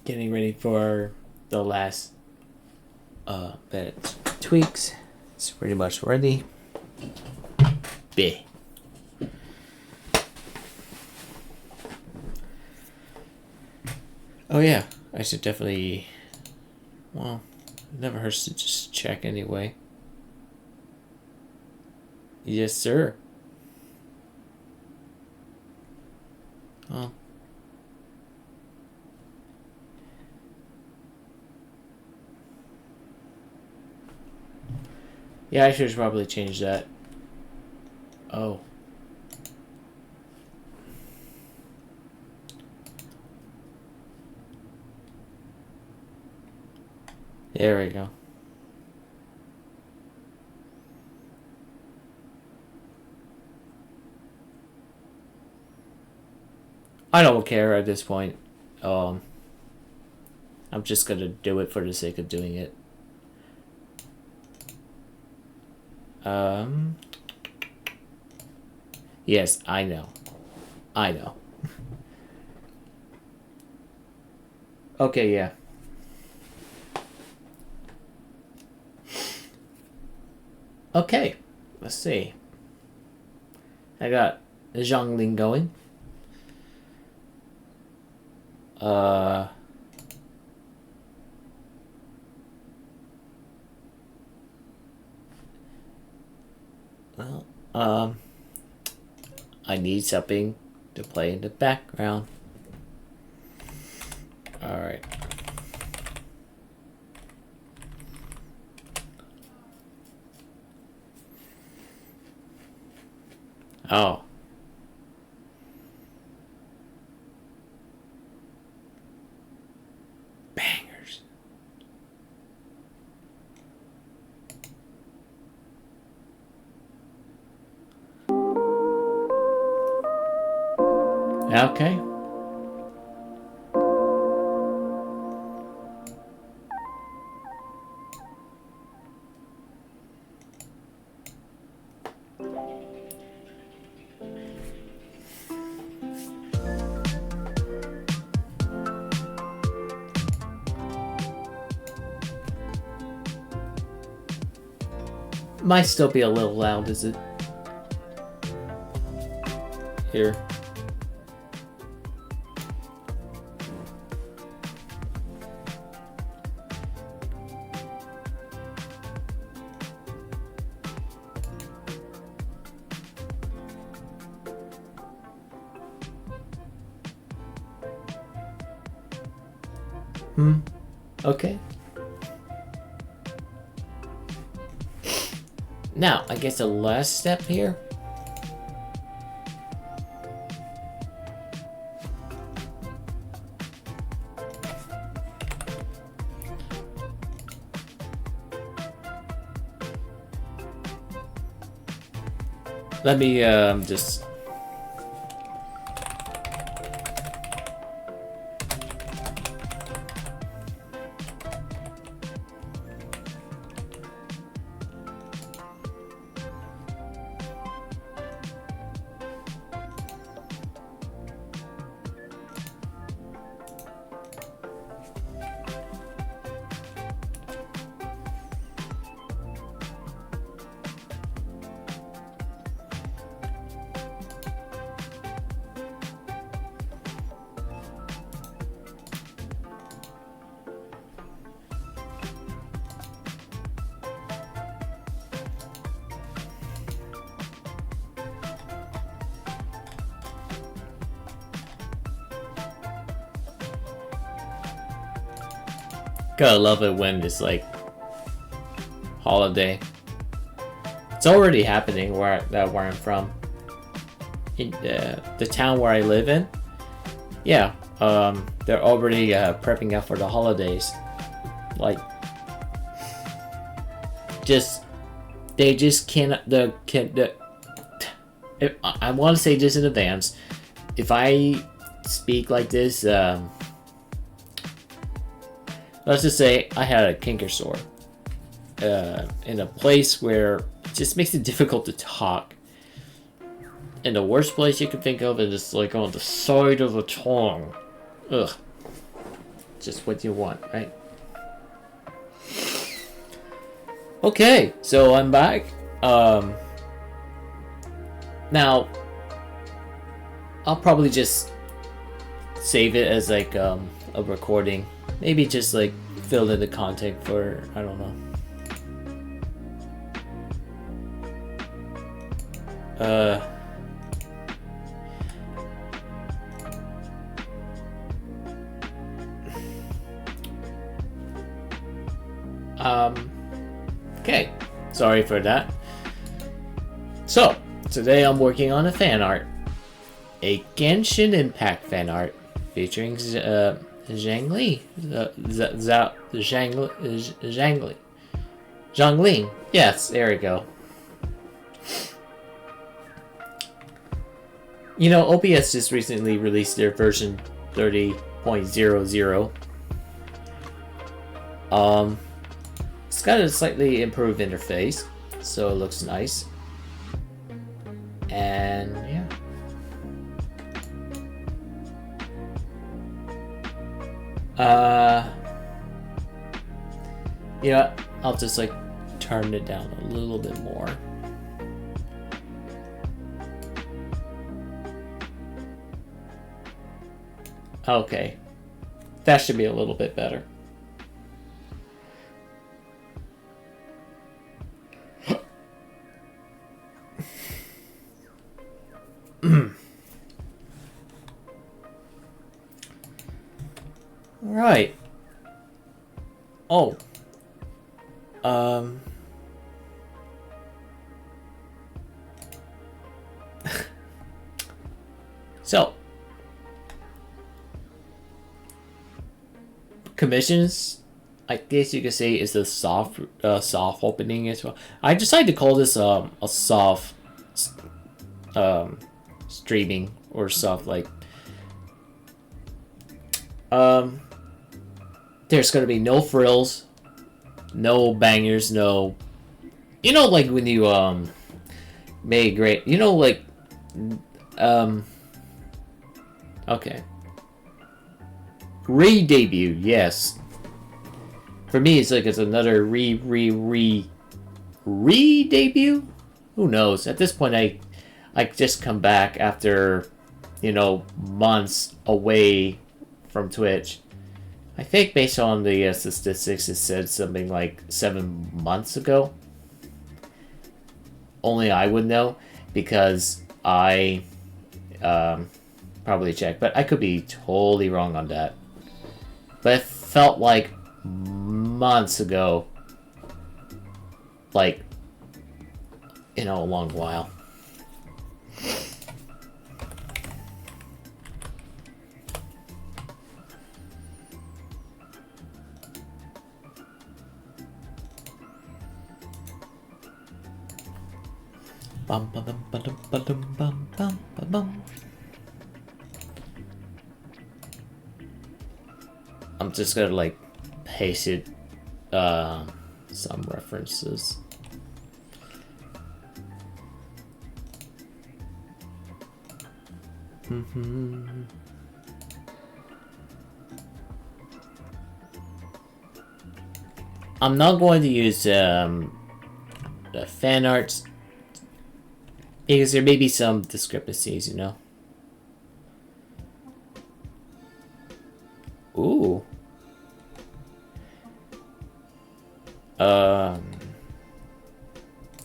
getting ready for the last bit tweaks. It's pretty much ready. Bleh. Oh yeah, I should definitely, well, it never hurts to just check anyway. Yes, sir. Oh. Yeah, I should probably change that. Oh. There we go. I don't care at this point. I'm just gonna do it for the sake of doing it. Yes, I know. I know. Okay, yeah. Okay, let's see. I got Xiangling going. Well, I need something to play in the background. Alright. Oh. Bangers. Okay. Might still be a little loud, is it? Here. Okay. Now, I guess the last step here. Let me just gotta love it when it's like holiday. It's already happening where I'm from. In the town where I live in. Yeah, they're already prepping up for the holidays. Like, they just cannot. I want to say this in advance. If I speak like this, let's just say I had a canker sore in a place where it just makes it difficult to talk. And the worst place you can think of is like on the side of the tongue. Ugh. just what you want, right? Okay, so I'm back. Now I'll probably just save it as like a recording. Maybe just like fill in the content for, I don't know. Okay, sorry for that. So, today I'm working on a fan art. A Genshin Impact fan art featuring Xiangling. Xiangling. Yes, there we go. You know, OBS just recently released their version 30.00. It's got a slightly improved interface, so it looks nice. And yeah. You know, I'll just like turn it down a little bit more. Okay, that should be a little bit better. Right. Oh. So. Commissions, I guess you could say, is the soft opening as well. I decided to call this a soft streaming or soft like. There's gonna be no frills, no bangers, no. You know, like when you made great. You know, like Okay. Re-debut, yes. For me, it's like it's another re-debut? Who knows? At this point, I just come back after, you know, months away from Twitch. I think based on the statistics, it said something like 7 months ago. Only I would know, because I probably checked, but I could be totally wrong on that. But it felt like months ago. Like, you know, a long while. Bum bum bum bum bum bum bum bum bum. I'm just gonna like paste it some references. I'm not going to use the fan arts because there may be some discrepancies, you know. Ooh.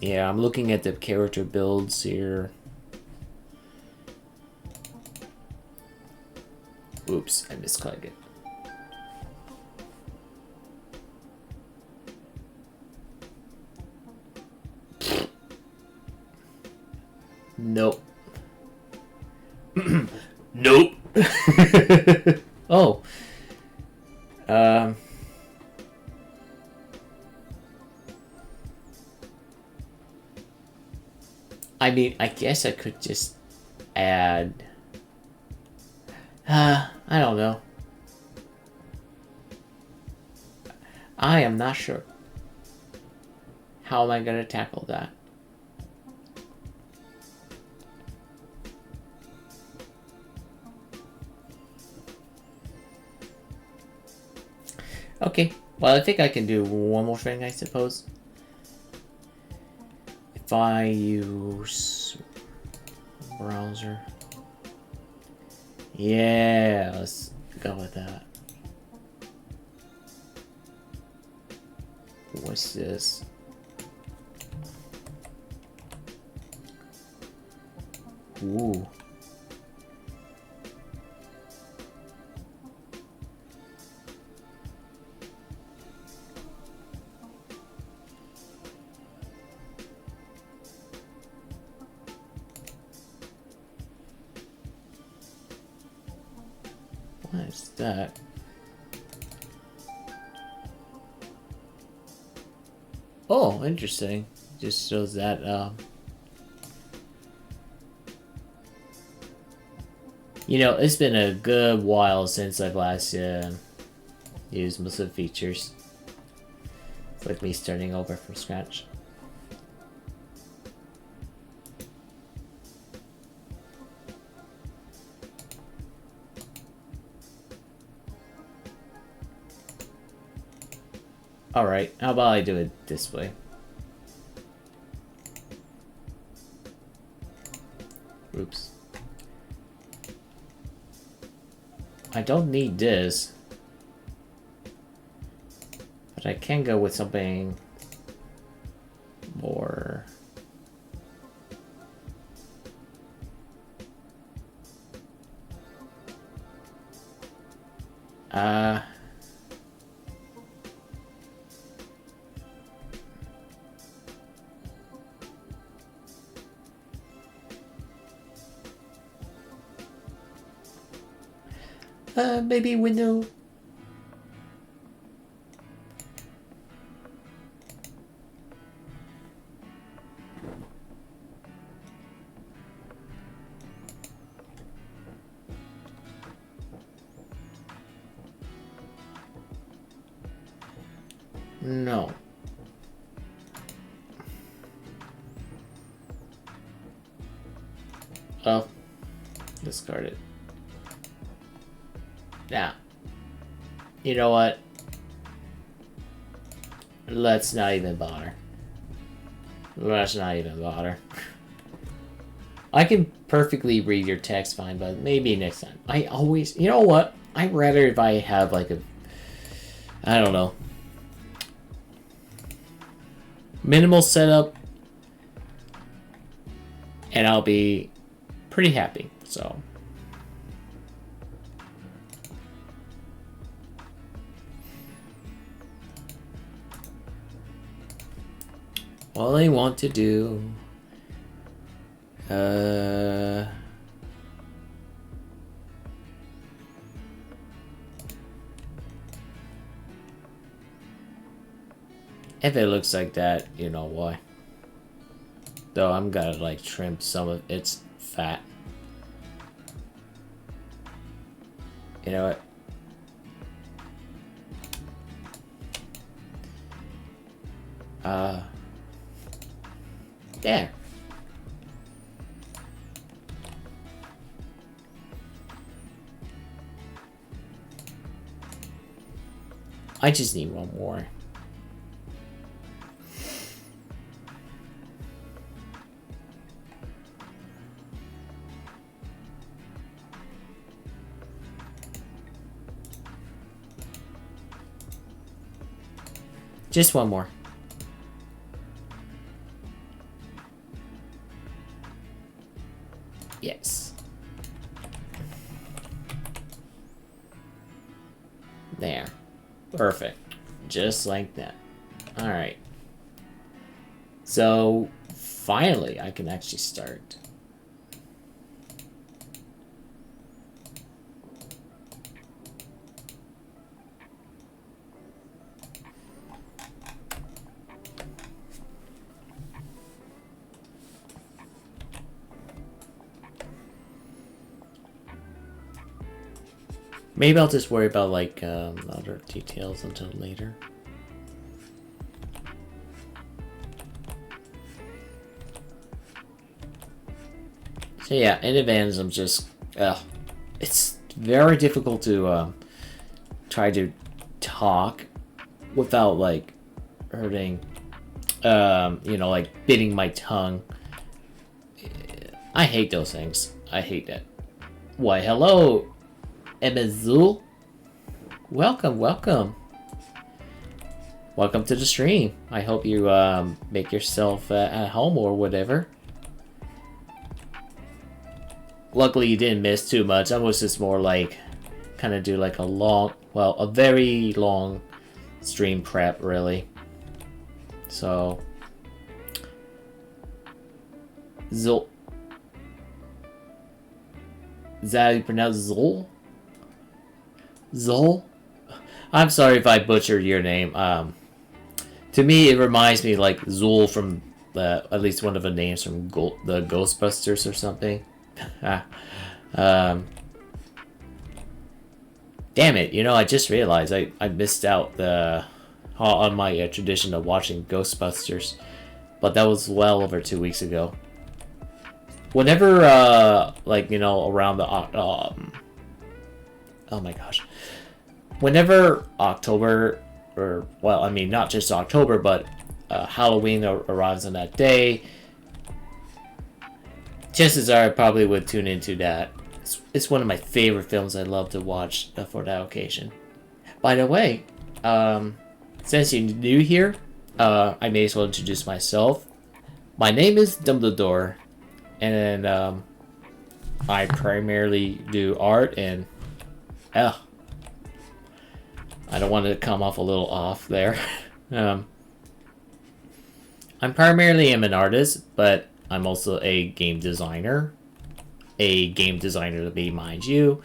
Yeah, I'm looking at the character builds here. Oops, I misclicked it. Nope. Nope. Oh. I mean, I guess I could just add... I don't know. I am not sure. How am I gonna tackle that? Okay, well I think I can do one more thing, I suppose. If I use browser. Yeah, let's go with that. What's this? Ooh. What is that? Oh, interesting. Just shows that, you know, it's been a good while since I've last used most of the features. It's like me starting over from scratch. Alright, how about I do it this way? Oops. I don't need this. But I can go with something more... maybe window. No. Oh, discard it. Now, you know what? Let's not even bother. Let's not even bother. I can perfectly read your text fine, but maybe next time. I always... You know what? I'd rather if I have like a... I don't know. Minimal setup. And I'll be pretty happy, so... All I want to do... If it looks like that, you know why. Though I'm gonna like trim some of its fat. You know what? There. I just need one more. Just one more. Yes. There. Perfect. Just like that. Alright. So, finally, I can actually start. Maybe I'll just worry about like other details until later. So yeah, in advance I'm just it's very difficult to try to talk without like hurting, you know, like biting my tongue. I hate those things. I hate that. Why, hello, Emazul. Welcome, welcome. Welcome to the stream. I hope you make yourself at home or whatever. Luckily, you didn't miss too much. I was just more like, kind of do like a long, well, a very long stream prep, really. So, Zul. Is that how you pronounce Zul? Zul? I'm sorry if I butchered your name. To me, it reminds me like Zul from at least one of the names from the Ghostbusters or something. Damn it! You know, I just realized I missed out on my tradition of watching Ghostbusters, but that was well over 2 weeks ago. Whenever, like, you know, around the oh my gosh, whenever October, or well, I mean not just October, but Halloween arrives on that day, chances are I probably would tune into that. It's one of my favorite films I love to watch for that occasion. By the way, since you're new here, I may as well introduce myself. My name is Dumbledore, and I primarily do art and... I don't want to come off a little off there. I'm primarily an artist, but I'm also a game designer. A game designer to be, mind you.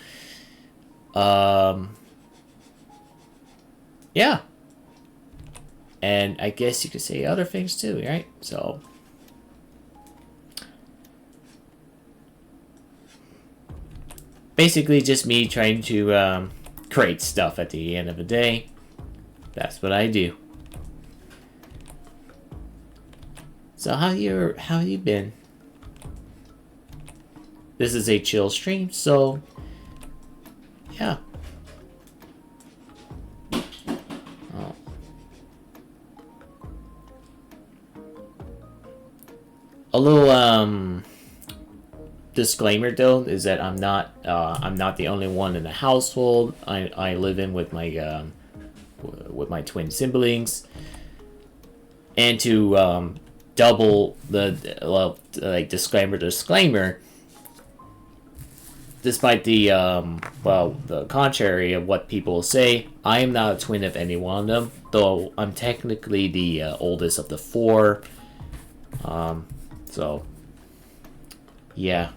Yeah. And I guess you could say other things too, right? So... basically just me trying to create stuff at the end of the day. That's what I do. So how you been? This is a chill stream, so yeah. Oh. A little disclaimer though is that I'm not the only one in the household. I live in with my twin siblings, and to double the disclaimer, despite the the contrary of what people say, I am not a twin of any one of them, though I'm technically the oldest of the four. So yeah.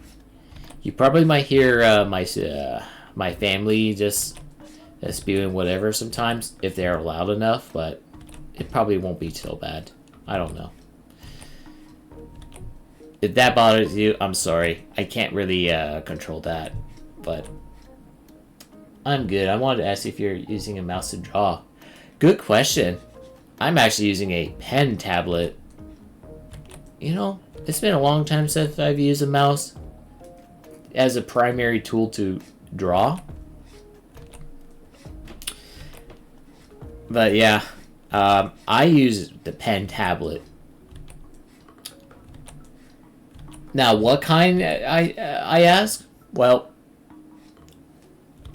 You probably might hear my family just spewing whatever sometimes, if they're loud enough, but it probably won't be so bad. I don't know. If that bothers you, I'm sorry. I can't really control that, but I'm good. I wanted to ask if you're using a mouse to draw. Good question. I'm actually using a pen tablet. You know, it's been a long time since I've used a mouse as a primary tool to draw. But yeah, I use the pen tablet. Now, what kind, I ask? Well,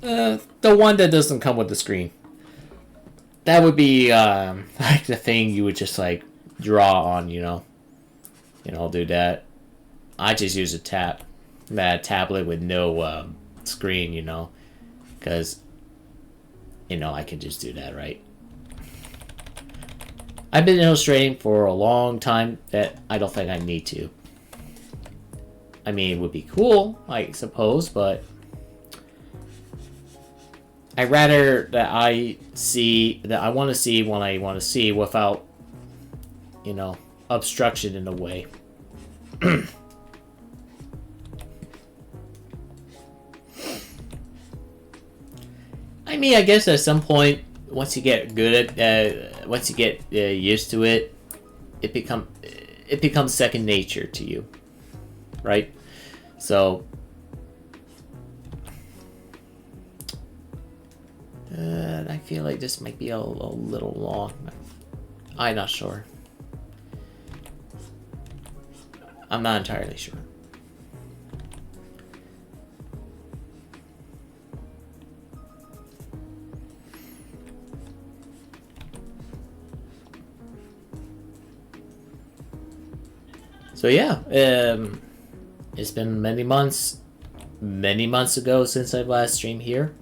the one that doesn't come with the screen. That would be like the thing you would just like draw on, you know. Do that. I just use a tablet with no screen, you know, because I can just do that, right? I've been illustrating for a long time that I don't think I need to. I mean, it would be cool, I suppose, but I'd rather that I want to see what I want to see without, obstruction in a way. I mean, I guess at some point, once you get good at, once you get used to it, it becomes second nature to you, right? So, but I feel like this might be a little long. I'm not sure. I'm not entirely sure. So yeah, it's been many months ago since I last streamed here.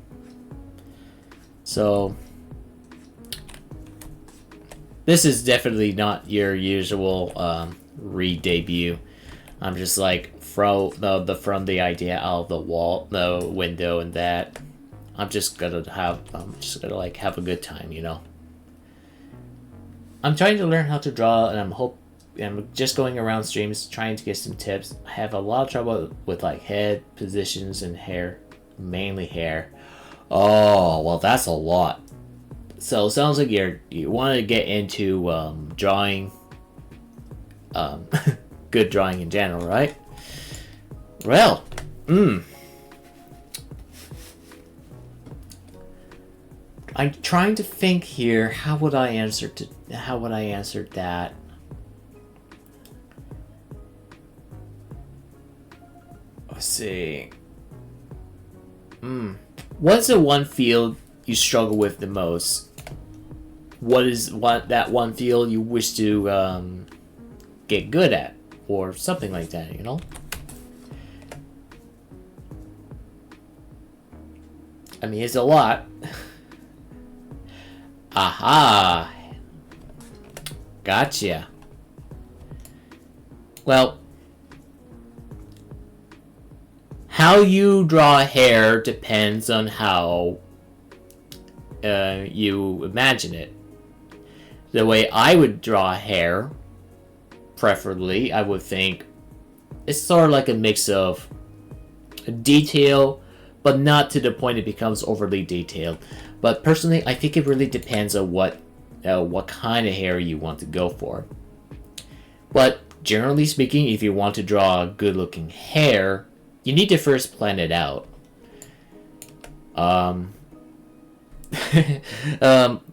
So this is definitely not your usual re-debut. I'm just like from the idea out of the window, and that I'm just gonna have a good time, you know. I'm trying to learn how to draw, and I'm just going around streams trying to get some tips. I have a lot of trouble with like head positions and hair, mainly hair. Oh, well, that's a lot. So it sounds like you want to get into drawing, good drawing in general, right? Well, I'm trying to think here. How would I answer that? Let's see. What's the one field you struggle with the most? What that one field you wish to get good at, or something like that, you know? I mean, it's a lot. Aha! Gotcha. Well, how you draw hair depends on how you imagine it. The way I would draw hair, preferably, I would think it's sort of like a mix of detail, but not to the point it becomes overly detailed. But personally, I think it really depends on what kind of hair you want to go for. But generally speaking, if you want to draw good-looking hair, you need to first plan it out.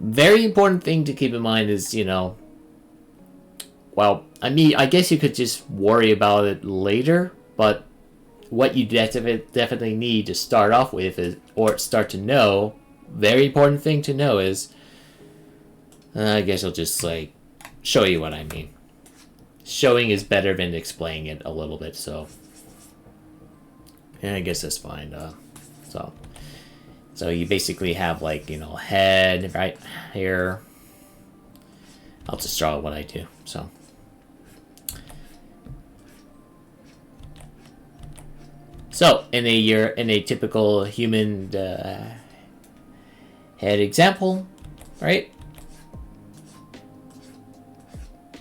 Very important thing to keep in mind is, you know, well, I mean, I guess you could just worry about it later, but what you definitely need to start off with is, or start to know, very important thing to know is, I guess I'll just like show you what I mean. Showing is better than explaining it a little bit, so yeah, I guess that's fine. So you basically have, like, you know, head right here. I'll just draw what I do. So in a typical human head example, right?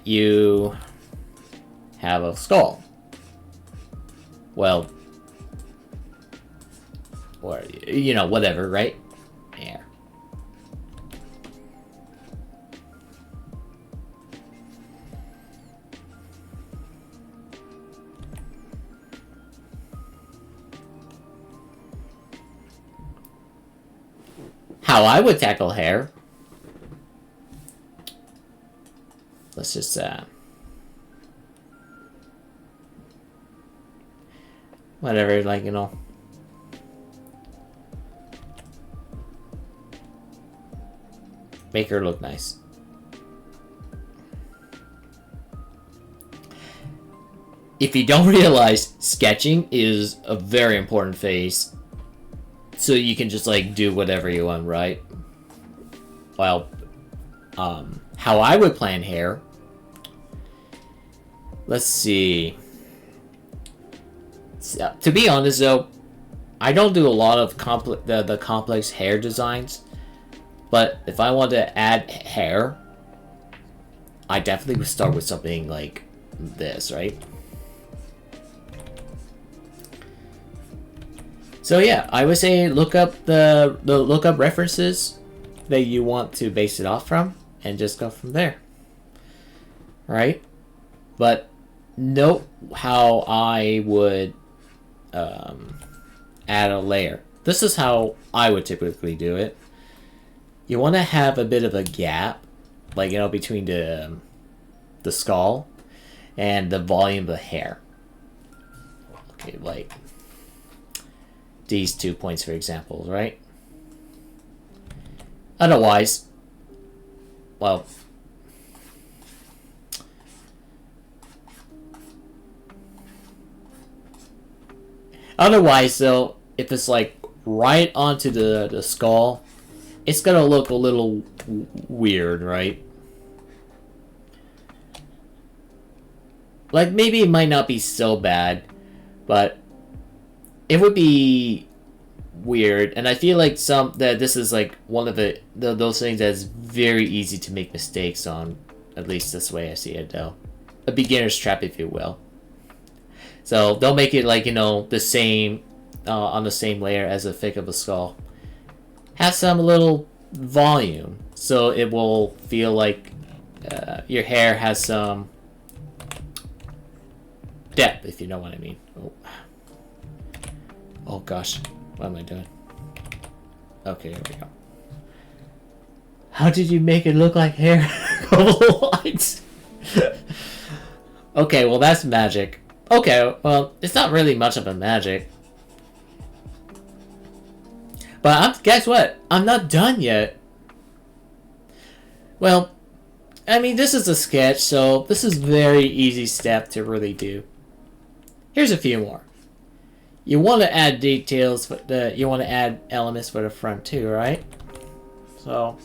You have a skull. Well, or, you know, whatever, right? There. How I would tackle hair. Let's just whatever, like, you know. Make her look nice. If you don't realize, sketching is a very important phase. So you can just, like, do whatever you want, right? Well, how I would plan hair. Let's see. To be honest, though, I don't do a lot of the complex hair designs. But if I want to add hair, I definitely would start with something like this, right? So yeah, I would say look up the lookup references that you want to base it off from, and just go from there, right? But note how I would add a layer. This is how I would typically do it. you want to have a bit of a gap, like, you know, between the skull and the volume of the hair. Okay, like these 2 points, for example, right? Otherwise, well, though, if it's like right onto the skull, it's gonna look a little weird, right? Like, maybe it might not be so bad, but it would be weird. And I feel like that this is like one of those things that's very easy to make mistakes on. At least this way I see it, though. A beginner's trap, if you will. So don't make it like, you know, the same on the same layer as a thick of a skull. Have some little volume, so it will feel like your hair has some depth, if you know what I mean. Oh gosh, what am I doing? Okay, here we go. How did you make it look like hair? Couple lines. Okay, well, that's magic. Okay, well, it's not really much of a magic. But guess what? I'm not done yet. Well, I mean, this is a sketch, so this is very easy step to really do. Here's a few more. You want to add details, you want to add elements for the front too, right? So,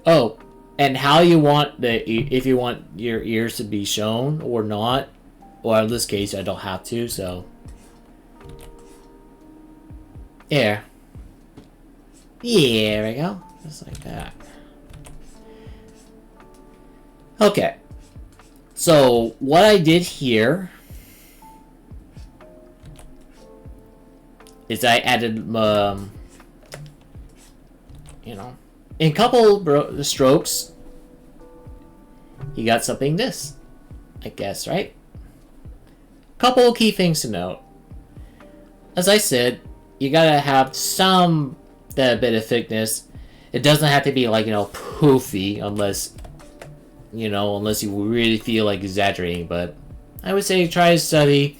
oh, and how you want if you want your ears to be shown or not, or in this case, I don't have to, so yeah, there we go, just like that. Okay, so what I did here is I added, you know, in a couple strokes, you got something this, I guess, right? Couple key things to note. As I said, you gotta have some bit of thickness. It doesn't have to be like, you know, poofy, unless you really feel like exaggerating, but I would say try to study,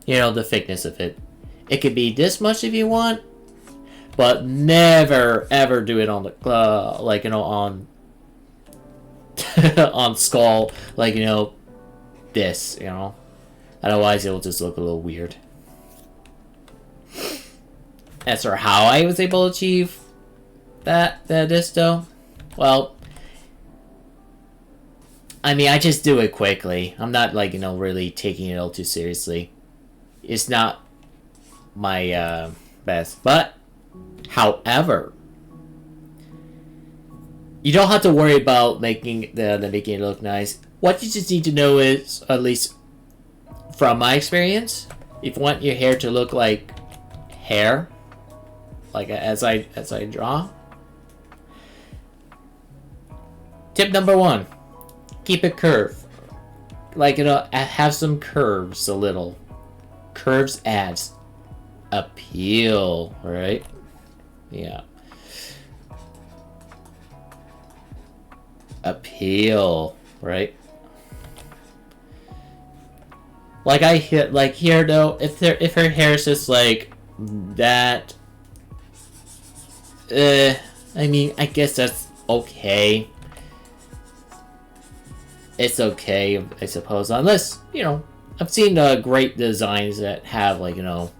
you know, the thickness of it. It could be this much if you want, but never ever do it on the like, you know, on on skull, like, you know, this, you know, otherwise it will just look a little weird. As for how I was able to achieve this though, well, I mean, I just do it quickly. I'm not, like, you know, really taking it all too seriously. It's not my best, but however, you don't have to worry about making it look nice. What you just need to know is, at least from my experience, if you want your hair to look like hair, like as I draw, tip number 1, keep it curved. Like, you know, have some curves a little. Curves adds appeal, right? Yeah. Appeal, right? Like here though, if her hair is just like that, I mean, I guess that's okay. It's okay, I suppose, unless, you know, I've seen great designs that have, like, you know,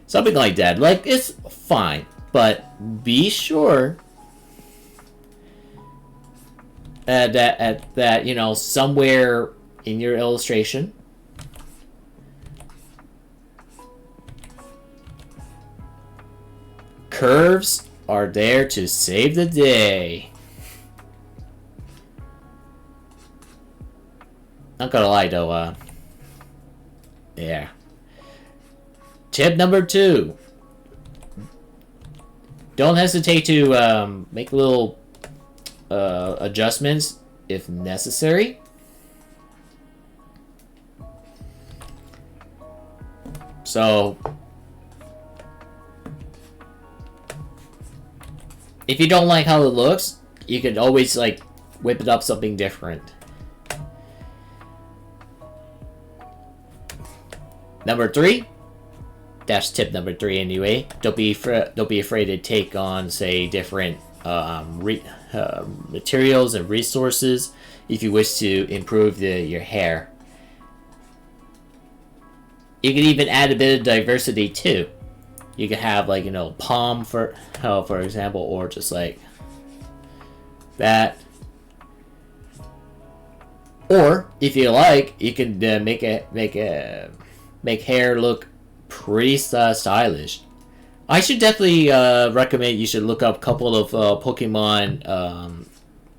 something like that. Like, it's fine, but be sure that you know, somewhere in your illustration, curves are there to save the day. Not gonna lie though, yeah. Tip number 2. Don't hesitate to make little adjustments if necessary. So if you don't like how it looks, you can always like whip it up something different. Number 3, that's tip number 3 anyway. Don't be afraid to take on, say, different materials and resources if you wish to improve your hair. You can even add a bit of diversity too. You can have like, you know, palm for example, or just like that. Or if you like, you can make hair look pretty stylish. I should definitely recommend you should look up a couple of Pokemon,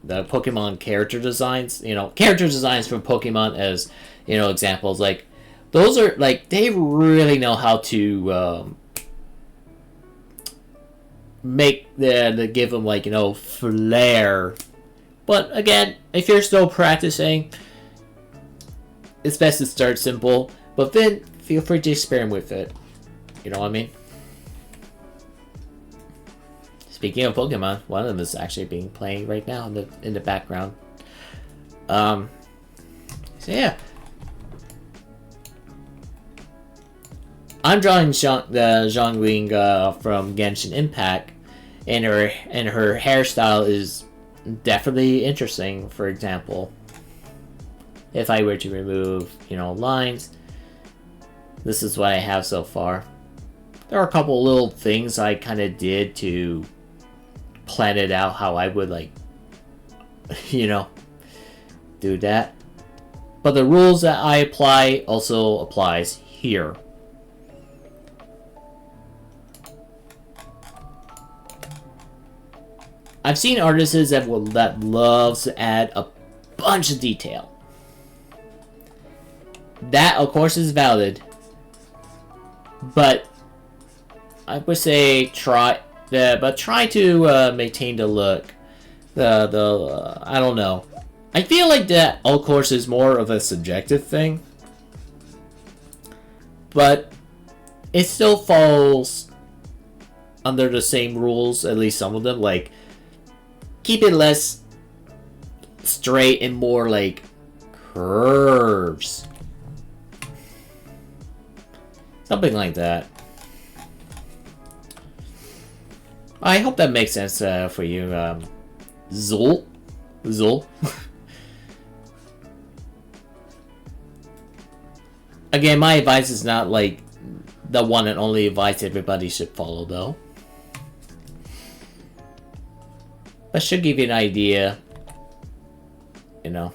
the Pokemon character designs. You know, character designs from Pokemon as, you know, examples. Like, those are, like, they really know how to give them, like, you know, flair. But again, if you're still practicing, it's best to start simple. But then feel free to experiment with it. You know what I mean? Speaking of Pokemon, one of them is actually being playing right now in the background. So yeah, I'm drawing Xiangling from Genshin Impact, and her hairstyle is definitely interesting. For example, if I were to remove, you know, lines, this is what I have so far. There are a couple little things I kind of did to plan it out how I would, like, you know, do that. But the rules that I apply also applies here. I've seen artists that loves to add a bunch of detail. That, of course, is valid. But I would say try to maintain the look. I don't know. I feel like that, of course, is more of a subjective thing. But it still falls under the same rules, at least some of them. Like, keep it less straight and more like curves. Something like that. I hope that makes sense for you, Zul. Again, my advice is not like the one and only advice everybody should follow, though. But should give you an idea, you know.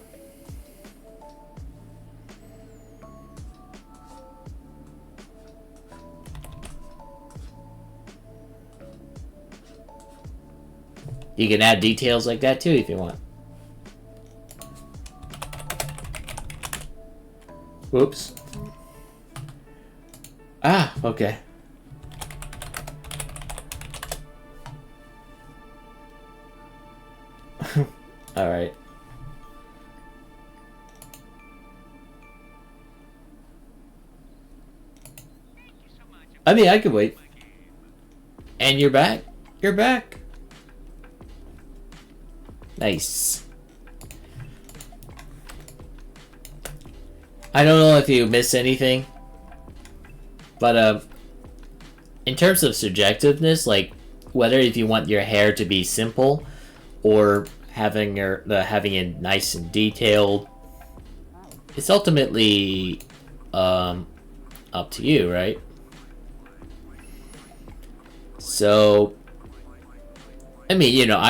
You can add details like that too if you want. Whoops. Ah, okay. Alright. I mean, I could wait. And you're back? You're back. Nice. I don't know if you missed anything, but in terms of subjectiveness, like whether if you want your hair to be simple or having it nice and detailed, it's ultimately up to you, right? So, I mean, you know,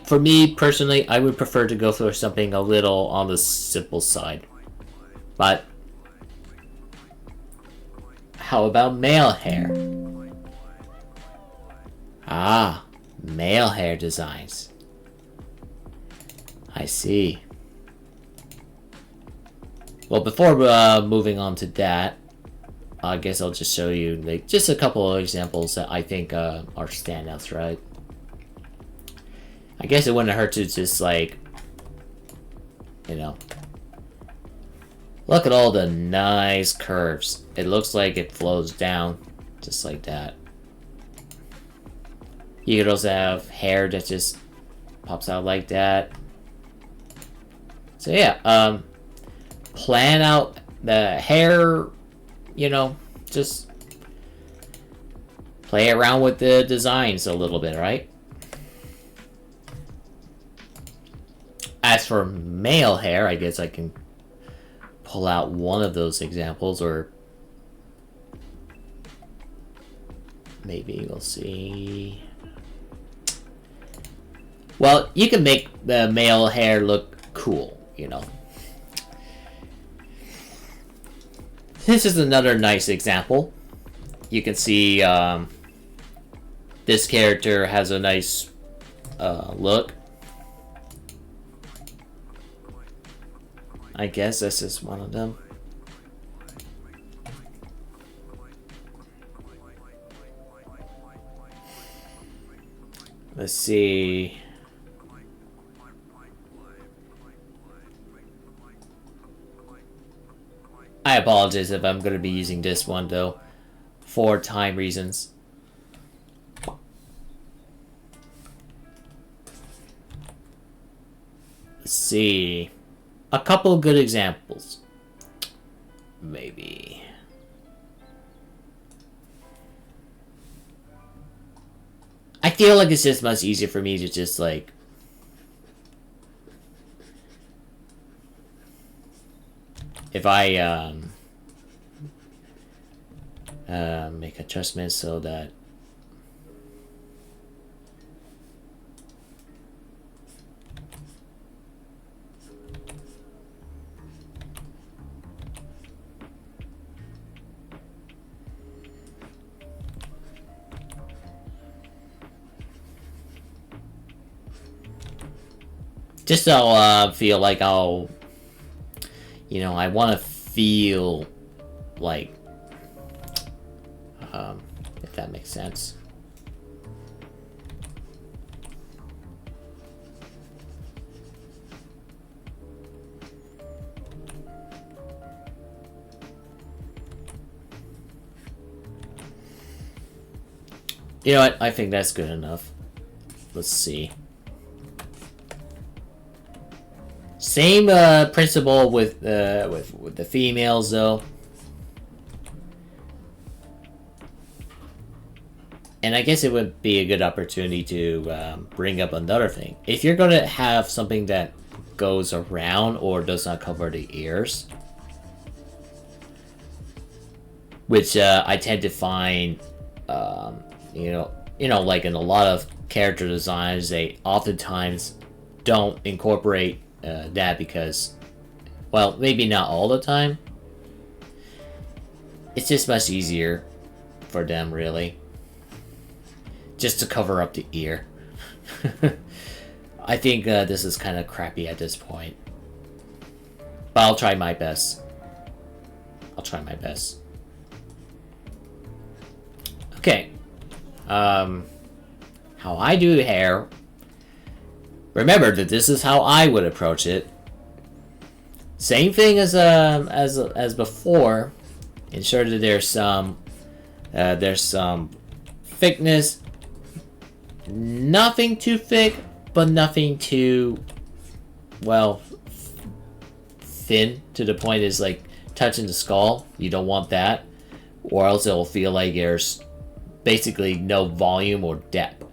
for me personally, I would prefer to go for something a little on the simple side. But how about male hair? Ah, male hair designs. I see. Well, before moving on to that, I guess I'll just show you like just a couple of examples that I think are standouts, right? I guess it wouldn't hurt to just like, you know, Look at all the nice curves. It looks like it flows down just like that. You could also have hair that just pops out like that. So yeah, plan out the hair, you know, just play around with the designs a little bit, right? As for male hair, I guess I can pull out one of those examples, or maybe we'll see. Well, you can make the male hair look cool, you know. This is another nice example. You can see this character has a nice look. I guess this is one of them. Let's see. I apologize if I'm going to be using this one though, for time reasons. Let's see. A couple good examples. Maybe. I feel like it's just much easier for me to just like if I make adjustments so that just so I'll feel like I'll, you know, I want to feel like, if that makes sense. You know what? I think that's good enough. Let's see. Same principle with the females though. And I guess it would be a good opportunity to bring up another thing. If you're going to have something that goes around or does not cover the ears, which I tend to find, you know, like in a lot of character designs, they oftentimes don't incorporate that because, well, maybe not all the time. It's just much easier for them, really. Just to cover up the ear. I think this is kind of crappy at this point. But I'll try my best. I'll try my best. Okay. How I do hair. Remember that this is how I would approach it. Same thing as before. Ensure that there's some thickness. Nothing too thick, but nothing too, well, thin to the point is like touching the skull. You don't want that, or else it'll feel like there's basically no volume or depth.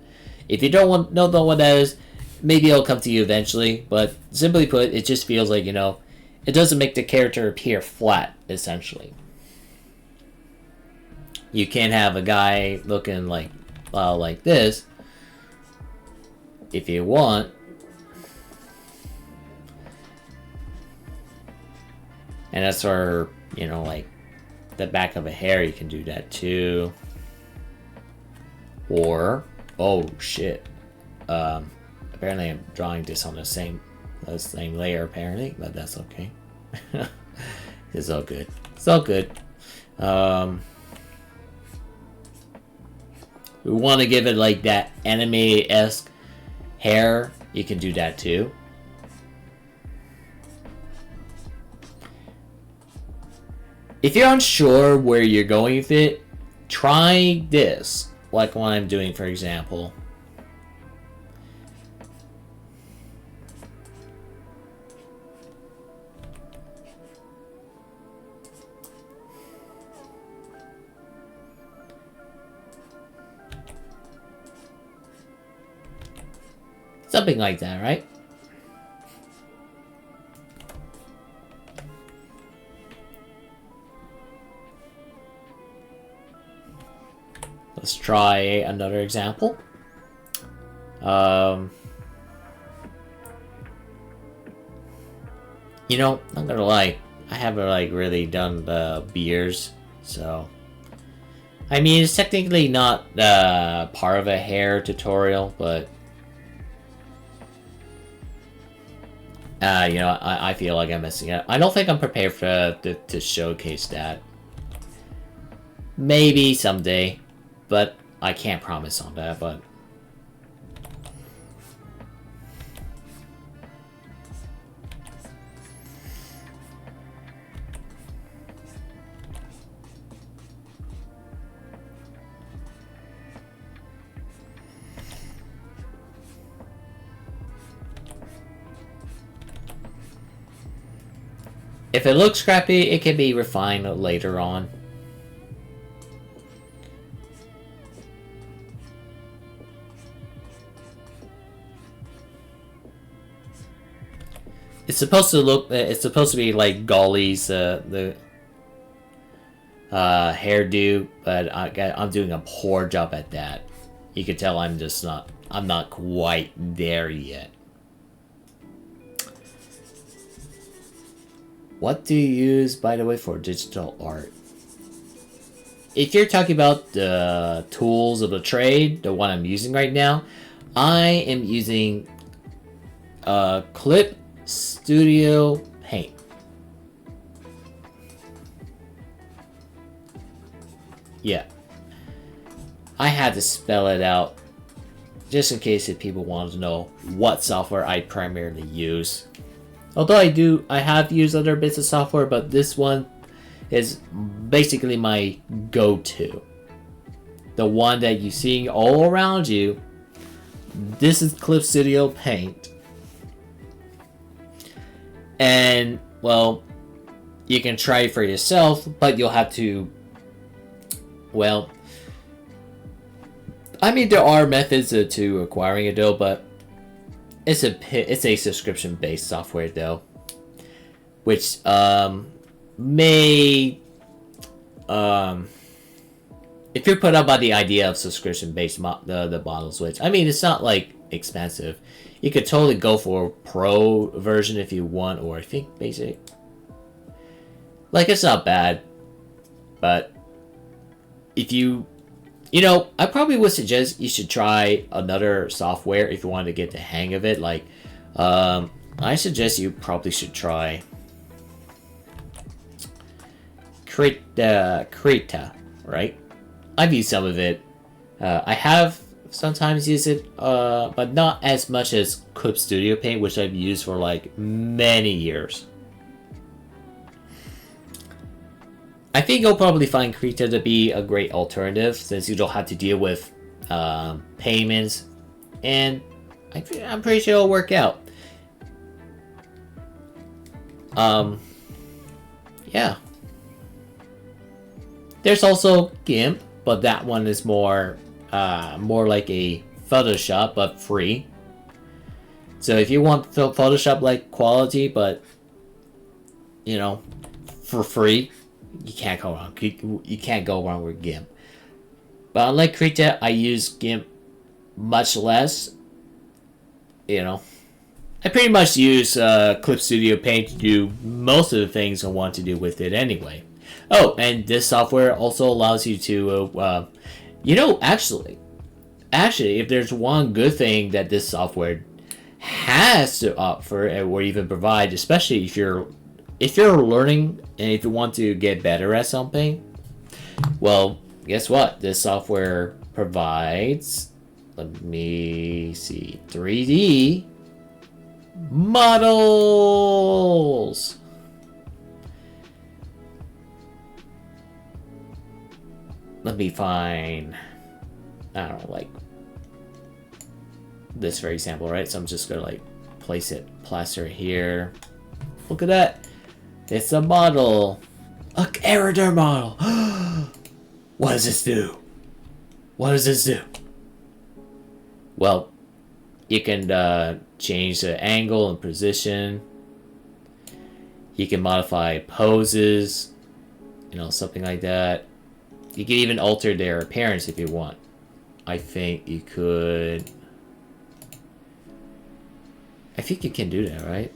If you don't know what that is, maybe it'll come to you eventually, but simply put, it just feels like, you know, it doesn't make the character appear flat, essentially. You can't have a guy looking like this if you want. And as for, you know, like the back of a hair, you can do that too. Or, oh shit. Apparently I'm drawing this on the same layer apparently, but that's okay. It's all good. It's all good. We want to give it like that anime-esque hair. You can do that too. If you're unsure where you're going with it, try this, like what I'm doing, for example. Something like that, right? Let's try another example. You know, not gonna lie, I haven't like really done the beers, so I mean it's technically not part of a hair tutorial, but you know, I feel like I'm missing out. I don't think I'm prepared for to showcase that. Maybe someday, but I can't promise on that. But if it looks crappy, it can be refined later on. It's supposed to look. It's supposed to be like Golly's the hairdo, but I'm doing a poor job at that. You can tell I'm just not. I'm not quite there yet. What do you use, by the way, for digital art? If you're talking about the tools of the trade, the one I'm using right now, I am using Clip Studio Paint. Yeah. I had to spell it out just in case if people wanted to know what software I primarily use. Although I have used other bits of software, but this one is basically my go-to. The one that you see all around you. This is Clip Studio Paint. And, well, you can try it for yourself, but you'll have to, well, I mean, there are methods to acquiring it though, but it's a subscription-based software though, which may if you're put up by the idea of subscription-based the models, which I mean it's not like expensive. You could totally go for a pro version if you want, or I think basic. Like it's not bad, but if you know, I probably would suggest you should try another software if you want to get the hang of it. Like, I suggest you probably should try Krita, right? I've used some of it. I have sometimes used it, but not as much as Clip Studio Paint, which I've used for like many years. I think you'll probably find Krita to be a great alternative since you don't have to deal with payments, and I'm pretty sure it'll work out. Yeah. There's also GIMP, but that one is more like a Photoshop, but free. So if you want Photoshop-like quality, but you know, for free, you can't go wrong. You can't go wrong with GIMP. But unlike Krita, I use GIMP much less. You know, I pretty much use Clip Studio Paint to do most of the things I want to do with it anyway. Oh, and this software also allows you to, you know, actually, if there's one good thing that this software has to offer or even provide, especially if you're learning and if you want to get better at something, well, guess what? This software provides, let me see, 3D models. let me find, I don't know, like this for example, right? So I'm just gonna like place it, plaster here. Look at that. It's a model. A character model. What does this do? What does this do? Well, you can change the angle and position. You can modify poses, you know, something like that. You can even alter their appearance if you want. I think you could... I think you can do that, right?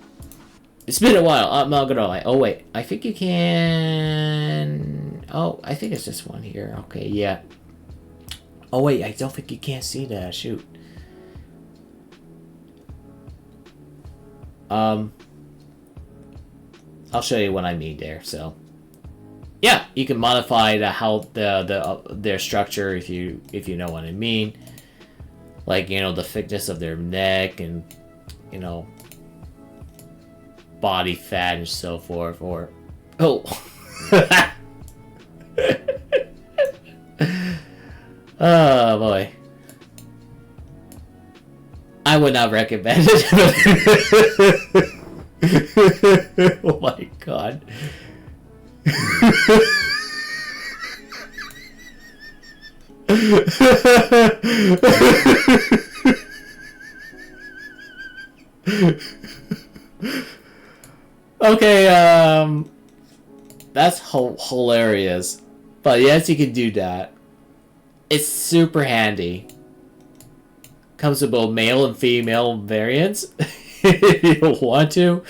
It's been a while, I'm not gonna lie. Oh wait, I think you can... Oh, I think it's this one here. Okay, yeah. Oh wait, I don't think you can't see that, shoot. I'll show you what I mean there, so... Yeah, you can modify their structure if you know what I mean. Like, you know, the thickness of their neck and, you know, body fat and so forth, or... Oh! Oh, boy. I would not recommend it. Oh my god. Okay, that's hilarious. But yes, you can do that. It's super handy. Comes with both male and female variants. If you want to.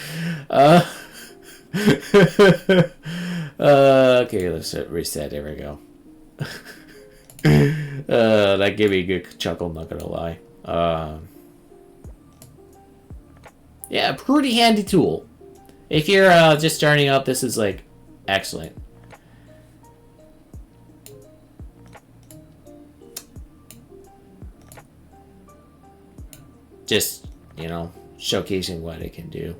Okay, let's reset. There we go. That gave me a good chuckle, I'm not gonna lie. Yeah, pretty handy tool. If you're just starting up, this is like excellent. Just, you know, showcasing what it can do.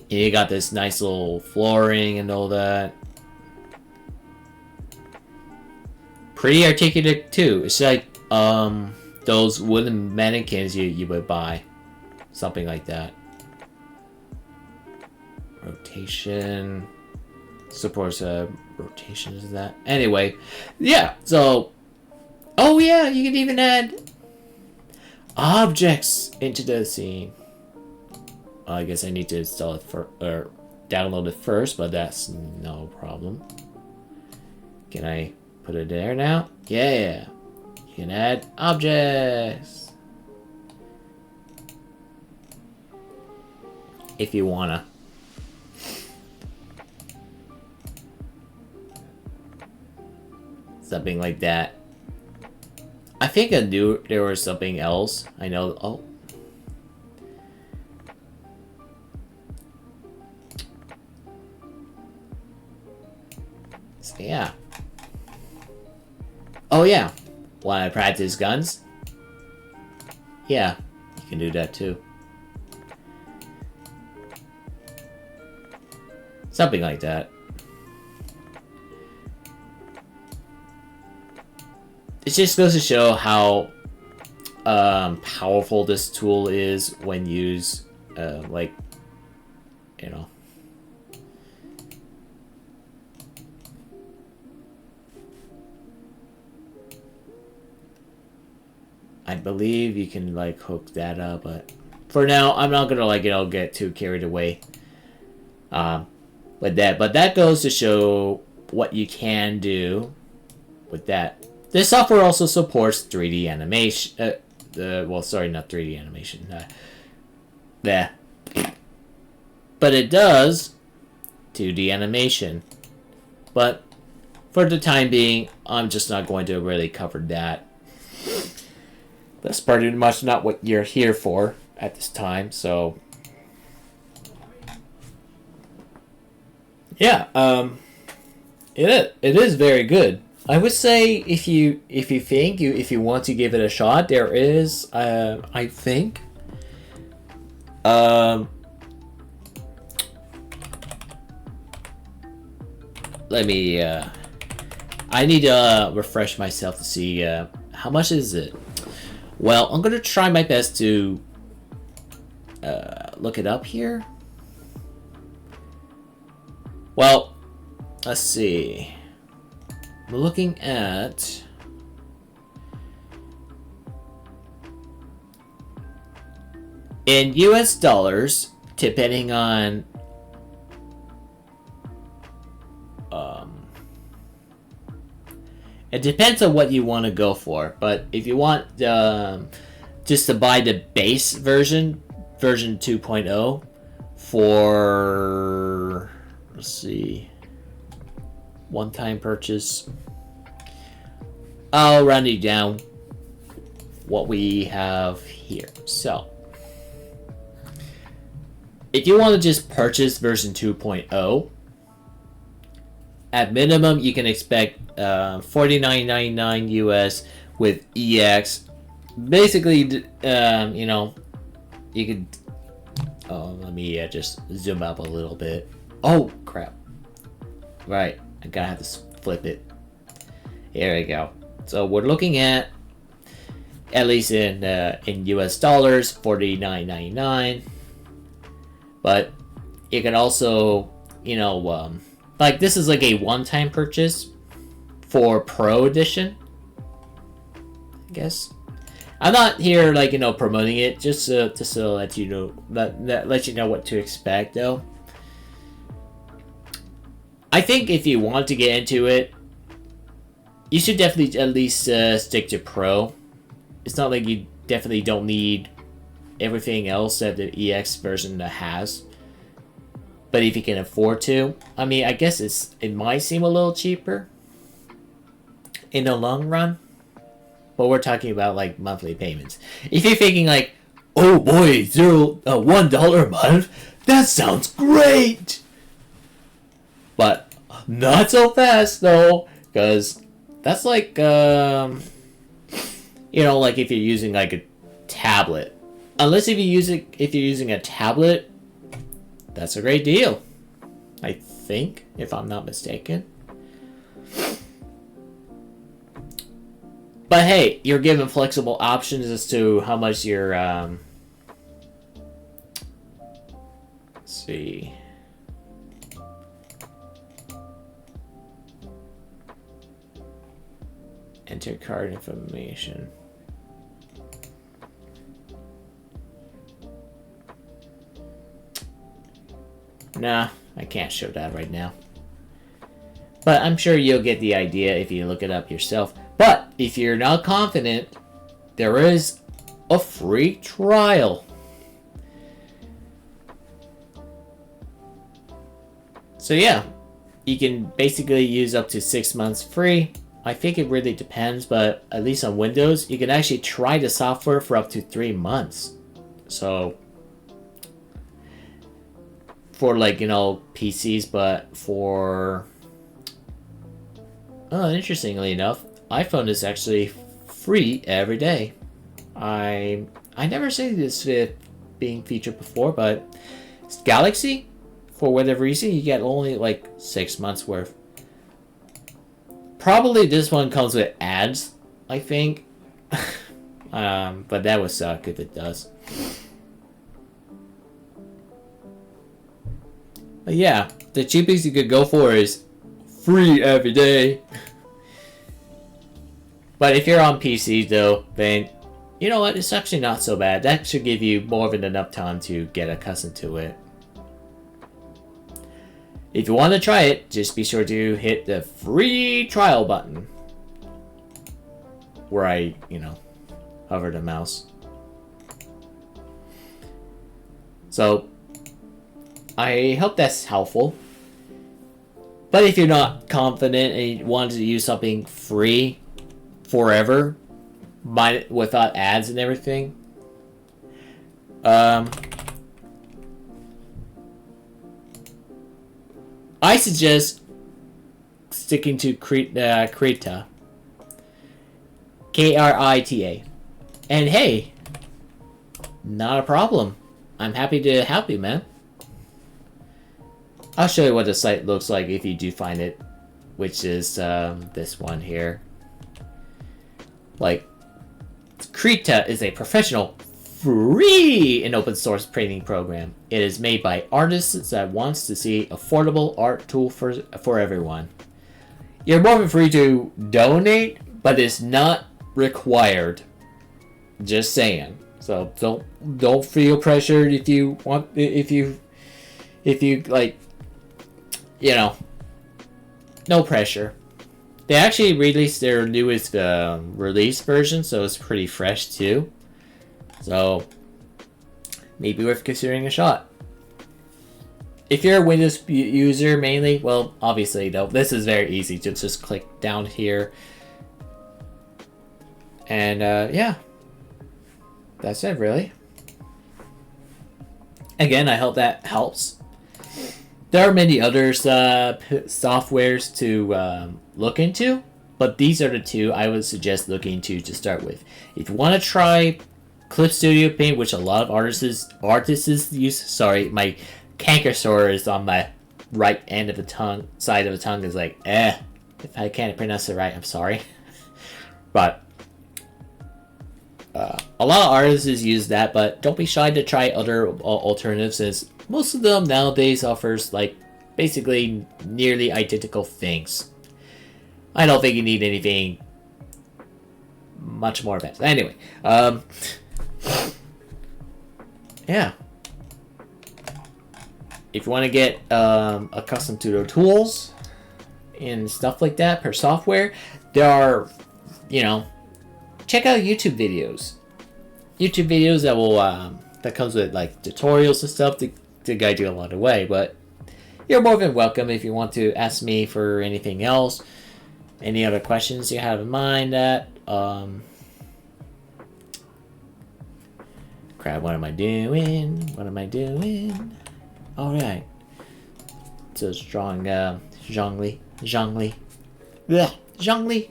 You got this nice little flooring and all that. Pretty articulate too. It's like those wooden mannequins you would buy. Something like that. Rotation. Supports rotation, is that? Anyway, yeah, so... Oh yeah, you can even add objects into the scene. I guess I need to install it or download it first, but that's no problem. Can I put it there now? Yeah. You can add objects. If you wanna. Something like that. I think I knew there was something else. I know. Oh. So, yeah. Oh, yeah. Want to practice guns? Yeah, you can do that too. Something like that. It just goes to show how powerful this tool is when used, like, you know. I believe you can, like, hook that up, but for now, I'm not gonna, like, you know, get too carried away with that. But that goes to show what you can do with that. This software also supports 3D animation. Well, sorry, not 3D animation. But it does 2D animation. But for the time being, I'm just not going to really cover that. That's pretty much not what you're here for at this time. So, yeah, it is very good. I would say if you want to give it a shot, there is I think let me, I need to refresh myself to see, how much is it? Well, I'm gonna try my best to, look it up here. Well, let's see. We're looking at... in US dollars, depending on... it depends on what you want to go for, but if you want just to buy the base version, version 2.0, for... let's see... one-time purchase. I'll run you down what we have here. So, if you want to just purchase version 2.0, at minimum you can expect $49.99 US with EX. Basically, you know, you could. Oh, let me just zoom up a little bit. Oh crap! Right. I gotta have to flip it. Here we go. So we're looking at least in US dollars, $49.99. But you can also, you know, like this is like a one-time purchase for Pro Edition. I guess I'm not here like, you know, promoting it, just to let you know let you know what to expect though. I think if you want to get into it, you should definitely at least stick to Pro. It's not like you definitely don't need everything else that the EX version has. But if you can afford to, I mean, I guess it might seem a little cheaper in the long run. But we're talking about like monthly payments. If you're thinking like, oh boy, $1 a month, that sounds great. But not so fast though, because that's like, you know, like if you're using like a tablet. Unless if you're using a tablet, that's a great deal. I think, if I'm not mistaken. But hey, you're given flexible options as to how much you're, let's see. Enter card information. Nah, I can't show that right now. But I'm sure you'll get the idea if you look it up yourself. But if you're not confident, there is a free trial. So yeah, you can basically use up to 6 months free. I think it really depends, but at least on Windows, you can actually try the software for up to 3 months. So, for like, you know, PCs, but for... oh, interestingly enough, iPhone is actually free every day. I never seen this being featured before, but Galaxy, for whatever reason, you get only like 6 months worth. Probably this one comes with ads, I think. But that would suck if it does. But yeah, the cheapest you could go for is free every day. But if you're on PC though, then you know what, it's actually not so bad. That should give you more than enough time to get accustomed to it. If you want to try it, just be sure to hit the free trial button where I, you know, hover the mouse. So, I hope that's helpful. But if you're not confident and you want to use something free forever, without ads and everything, I suggest sticking to Krita. Krita. And hey, not a problem. I'm happy to help you, man. I'll show you what the site looks like if you do find it which is this one here. Like, Krita is a professional, free and open source painting program. It is made by artists that wants to see affordable art tool for everyone. You're more than free to donate, but it's not required. Just saying. So don't feel pressured if you want, if you like, you know, no pressure. They actually released their newest release version, so it's pretty fresh too. So maybe worth considering a shot. If you're a Windows user mainly, well, obviously though, this is very easy to just click down here. And yeah, that's it really. Again, I hope that helps. There are many other softwares to look into, but these are the two I would suggest looking into to start with. If you want to try Clip Studio Paint, which a lot of artists use. Sorry, my canker sore is on my right end of the tongue, side of the tongue is like, if I can't pronounce it right, I'm sorry. But a lot of artists use that, but don't be shy to try other alternatives, since most of them nowadays offers like basically nearly identical things. I don't think you need anything much more advanced. Anyway, yeah. If you want to get accustomed to their tools and stuff like that per software, there are, you know, check out YouTube videos. YouTube videos that will that comes with like tutorials and stuff to guide you along the way. But you're more than welcome if you want to ask me for anything else, any other questions you have in mind. That crap, what am I doing? What am I doing? All right. So strong, Xiangling. Yeah, Xiangling.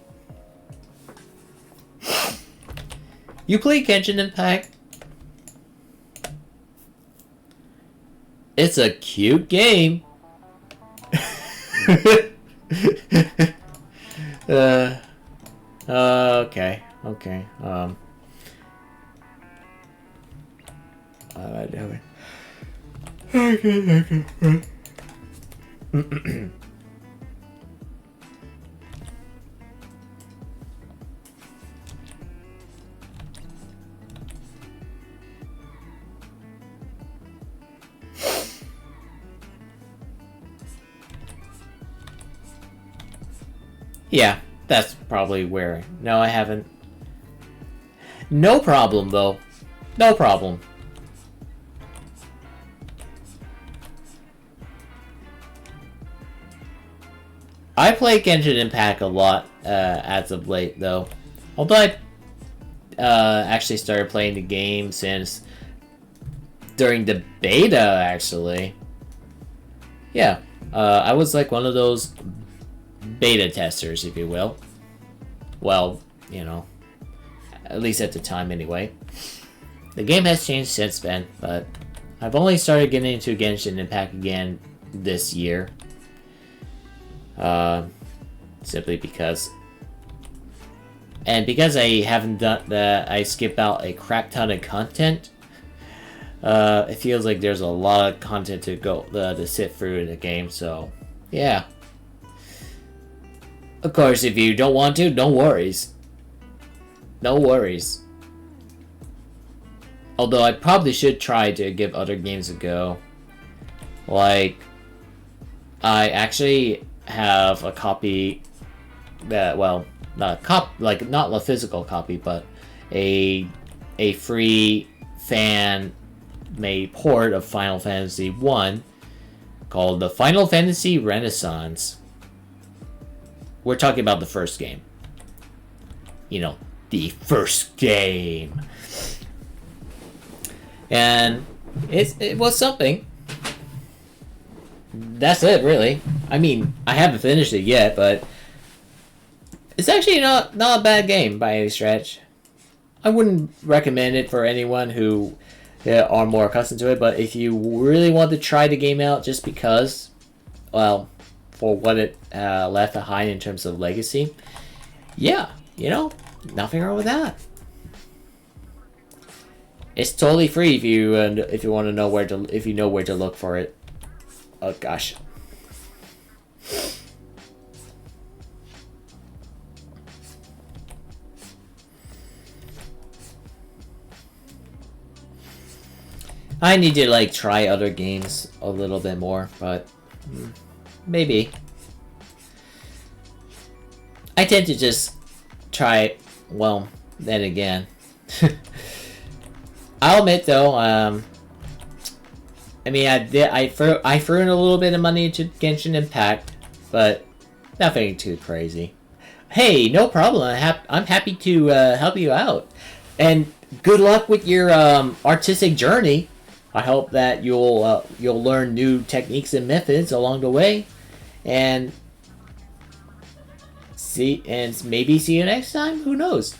You play Genshin Impact? It's a cute game. Okay. What am I doing? Okay. Yeah, that's probably where... No, I haven't. No problem, though. No problem. I play Genshin Impact a lot as of late, though. Although I actually started playing the game since during the beta, actually. Yeah, I was like one of those beta testers, if you will. Well, you know, at least at the time anyway. The game has changed since then, but I've only started getting into Genshin Impact again this year. Simply because, and because I haven't done that, I skip out a crap ton of content. It feels like there's a lot of content to go to sit through in the game, so yeah. Of course, if you don't want to, no worries. No worries. Although I probably should try to give other games a go. Like, I actually have a copy that, well, not a physical copy, but a free fan-made port of Final Fantasy 1 called the Final Fantasy Renaissance. We're talking about the first game. You know, the first game. And it was something. That's it, really. I mean, I haven't finished it yet, but it's actually not a bad game by any stretch. I wouldn't recommend it for anyone who are more accustomed to it, but if you really want to try the game out just because, well, for what it left behind in terms of legacy, yeah, you know, nothing wrong with that. It's totally free if you want to know where to look for it. Oh gosh. I need to like try other games a little bit more, but maybe. I tend to just try. Well, then again, I'll admit though. I mean, I threw in a little bit of money into Genshin Impact, but nothing too crazy. Hey, no problem. I'm happy to help you out, and good luck with your artistic journey. I hope that you'll learn new techniques and methods along the way, and maybe see you next time. Who knows?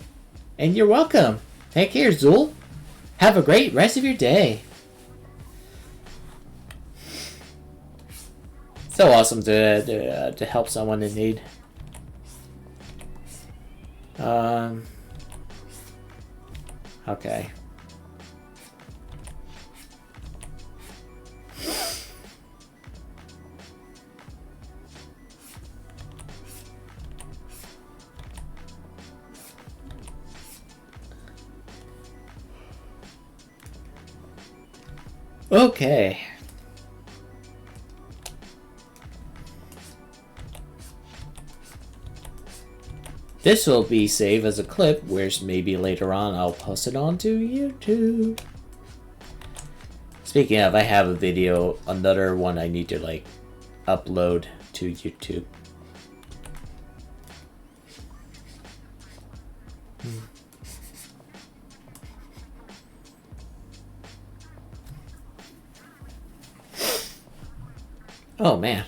And you're welcome. Take care, Zul. Have a great rest of your day. So awesome to help someone in need. Okay. Okay. This will be saved as a clip, which maybe later on I'll post it onto YouTube. Speaking of, I have a video, another one I need to like upload to YouTube. Oh man.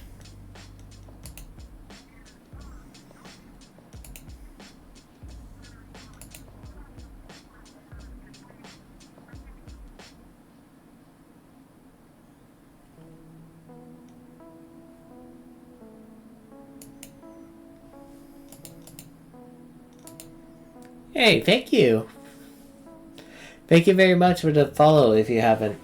Hey, thank you. Thank you very much for the follow if you haven't.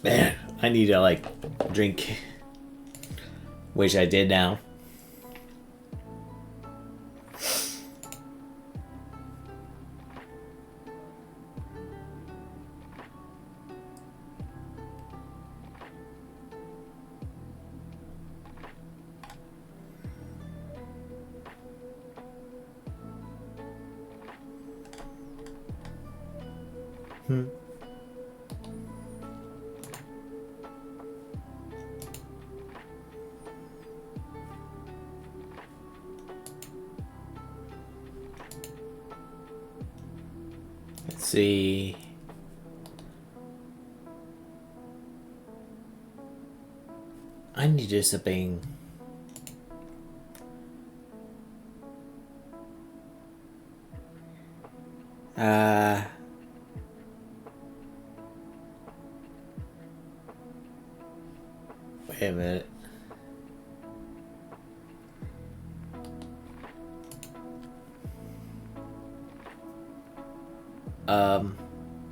Man, I need to like drink, which I did now. Let's see. I need to do something. Wait a minute.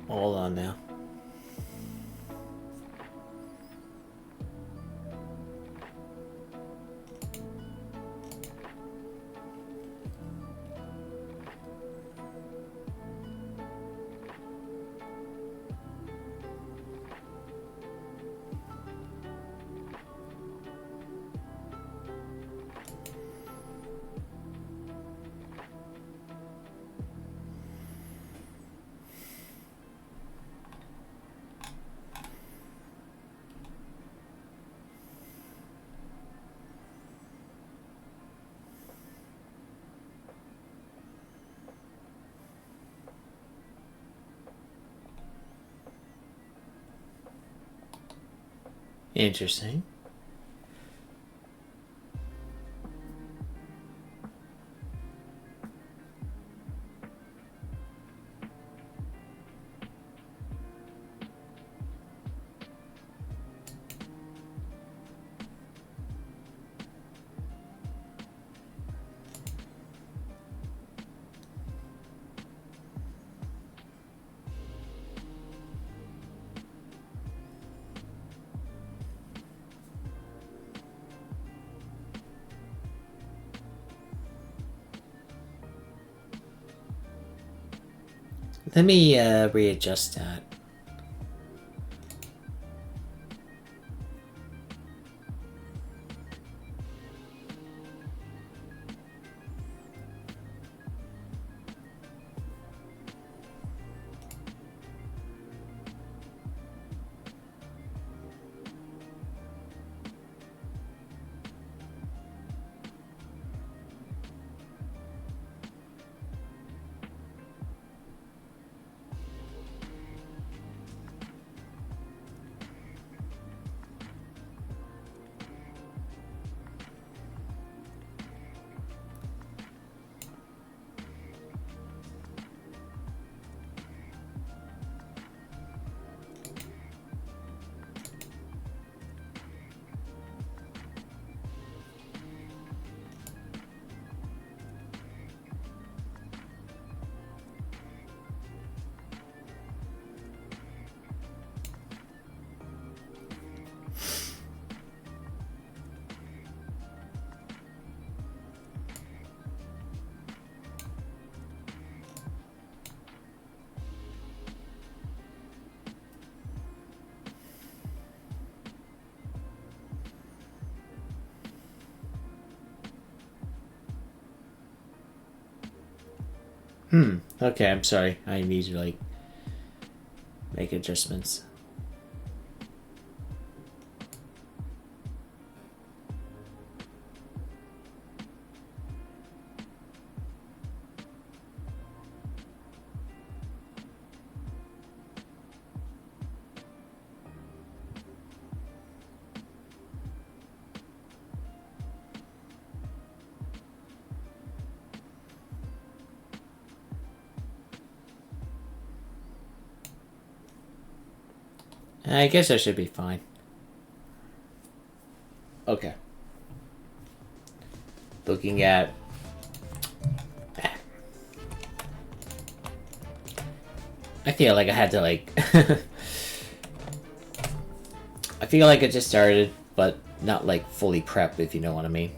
Hold on now. Interesting. Let me readjust that. Okay, I'm sorry. I need to, like, make adjustments. I guess I should be fine. Okay. Looking at... I feel like I had to, like... I feel like I just started, but not, like, fully prepped, if you know what I mean.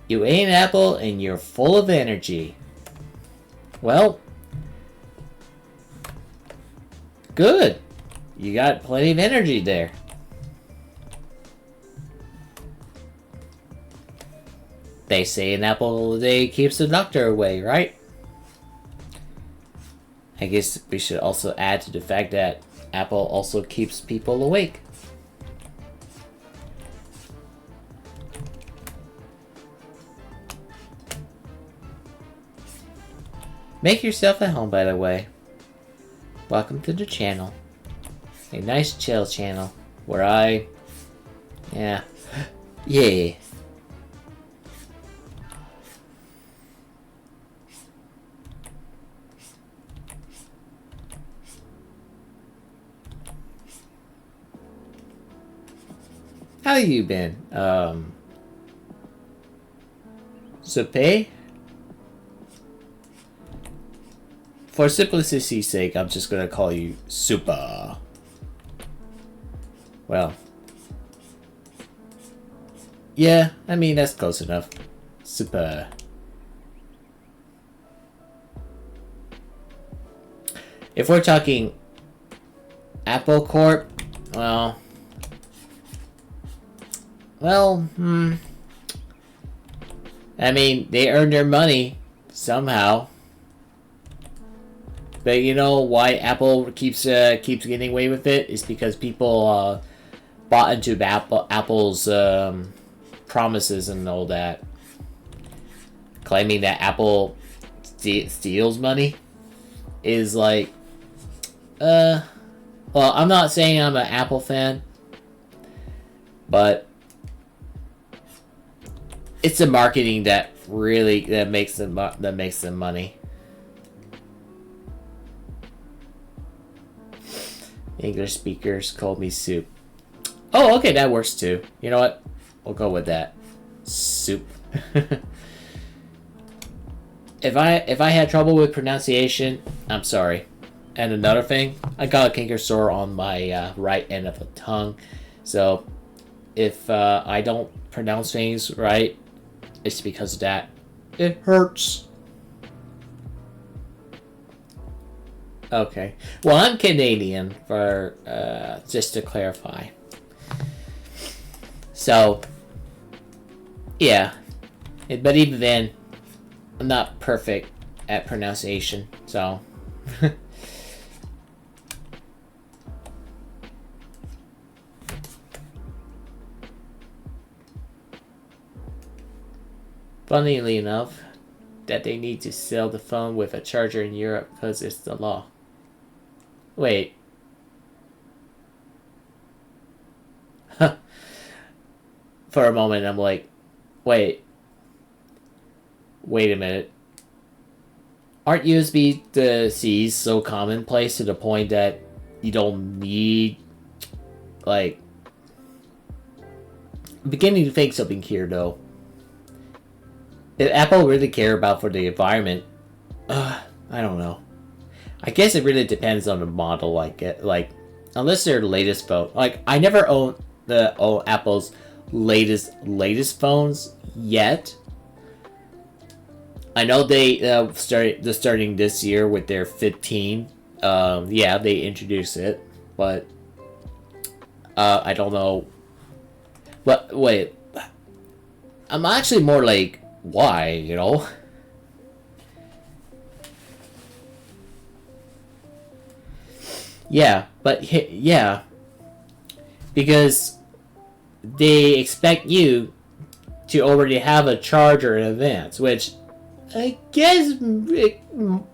You ate an apple and you're full of energy. Well, good. You got plenty of energy there. They say an apple a day keeps the doctor away, right? I guess we should also add to the fact that apple also keeps people awake. Make yourself at home, by the way. Welcome to the channel. A nice chill channel where I... Yeah. Yeah. How you been? Supe? For simplicity's sake, I'm just gonna call you Super. Well. Yeah, I mean, that's close enough. Super. If we're talking Apple Corp, well, I mean, they earn their money somehow. But you know why Apple keeps getting away with it? Is because people bought into Apple's promises and all that, claiming that Apple steals money is like, well, I'm not saying I'm an Apple fan, but it's the marketing that really makes them money. English speakers call me Soup. Oh, okay, that works too. You know what? We'll go with that. Soup. If I had trouble with pronunciation, I'm sorry. And another thing, I got a canker sore on my right end of the tongue, so if I don't pronounce things right, it's because of that. It hurts. Okay. Well, I'm Canadian, for just to clarify. So, yeah. But even then, I'm not perfect at pronunciation, so. Funnily enough, that they need to sell the phone with a charger in Europe because it's the law. Wait. For a moment, I'm like, wait a minute. Aren't USB-Cs so commonplace to the point that you don't need, like... I'm beginning to think something here, though. If Apple really care about for the environment, I don't know. I guess it really depends on the model I get. Like, unless they're the latest phone. Like, I never own Apple's latest phones yet. I know they're starting this year with their 15. Yeah, they introduced it, but I don't know. But wait, I'm actually more like, why, you know? Yeah, but yeah, because they expect you to already have a charger in advance, which I guess, you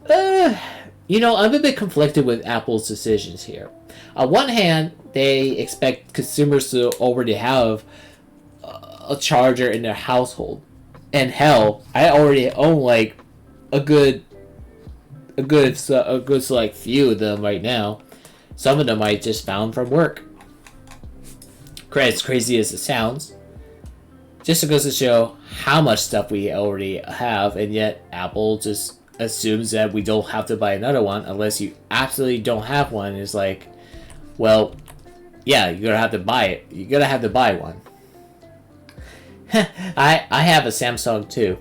know, I'm a bit conflicted with Apple's decisions here. On one hand, they expect consumers to already have a charger in their household. And hell, I already own like a good select few of them right now. Some of them I just found from work. As crazy as it sounds, just goes to show how much stuff we already have, and yet Apple just assumes that we don't have to buy another one unless you absolutely don't have one. It's like, well, yeah, you're gonna have to buy it. You're gonna have to buy one. I have a Samsung too.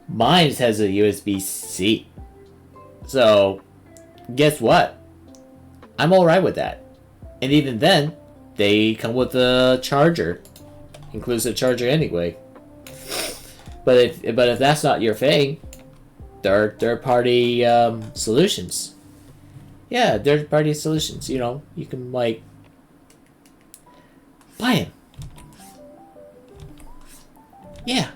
Mine has a USB-C. So, guess what? I'm alright with that. And even then, they come with a charger. Includes a charger anyway. But if that's not your thing, third-party solutions. Yeah, third-party solutions. You know, you can, like, buy them. Yeah.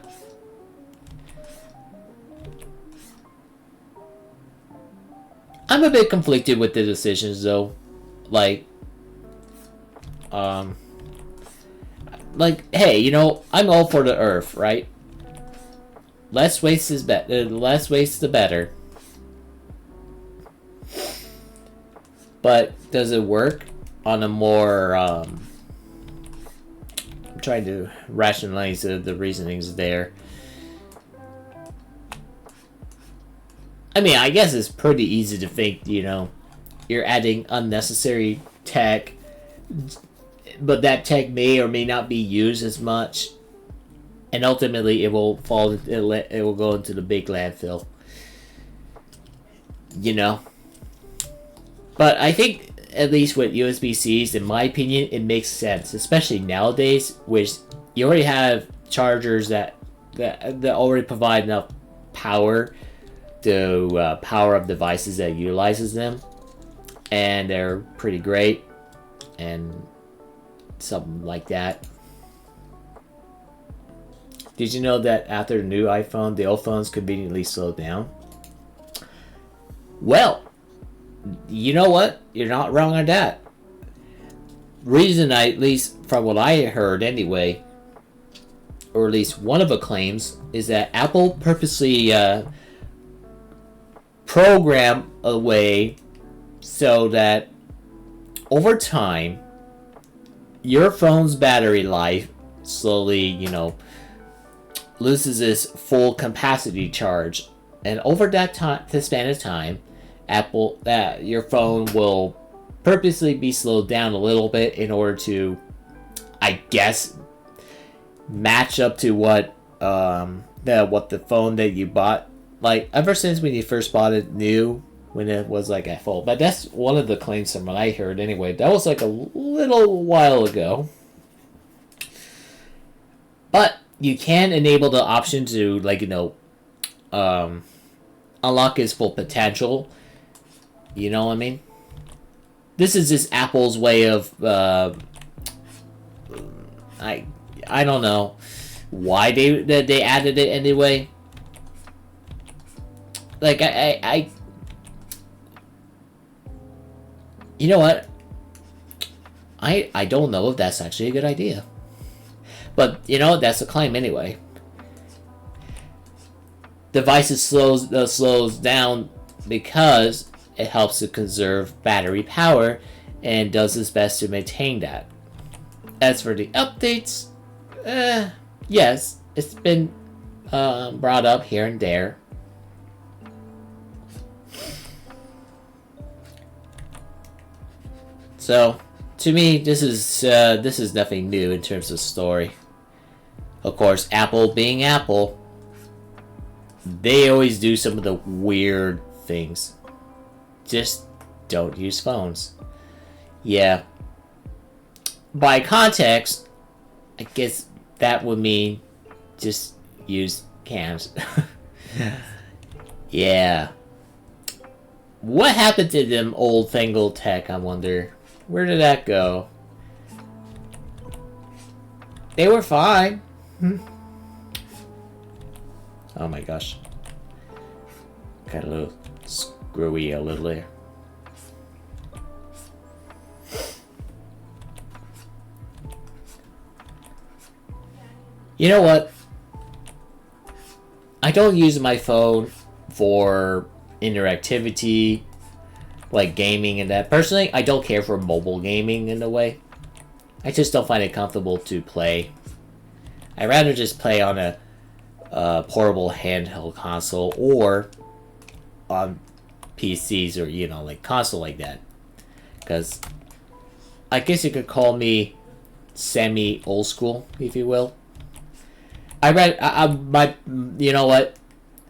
I'm a bit conflicted with the decisions, though. Like, hey, you know, I'm all for the Earth, right? Less waste is better. Less waste, the better. But does it work on a more? I'm trying to rationalize the reasonings there. I mean, I guess it's pretty easy to think, you know, you're adding unnecessary tech, but that tech may or may not be used as much, and ultimately it will fall. It will go into the big landfill. You know. But I think, at least with USB-Cs, in my opinion, it makes sense, especially nowadays, which you already have chargers that already provide enough power to power up devices that utilizes them, and they're pretty great, and something like that. Did you know that after the new iPhone, the old phones conveniently slowed down? Well, you know what? You're not wrong on that. Reason, at least from what I heard anyway, or at least one of the claims, is that Apple purposely programmed a way so that over time your phone's battery life slowly, you know, loses its full capacity charge, and over that time, the span of time, your phone will purposely be slowed down a little bit in order to, I guess, match up to what the phone that you bought, like ever since when you first bought it new, when it was like at full. But that's one of the claims from what I heard anyway. That was like a little while ago. But you can enable the option to, like, you know, unlock its full potential. You know what I mean? This is just Apple's way of I don't know why they added it anyway. Like I you know what? I don't know if that's actually a good idea. But you know, that's a claim anyway. Devices slows down because it helps to conserve battery power and does its best to maintain that. As for the updates, yes, it's been brought up here and there. So, to me, this is nothing new in terms of story. Of course, Apple being Apple, they always do some of the weird things. Just don't use phones. Yeah. By context, I guess that would mean just use cams. Yeah. What happened to them old fangled tech, I wonder? Where did that go? They were fine. Oh my gosh. Got a little screwy a little there. You know what? I don't use my phone for interactivity, like gaming and that. Personally, I don't care for mobile gaming in a way. I just don't find it comfortable to play. I'd rather just play on a portable handheld console or on PCs or, you know, like console like that. Because I guess you could call me semi old school, if you will. You know what?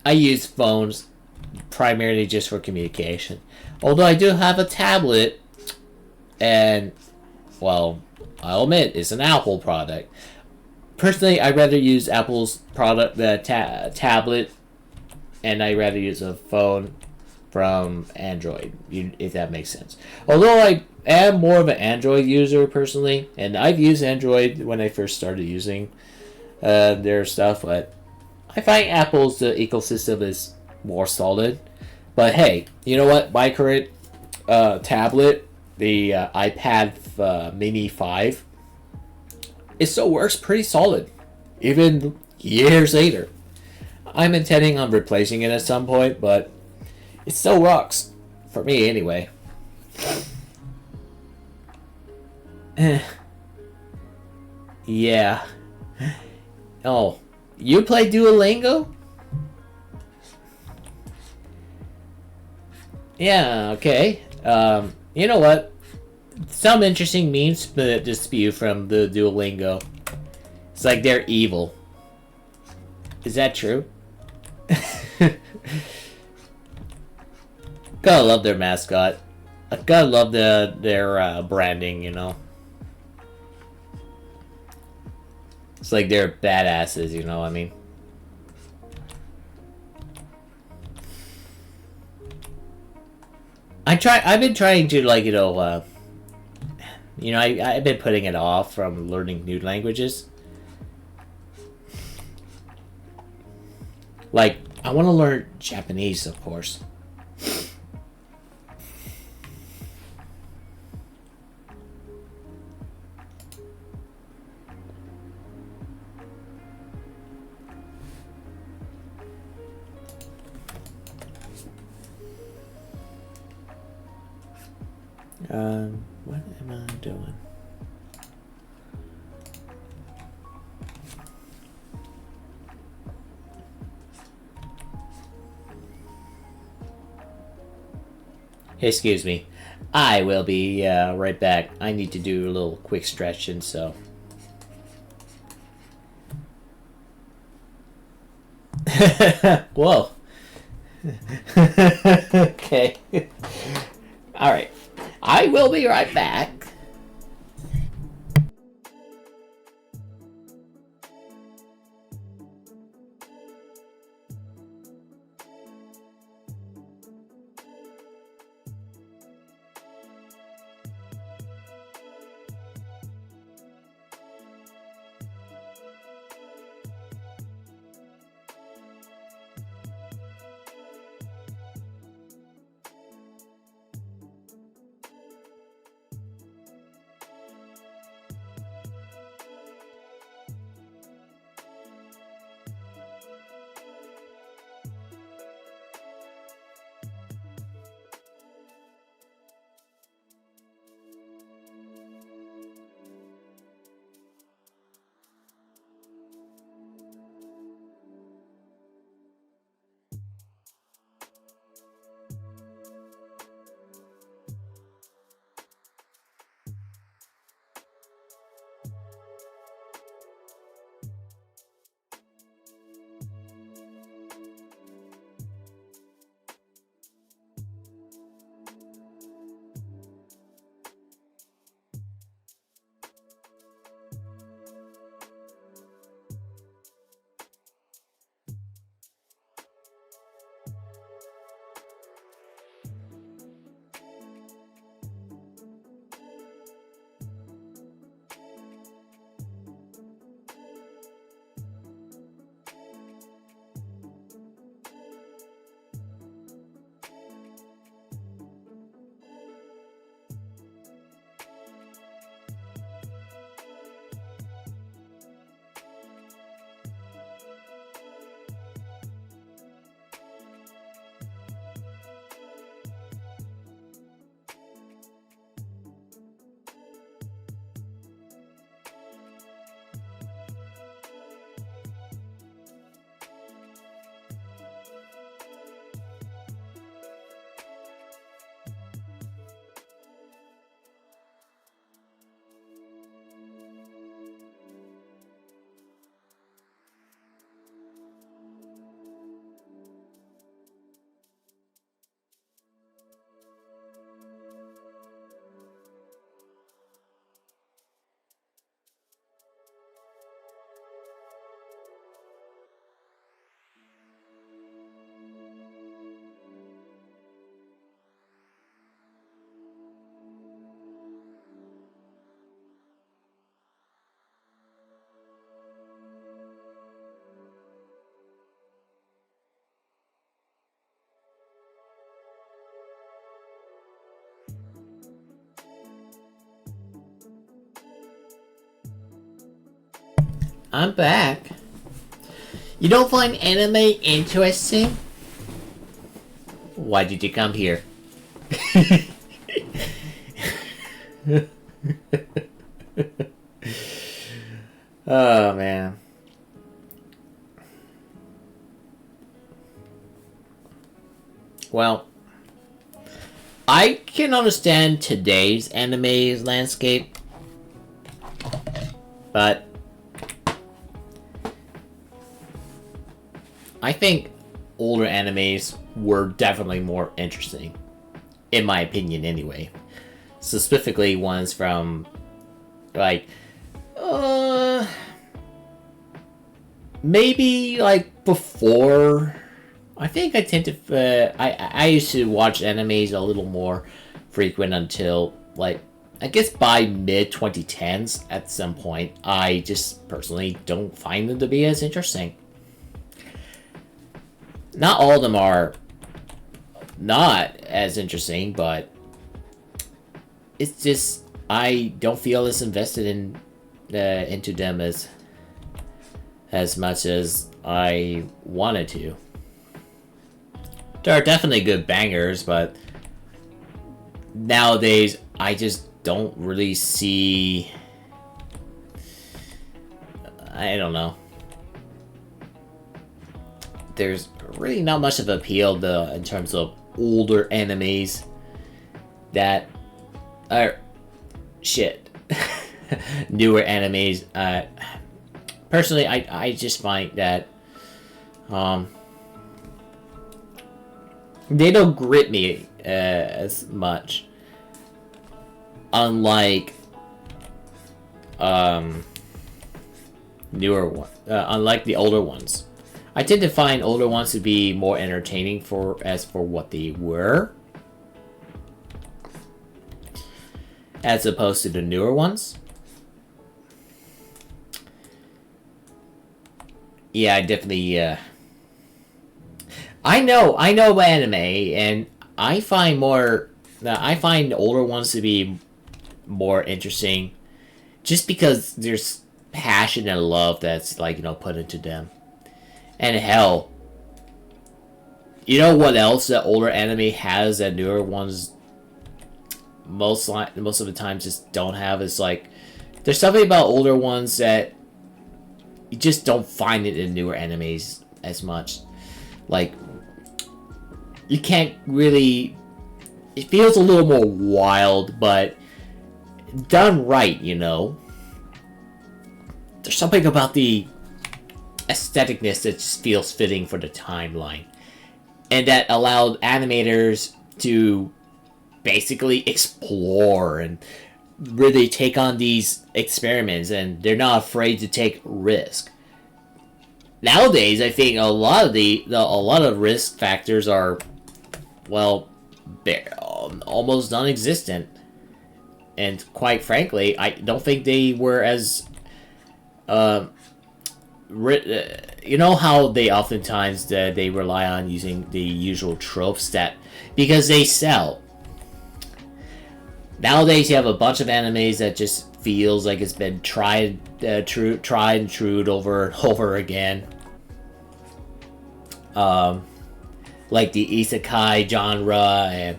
I use phones primarily just for communication. Although I do have a tablet, and, well, I'll admit, it's an Apple product. Personally, I'd rather use Apple's product, the tablet, and I'd rather use a phone from Android, if that makes sense. Although I am more of an Android user personally, and I've used Android when I first started using their stuff, but I find Apple's ecosystem is more solid. But hey, you know what? My current tablet, the iPad Mini 5, it still works pretty solid, even years later. I'm intending on replacing it at some point, but it still rocks. For me, anyway. Yeah. Oh, you play Duolingo? Yeah, okay. You know what? Some interesting memes dispute from the Duolingo. It's like they're evil. Is that true? Gotta love their mascot. I gotta love their branding, you know. It's like they're badasses, you know what I mean? I've been trying to, like, I've been putting it off from learning new languages. Like, I want to learn Japanese, of course. What am I doing? Excuse me. I will be right back. I need to do a little quick stretching, so. Whoa. Okay. Alright. I will be right back. I'm back. You don't find anime interesting? Why did you come here? Oh, man. Well, I can understand today's anime landscape, but I think older animes were definitely more interesting, in my opinion anyway. Specifically ones from, like, maybe, like, before. I think I tend to, I used to watch animes a little more frequent until, like, I guess by mid-2010s at some point. I just personally don't find them to be as interesting. Not all of them are not as interesting, but it's just I don't feel as invested in into them as much as I wanted to. There are definitely good bangers, but nowadays I just don't really see. I don't know. There's really not much of appeal in terms of older animes. that are shit. Newer animes. Personally, I just find that they don't grip me as much. Unlike newer one, unlike the older ones. I tend to find older ones to be more entertaining for what they were, as opposed to the newer ones. Yeah, I definitely. I know anime, and I find older ones to be more interesting, just because there's passion and love that's like put into them. And hell, you know what else that older anime has that newer ones most of the time just don't have is like there's something about older ones that you just don't find it in newer animes as much. Like you can't really. It feels a little more wild, but done right, There's something about the aestheticness that just feels fitting for the timeline. And that allowed animators to basically explore and really take on these experiments, and they're not afraid to take risk. Nowadays, I think a lot of risk factors are, well, they're almost non-existent. And quite frankly, I don't think they were as you know how they oftentimes they rely on using the usual tropes that because they sell. Nowadays, you have a bunch of animes that just feels like it's been tried and true over and over again. Like the isekai genre and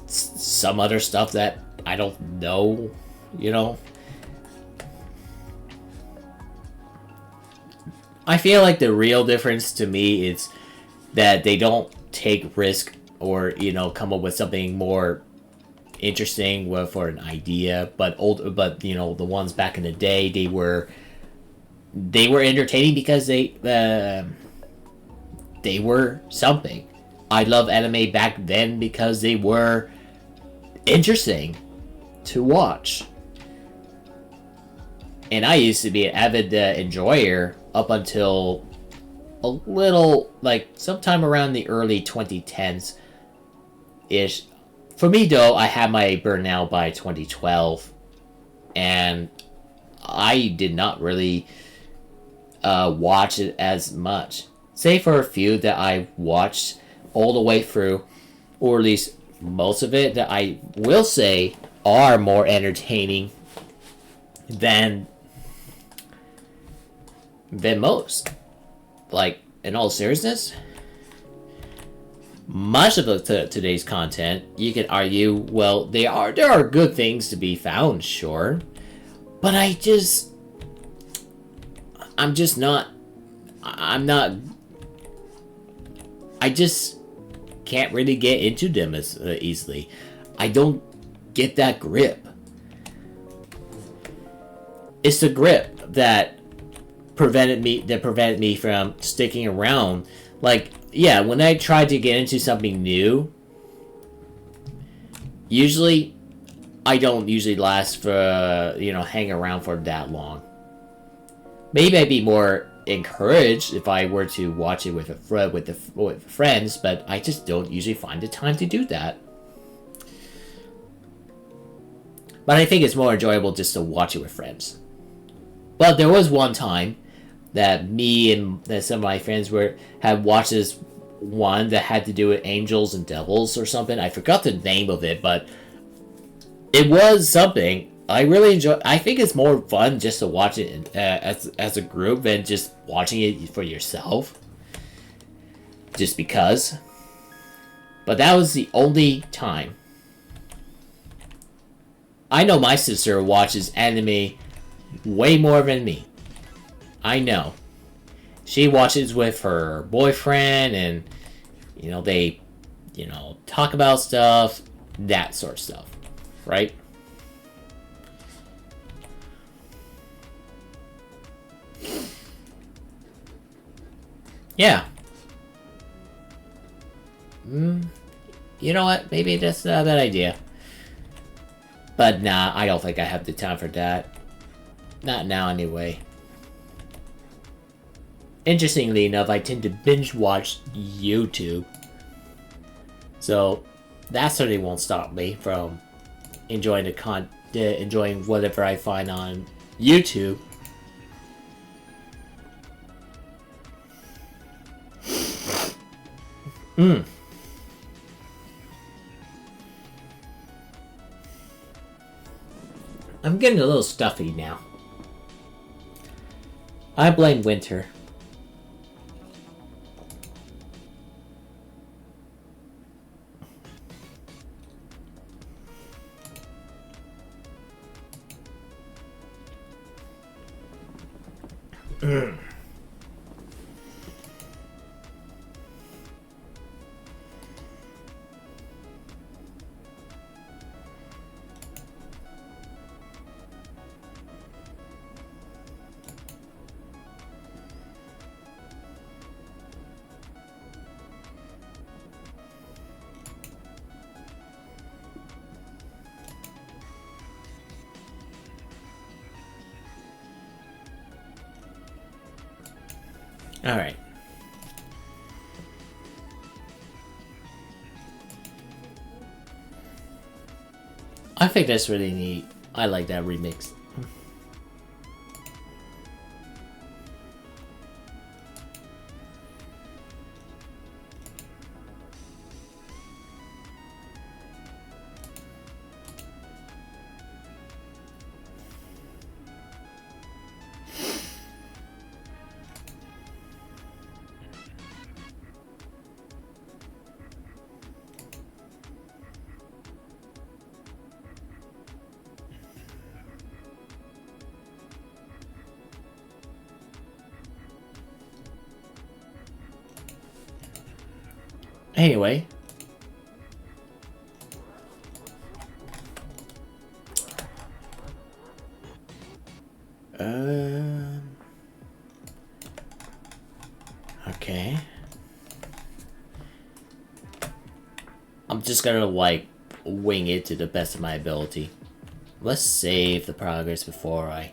some other stuff that I don't know, I feel like the real difference to me is that they don't take risk or come up with something more interesting for an idea. But the ones back in the day, they were entertaining because they were something. I love anime back then because they were interesting to watch. And I used to be an avid enjoyer up until a little, like, sometime around the early 2010s-ish. For me, though, I had my burnout by 2012. And I did not really watch it as much. Save for a few that I watched all the way through, or at least most of it, that I will say are more entertaining than most. Like, in all seriousness, much of today's content, you could argue, well, there are good things to be found, sure, but I just can't really get into them as easily. I don't get that grip. It's the grip that prevented me from sticking around. Like, yeah, when I tried to get into something new, usually I don't last for hang around for that long. Maybe I'd be more encouraged if I were to watch it with friends, but I just don't usually find the time to do that. But I think it's more enjoyable just to watch it with friends. But there was one time that me and some of my friends had watched this one that had to do with angels and devils or something. I forgot the name of it, but it was something. I really enjoy. I think it's more fun just to watch it as a group than just watching it for yourself. Just because. But that was the only time. I know my sister watches anime way more than me. I know. She watches with her boyfriend, and they you know, talk about stuff, that sort of stuff, right? Yeah. You know what? Maybe that's not a bad idea. But nah, I don't think I have the time for that. Not now, anyway. Interestingly enough, I tend to binge watch YouTube. So, that certainly won't stop me from enjoying enjoying whatever I find on YouTube. I'm getting a little stuffy now. I blame winter. Alright. I think that's really neat. I like that remix. Anyway. Okay. I'm just gonna, like, wing it to the best of my ability. Let's save the progress before I...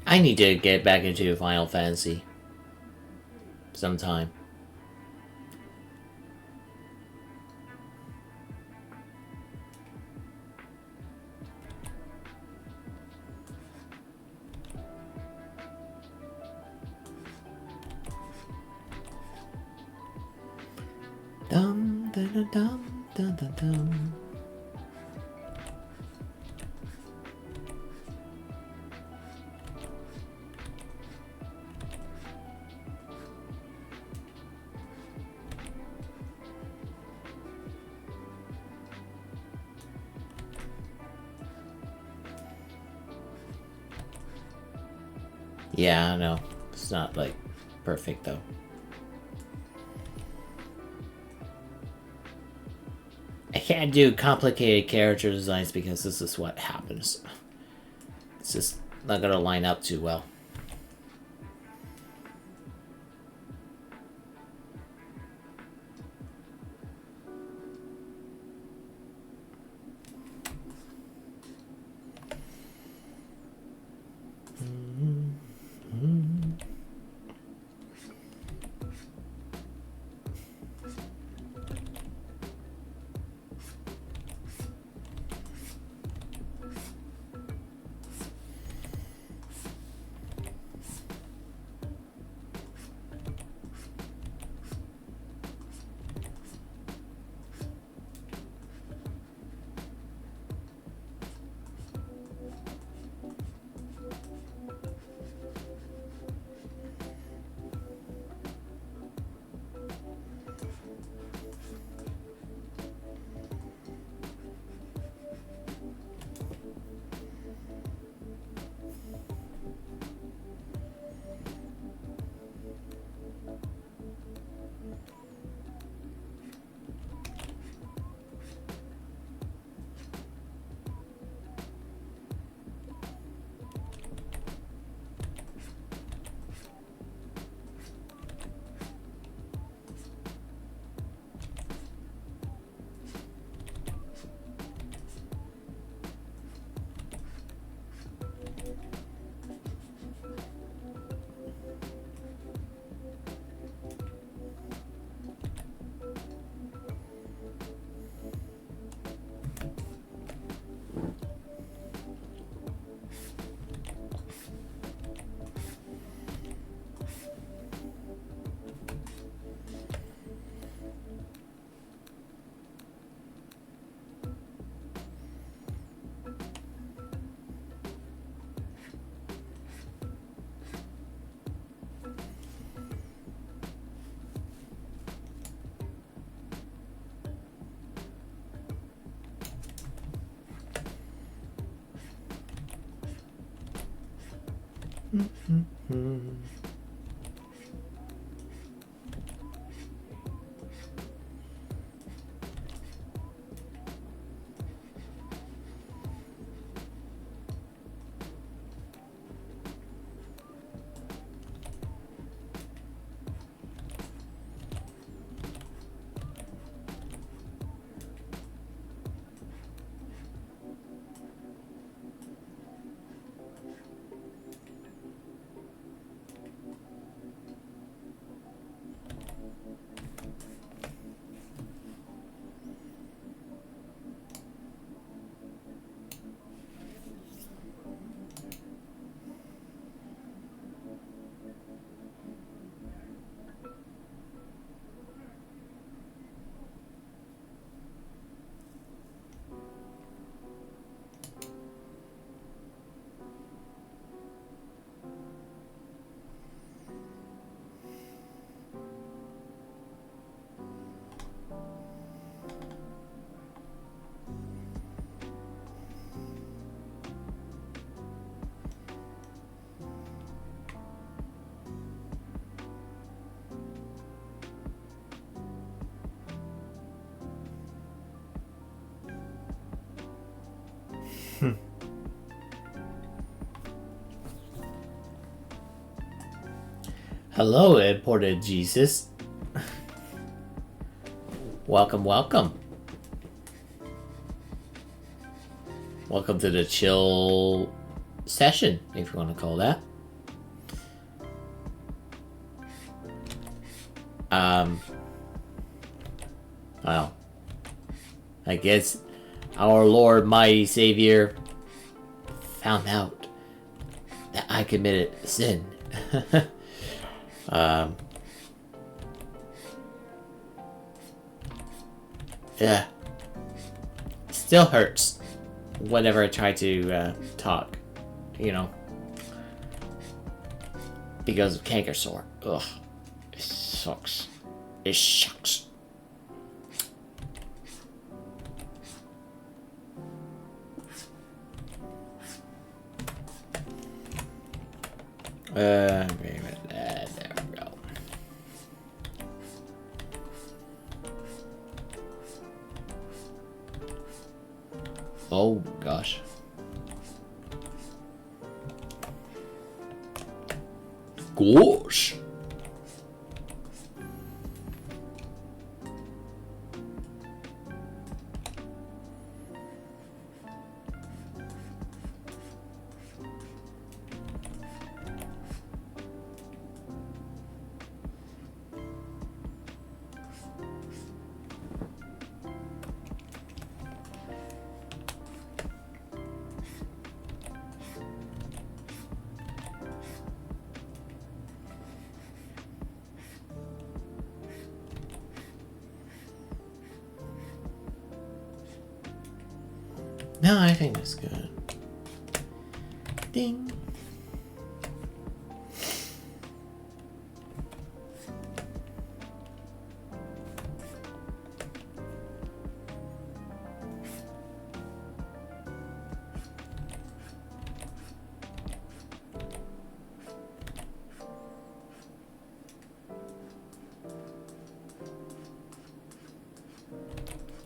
I need to get back into Final Fantasy sometime. Dum dum dum dum dum dum. Yeah, I know. It's not, like, perfect, though. I can't do complicated character designs because this is what happens. It's just not gonna line up too well. Hello, imported Jesus. Welcome, welcome. Welcome to the chill session, if you want to call that. Well, I guess our Lord, mighty Savior, found out that I committed sin. Yeah. Still hurts whenever I try to talk, you know. Because of canker sore. Ugh. It sucks. It sucks. There we go. Oh gosh. Gosh. No, I think that's good. Ding.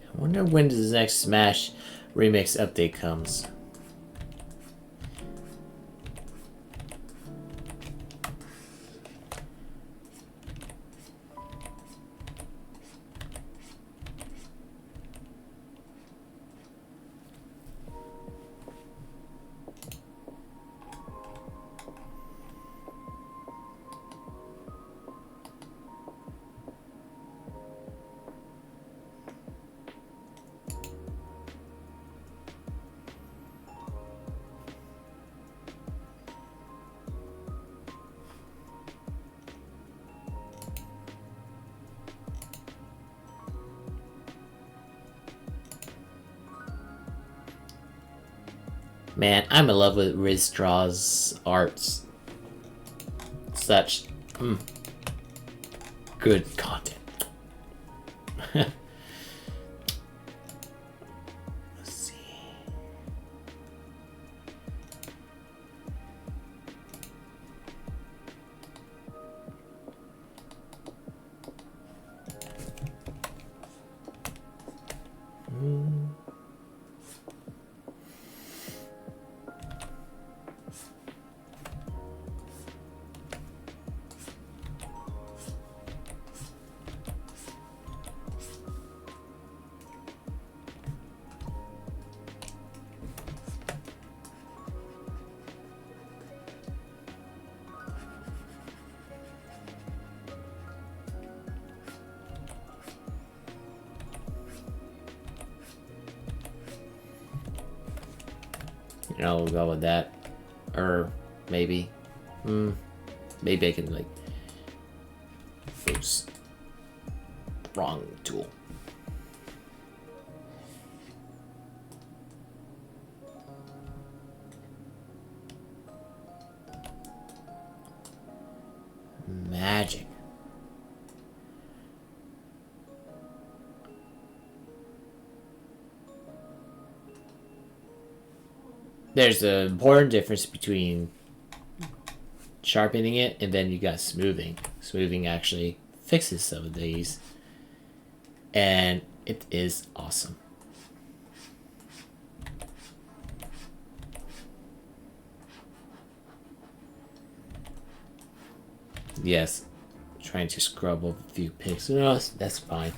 I wonder when does the next Smash Remix update comes. Man, I'm in love with Riz Straw's arts. Such good content. Let's see. You know, we'll go with that. Or maybe. Maybe I can, like. Oops. Wrong tool. Magic. There's an important difference between sharpening it and then you got smoothing. Smoothing actually fixes some of these. And it is awesome. Yes, trying to scrub off a few pics. No, that's fine.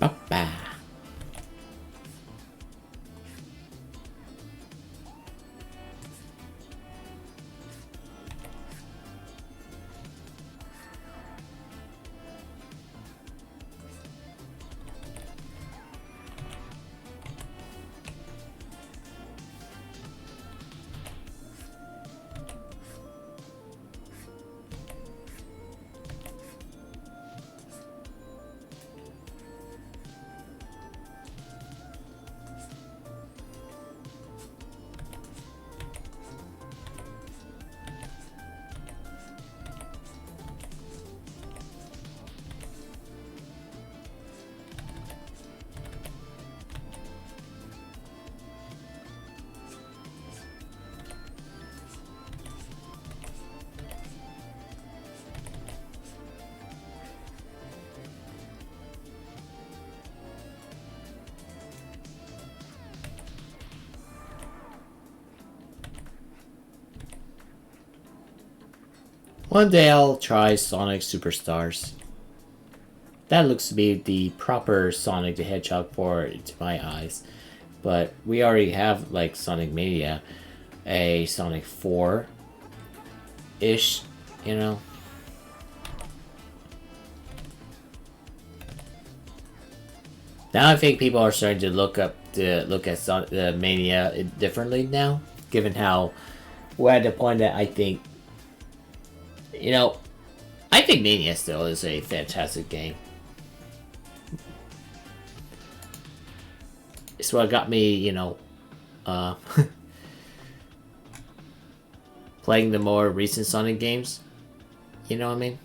Ba-ba. One day I'll try Sonic Superstars. That looks to be the proper Sonic the Hedgehog for to my eyes. But we already have like Sonic Mania, a Sonic 4-ish, you know. Now I think people are starting to look at the Mania differently now, given how we're at the point that I think, you know, I think Mania still is a fantastic game. It's what got me, you know, playing the more recent Sonic games. You know what I mean?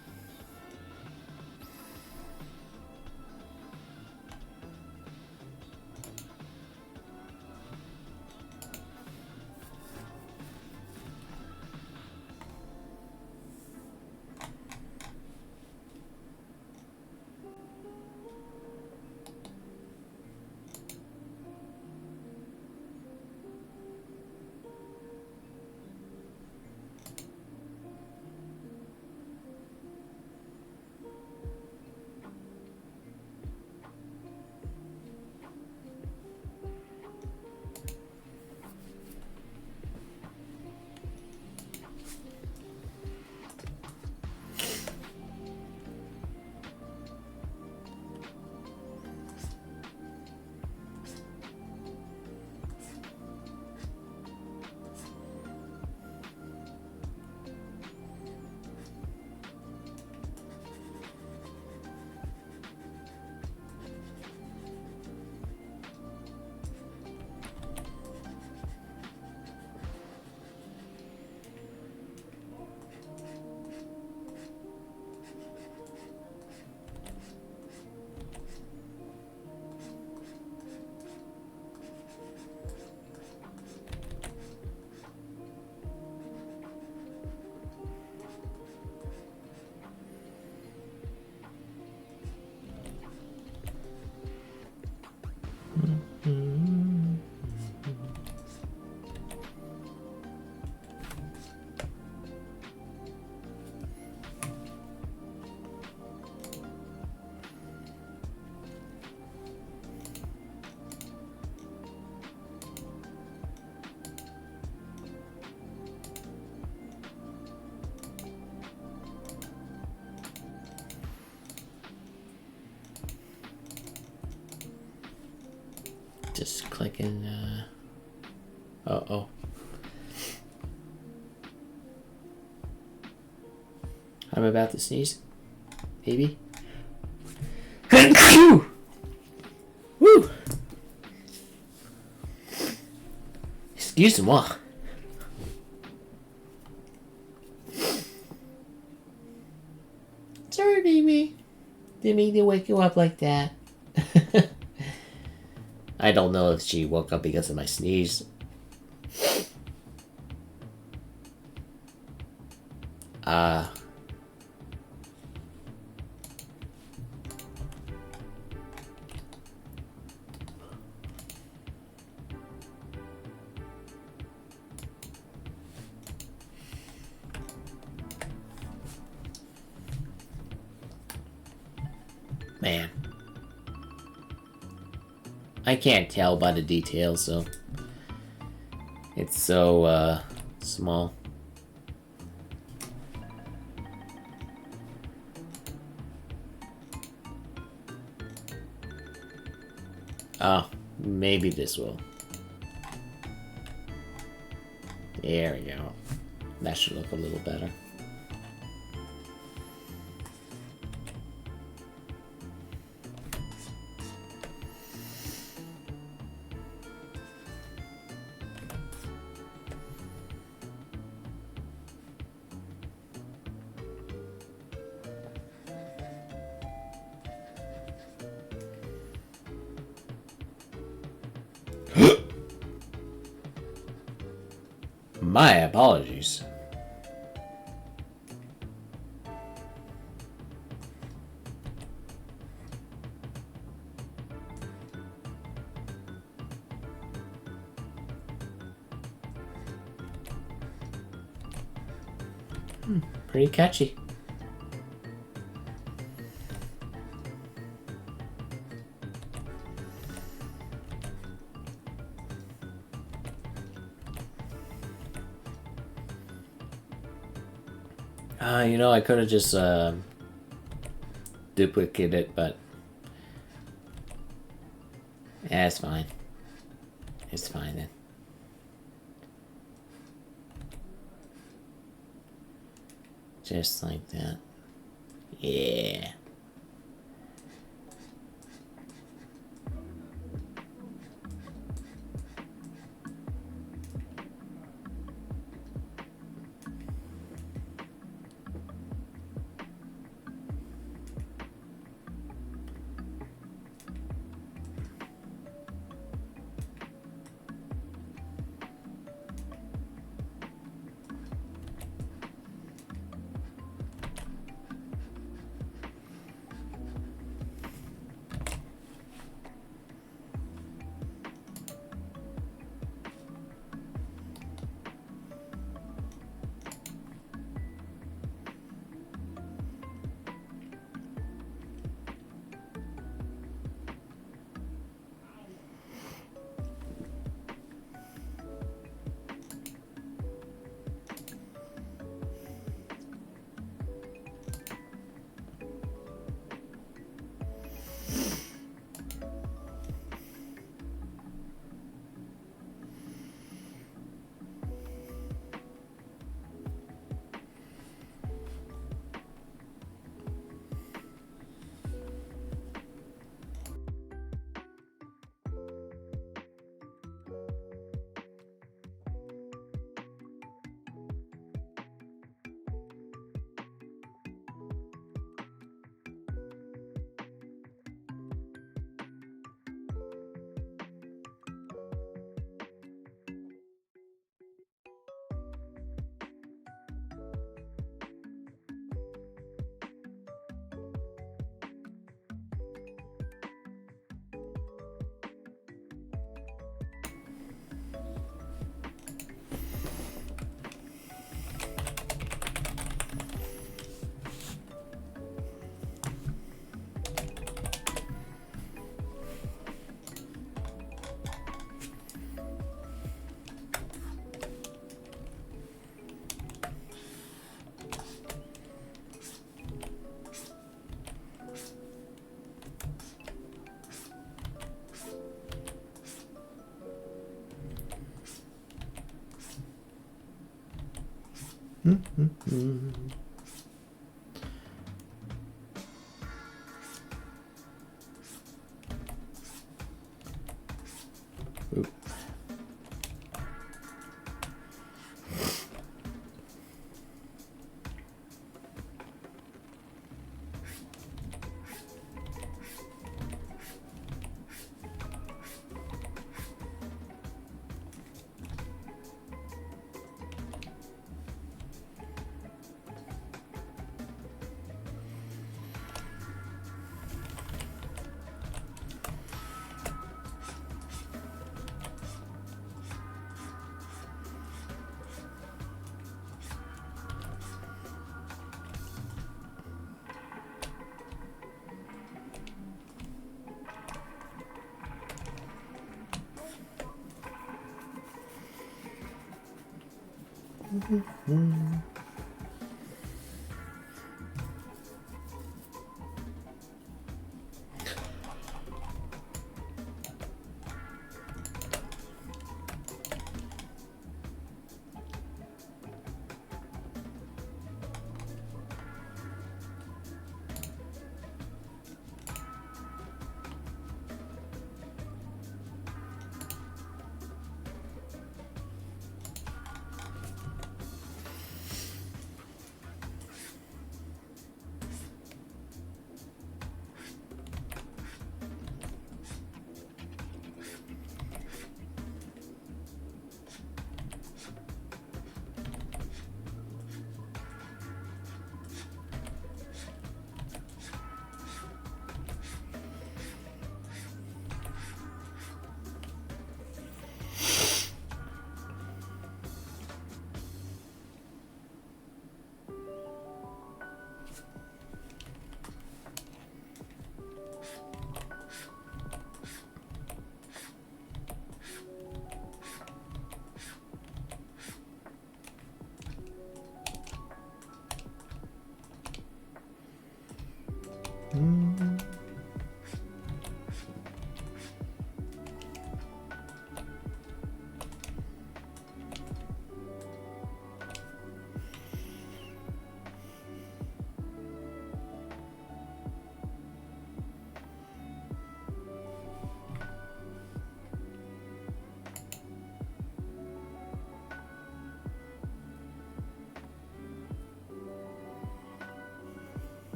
Just clicking. Uh-oh. I'm about to sneeze. Maybe. Woo! Excuse-moi. Sorry, baby. Didn't mean to wake you up like that. I don't know if she woke up because of my sneeze. Man. I can't tell by the details, so it's so small. Oh, maybe this will. There we go. That should look a little better. My apologies. Pretty catchy. You know, I could have just duplicated it, but yeah, it's fine. It's fine then. Just like that. Yeah. Oop.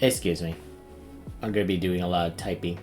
Excuse me. I'm gonna be doing a lot of typing.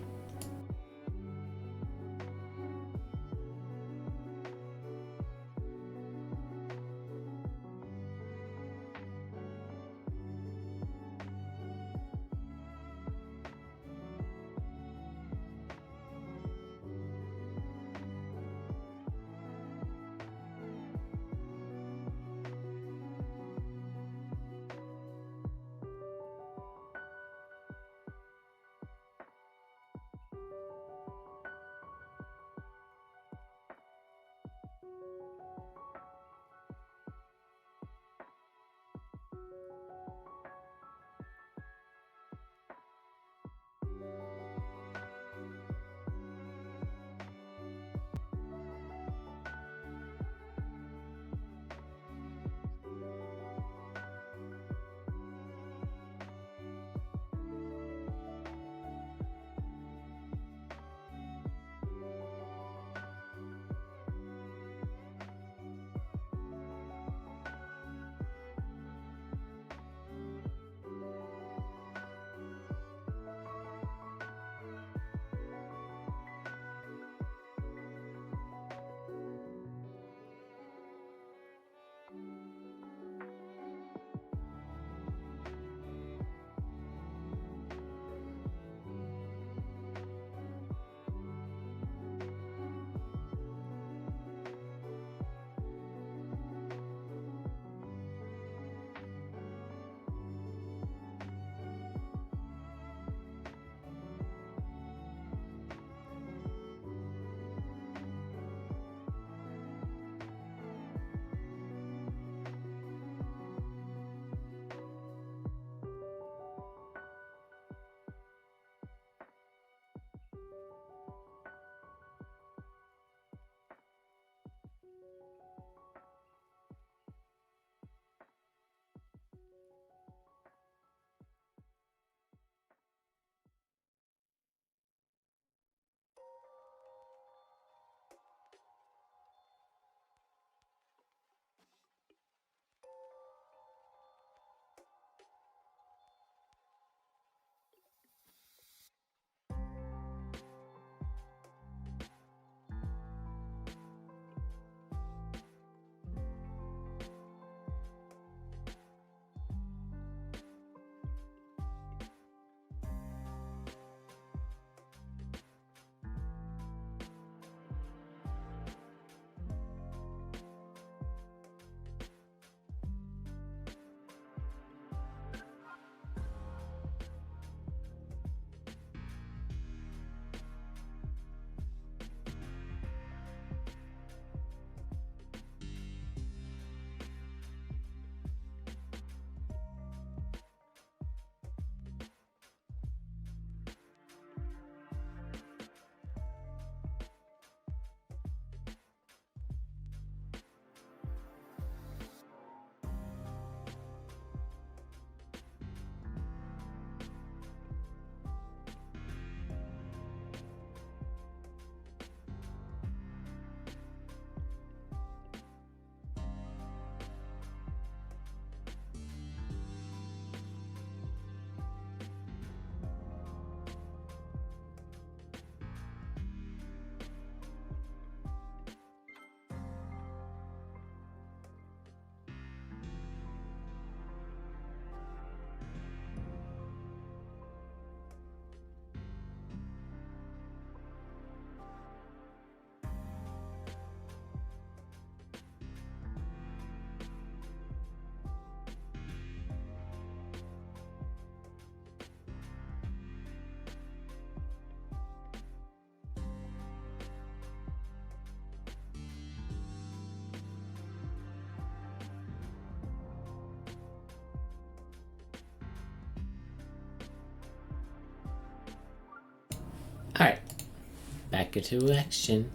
Back into action.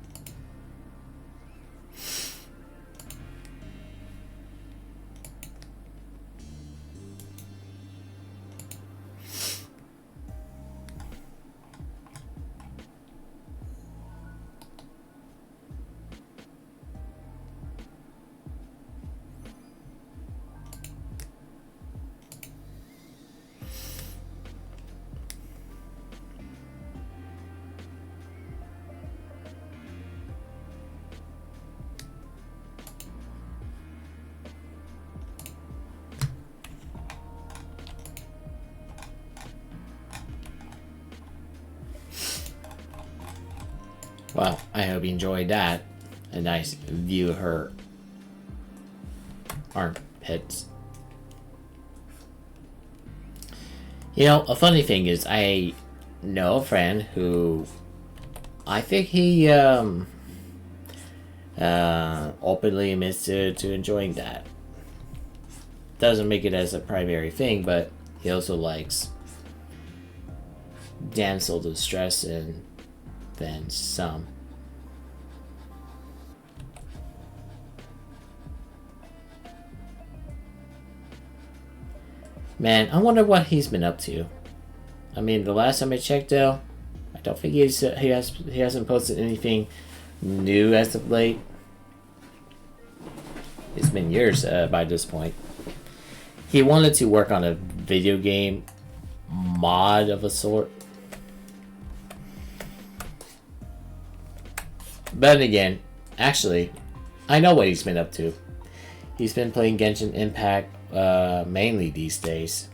Well, I hope you enjoyed that. A nice view of her armpits. You know, a funny thing is I know a friend who I think he openly admits to enjoying that. Doesn't make it as a primary thing, but he also likes damsel distress and then some. Man, I wonder what he's been up to. I mean, the last time I checked out, I don't think he hasn't posted anything new as of late. It's been years by this point. He wanted to work on a video game mod of a sort. But again, actually, I know what he's been up to. He's been playing Genshin Impact mainly these days.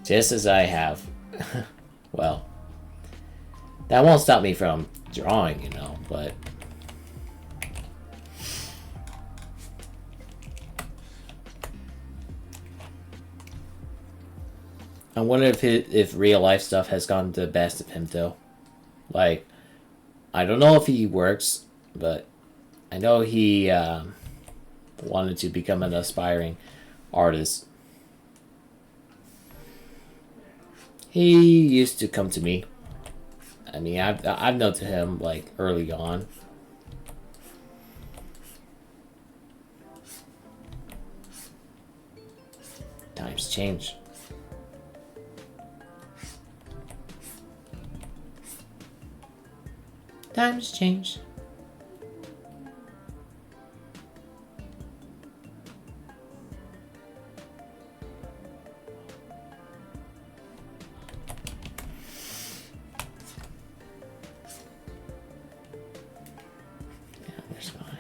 Just as I have. Well, that won't stop me from drawing, you know, but... I wonder if real life stuff has gotten the best of him, though. Like, I don't know if he works, but I know he wanted to become an aspiring artist. He used to come to me. I mean, I've known to him like early on. Times change. Times change. Yeah, that's fine.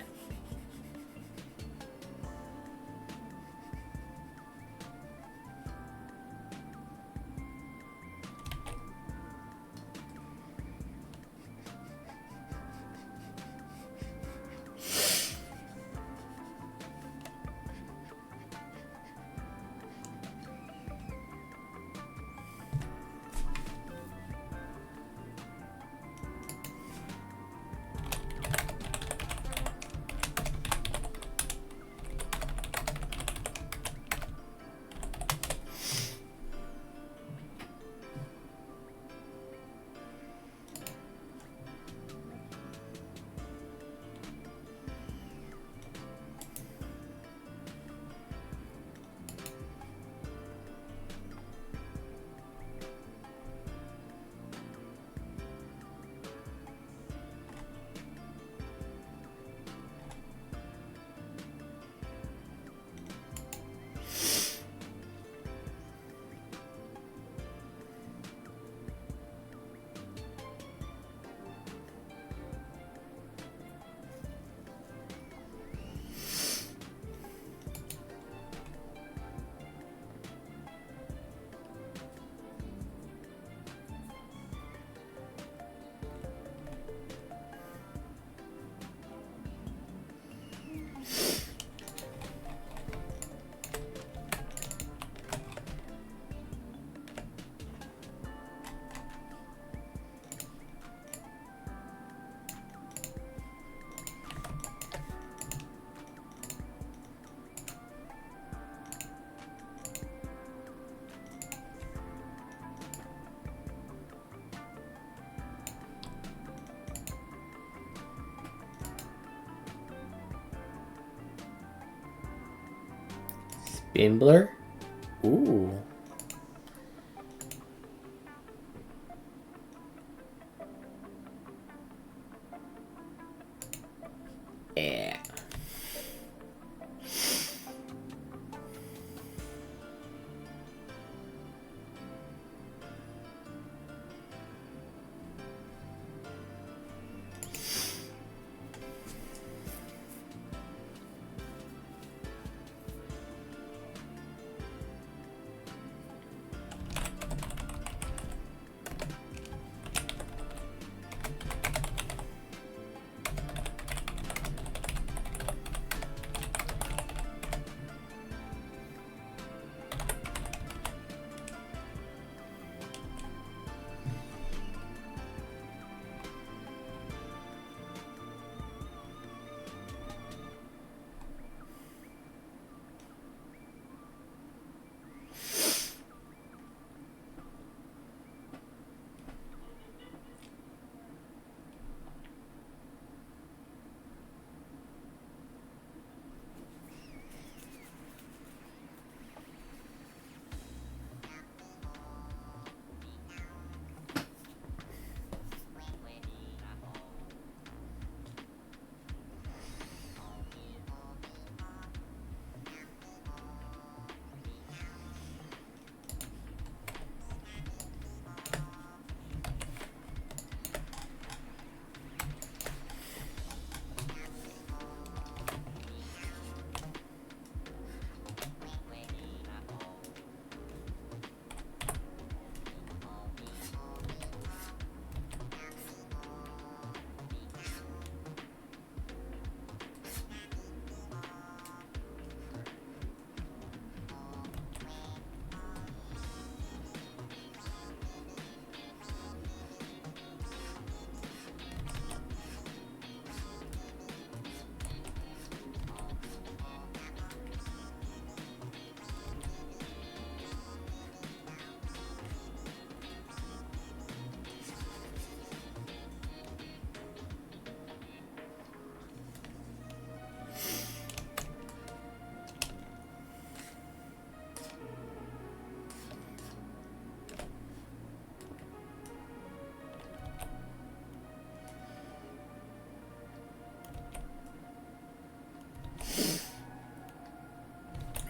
Bimbler? Ooh. Yeah.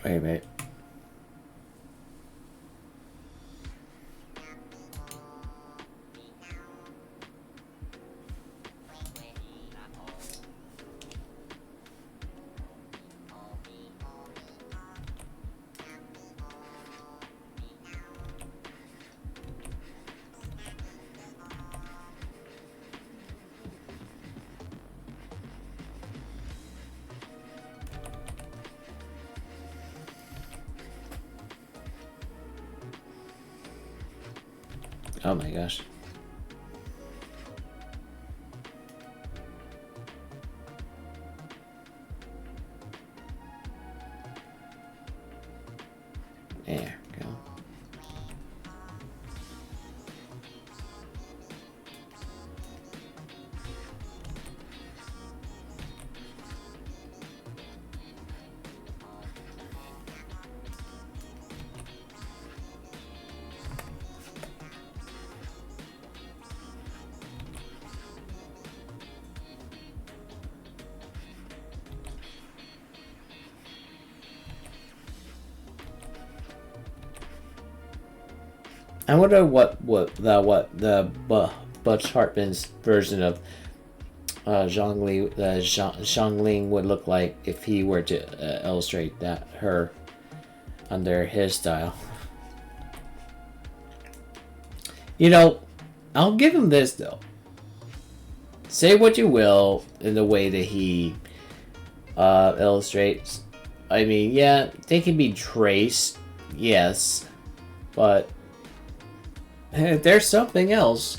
Wait a minute. Oh my gosh. There we go. I wonder what Butch Hartman's version of Xiangling would look like if he were to illustrate her under his style. You know, I'll give him this though. Say what you will in the way that he illustrates. I mean, yeah, they can be traced, yes, but there's something else.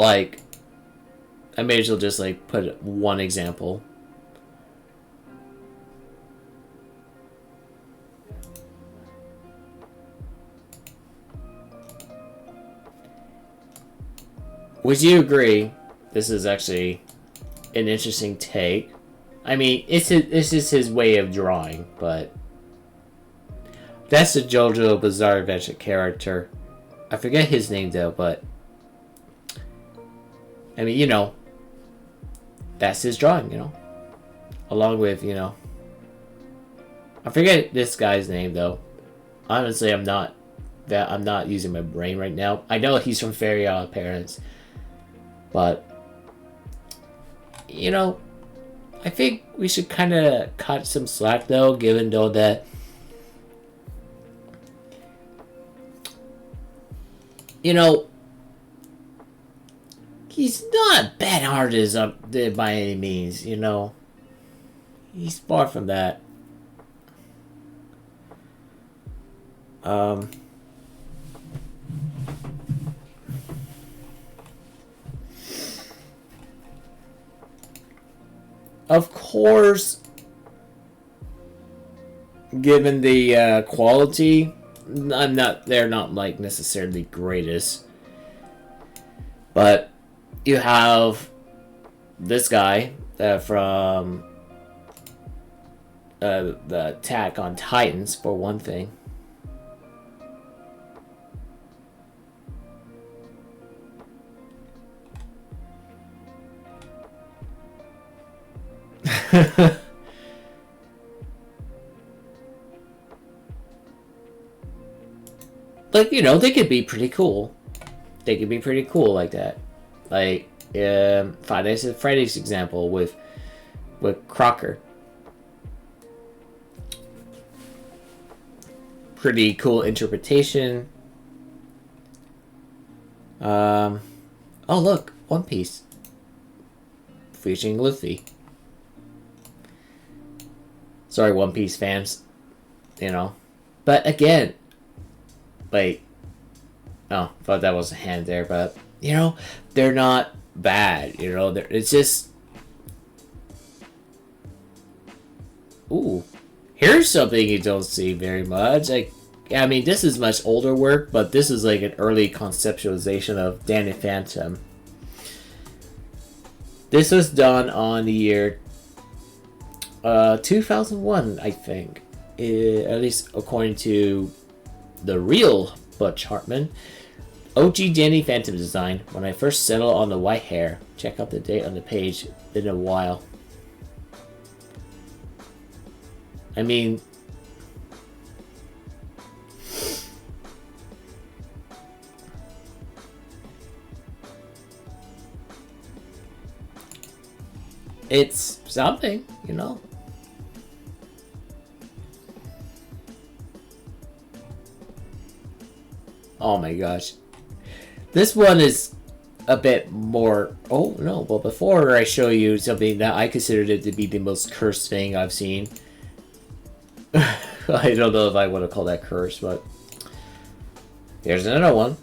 like, I may as well just like put one example. Would you agree this is actually an interesting take? I mean, it's just his way of drawing, but that's the JoJo Bizarre Adventure character. I forget his name though, but I mean, you know, that's his drawing, you know, along with, you know, I forget this guy's name though. Honestly, I'm not using my brain right now. I know he's from Fairy Odd Parents, but you know, I think we should kind of cut some slack though, given though that, you know, he's not a bad artist by any means, you know. He's far from that. Of course, given the quality, they're not like necessarily greatest. But you have this guy from the Attack on Titans, for one thing. Like, you know, they could be pretty cool. They could be pretty cool like that. Like, Five Nights at Freddy's example with Crocker. Pretty cool interpretation. Oh look, One Piece. Featuring Luffy. Sorry, One Piece fans. You know. But again, like, oh, thought that was a hand there, but you know, they're not bad. You know, it's just, ooh, here's something you don't see very much. Like, I mean, this is much older work, but this is like an early conceptualization of Danny Phantom. This was done on the year 2001, I think, at least according to the real Butch Hartman. OG Danny Phantom design. When I first settled on the white hair. Check out the date on the page. Been a while. I mean, it's something, you know. Oh my gosh. This one is a bit more... Oh, no. Well, before I show you something that I considered it to be the most cursed thing I've seen. I don't know if I want to call that cursed, but... Here's another one.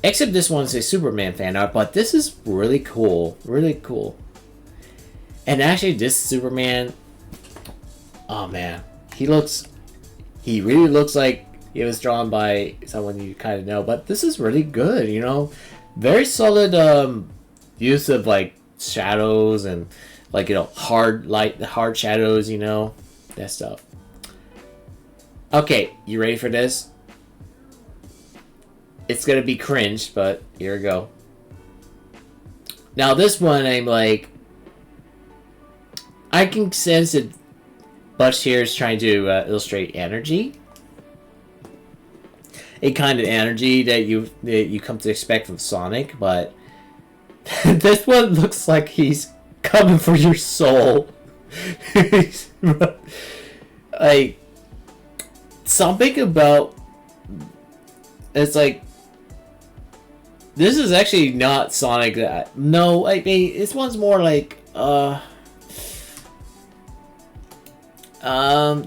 Except this one's a Superman fan art, but this is really cool. Really cool. And actually, this Superman... Oh, man. He really looks like it was drawn by someone you kind of know, but this is really good, you know? Very solid use of, like, shadows and, like, you know, hard shadows, you know? That stuff. Okay, you ready for this? It's gonna be cringe, but here we go. Now, this one, I'm like... I can sense that Butch here is trying to illustrate energy. A kind of energy that you come to expect from Sonic, but this one looks like he's coming for your soul. Like, something about it's like, this is actually not Sonic. No, I mean, this one's more like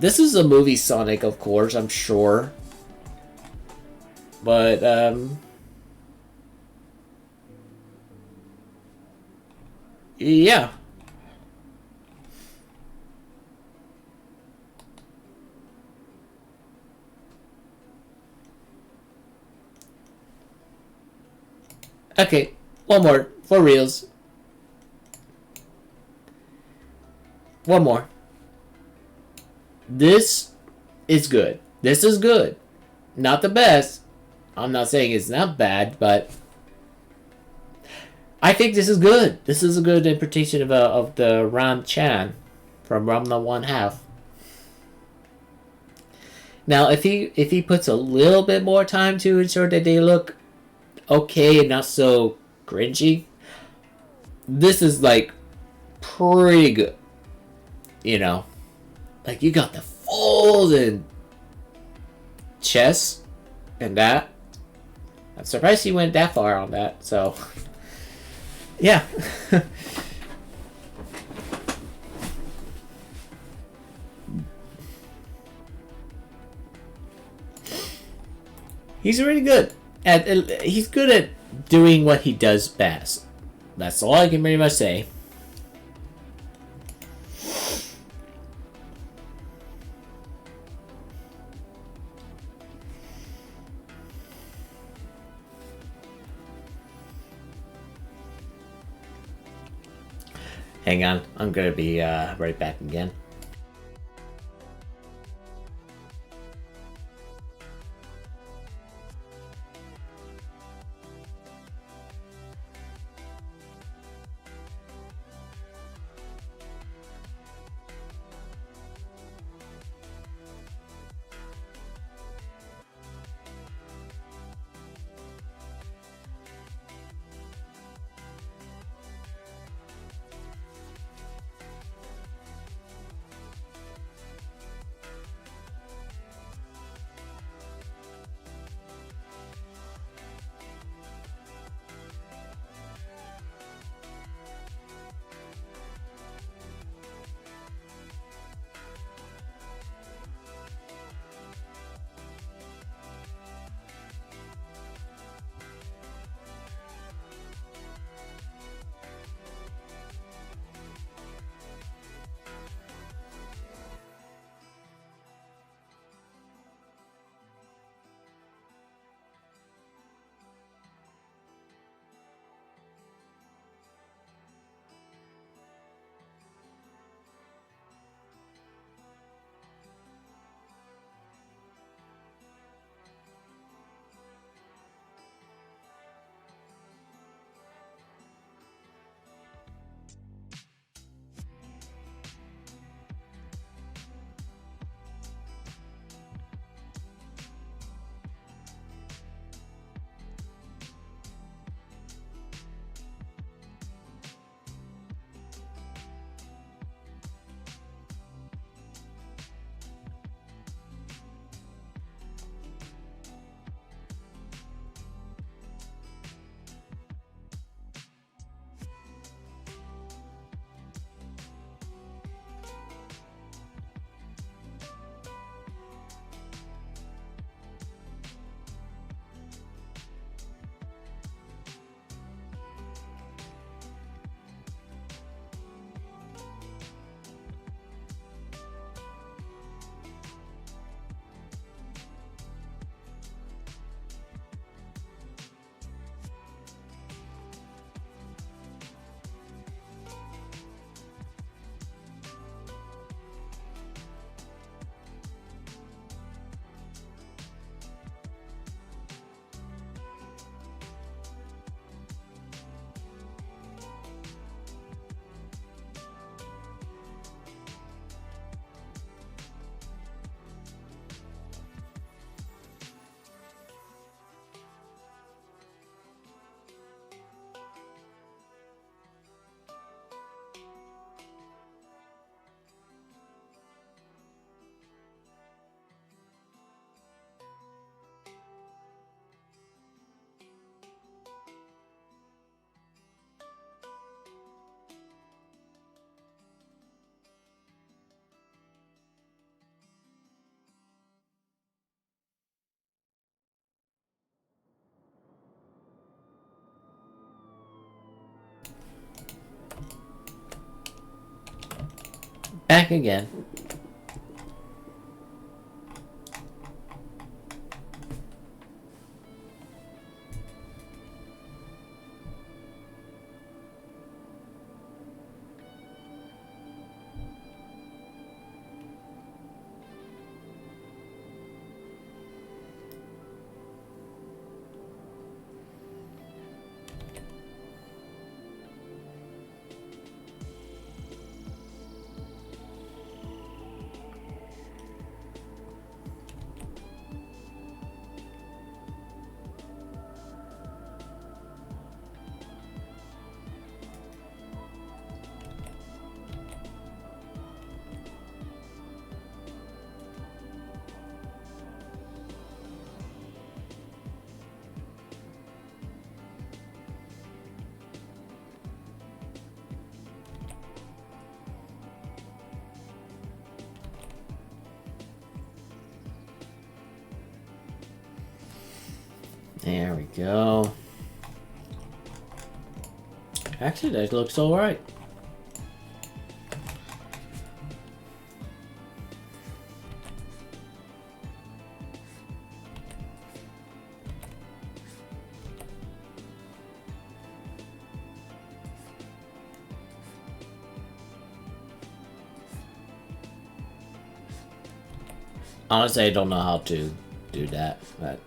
this is a movie Sonic, of course, I'm sure. But, Yeah. Okay, one more for reals. One more. This is good. This is good. Not the best. I'm not saying it's not bad, but I think this is good. This is a good interpretation of the Ram Chan from Ramna One Half. Now, if he puts a little bit more time to ensure that they look okay and not so cringy, this is like pretty good. You know, like you got the folded chest and that. I'm surprised he went that far on that. So, yeah. He's really good. He's good at doing what he does best. That's all I can pretty much say. Hang on, I'm gonna be right back again. Back again. There we go. Actually, that looks alright. Honestly, I don't know how to do that, but...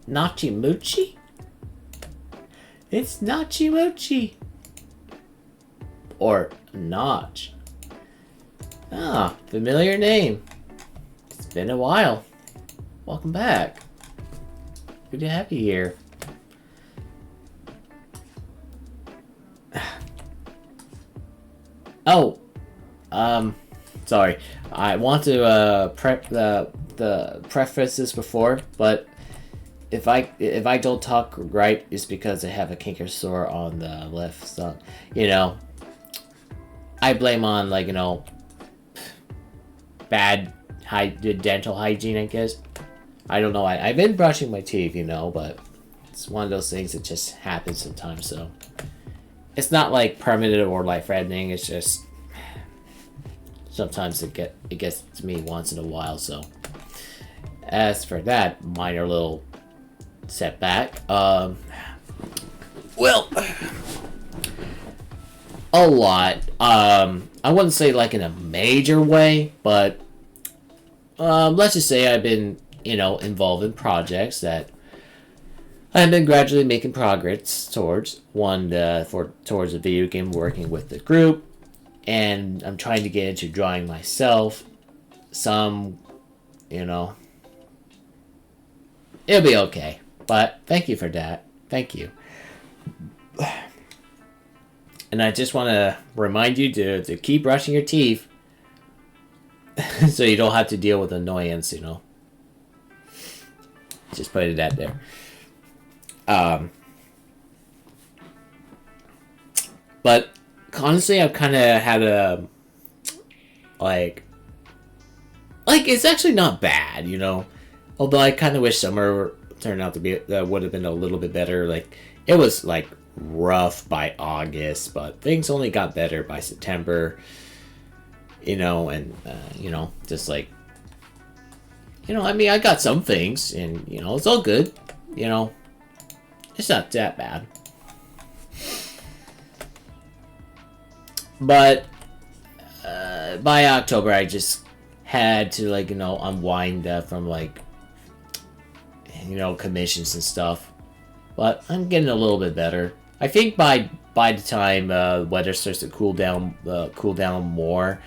Nachimuchi? It's Nachimuchi! Or Notch. Ah, familiar name. It's been a while. Welcome back. Good to have you here. Oh, sorry. I want to preface this before, but if I don't talk right, it's because I have a canker sore on the left. So, you know, I blame on, like, you know, bad dental hygiene, I guess. I don't know. I've been brushing my teeth, you know, but it's one of those things that just happens sometimes. So it's not like permanent or life threatening. It's just sometimes it gets to me once in a while. So as for that minor little setback, well, a lot. I wouldn't say like in a major way, but let's just say I've been, you know, involved in projects that I've been gradually making progress towards. Towards a video game, working with the group, and I'm trying to get into drawing myself. Some, you know, it'll be okay. But thank you for that. Thank you. And I just want to remind you to keep brushing your teeth so you don't have to deal with annoyance, you know. Just put it out there. But honestly, I've kind of had a like it's actually not bad, you know. Although I kind of wish summer turned out to be would have been a little bit better. Like it was like rough by August, but things only got better by September. You know, and you know, just like, you know, I mean, I got some things, and you know, it's all good. You know, it's not that bad. But by October, I just had to, like, you know, unwind from, like, you know, commissions and stuff. But I'm getting a little bit better. I think by the time weather starts to cool down more,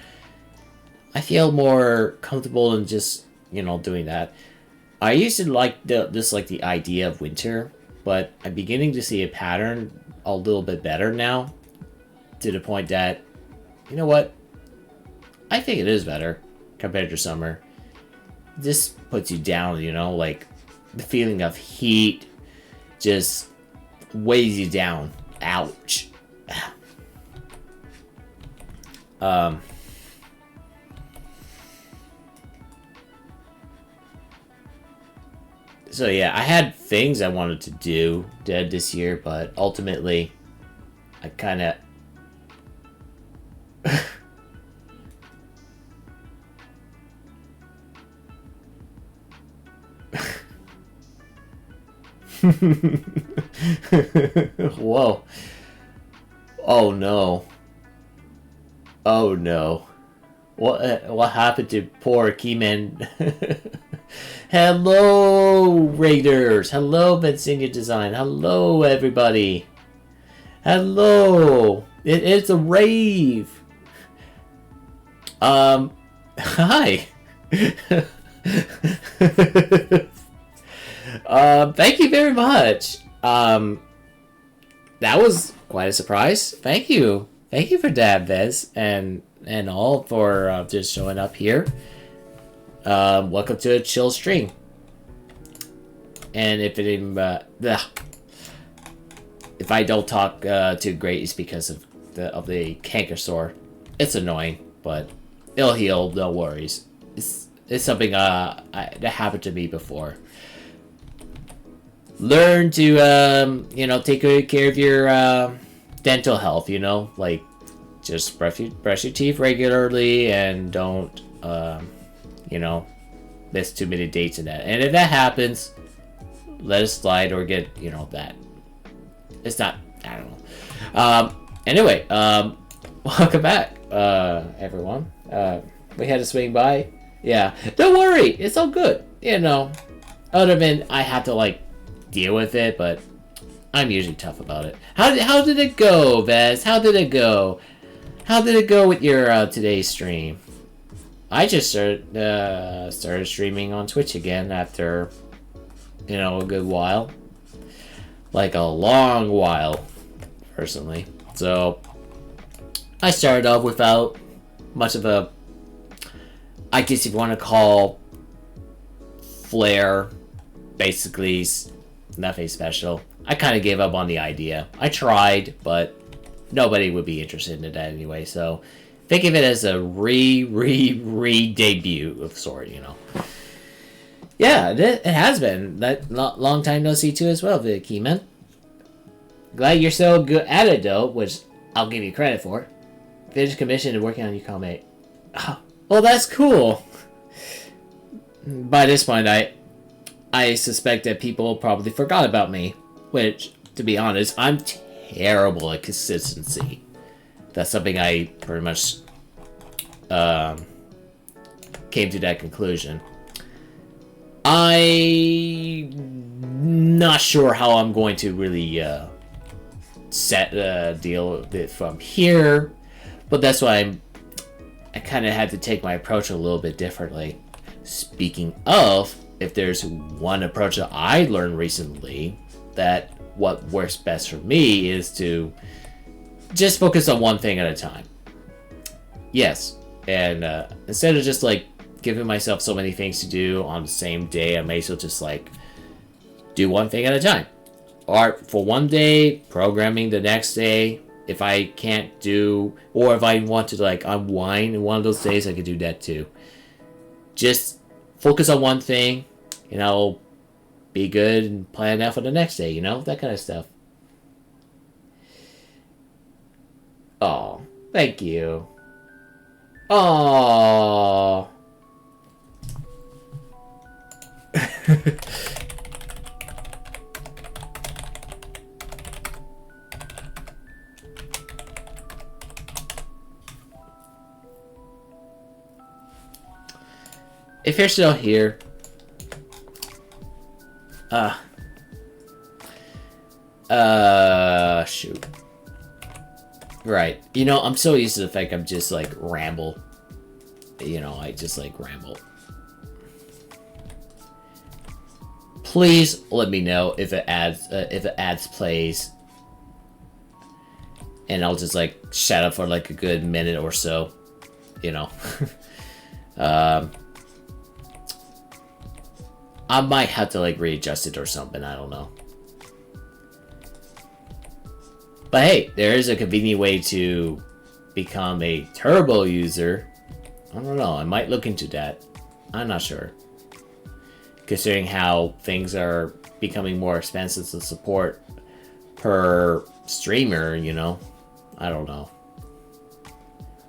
I feel more comfortable in just, you know, doing that. I used to like the idea of winter, but I'm beginning to see a pattern a little bit better now, to the point that, you know what, I think it is better compared to summer. This puts you down, you know, like the feeling of heat just weighs you down. Ouch. So yeah, I had things I wanted to do this year, but ultimately, I kind of Whoa. Oh no. Oh no. What happened to poor Keyman? Hello, Raiders. Hello, Bensinia Design. Hello, everybody. Hello. It's a rave. Hi. Thank you very much. That was quite a surprise. Thank you. Thank you for that, Vez, and all for just showing up here. Welcome to a chill stream. And if I don't talk too great, it's because of the canker sore. It's annoying, but it'll heal. No worries. It's something that happened to me before. Learn to you know, take good care of your dental health. You know, like just brush your teeth regularly and don't you know, miss too many dates in that. And if that happens, let it slide or get, you know, that. It's not, I don't know. Anyway, welcome back, everyone. We had to swing by. Yeah, don't worry, it's all good. You know, other than I have to, like, deal with it, but I'm usually tough about it. How did it go, Vez? How did it go? How did it go with your today's stream? I just started streaming on Twitch again after, you know, a good while. Like a long while, personally. So, I started off without much of a, I guess if you want to call, flair. Basically, nothing special. I kind of gave up on the idea. I tried, but nobody would be interested in that anyway, so think of it as a re-debut of sort, you know. Yeah, it has been. That long time no see too as well, the Keyman. Glad you're so good at it though, which I'll give you credit for. Finished commission and working on your comic. Oh, well, that's cool. By this point, I suspect that people probably forgot about me, which, to be honest, I'm terrible at consistency. That's something I pretty much came to that conclusion. I'm not sure how I'm going to really set a deal with it from here, But that's why I kind of had to take my approach a little bit differently. Speaking of, if there's one approach that I learned recently, that what works best for me is to just focus on one thing at a time. Yes, and instead of just like giving myself so many things to do on the same day, I may as well just like do one thing at a time. Art for one day, programming the next day. If I can't do, or if I want to like unwind in one of those days, I could do that too. Just focus on one thing, and I'll be good and plan out for the next day, you know? That kind of stuff. Oh, thank you. Oh. If you're still here, shoot. Right. You know, I'm so used to the fact I'm just like ramble. You know, I just like ramble. Please let me know if it adds plays, and I'll just like shut up for like a good minute or so. You know. I might have to like readjust it or something, I don't know. But hey, there is a convenient way to become a turbo user. I don't know, I might look into that. I'm not sure. Considering how things are becoming more expensive to support per streamer, you know. I don't know.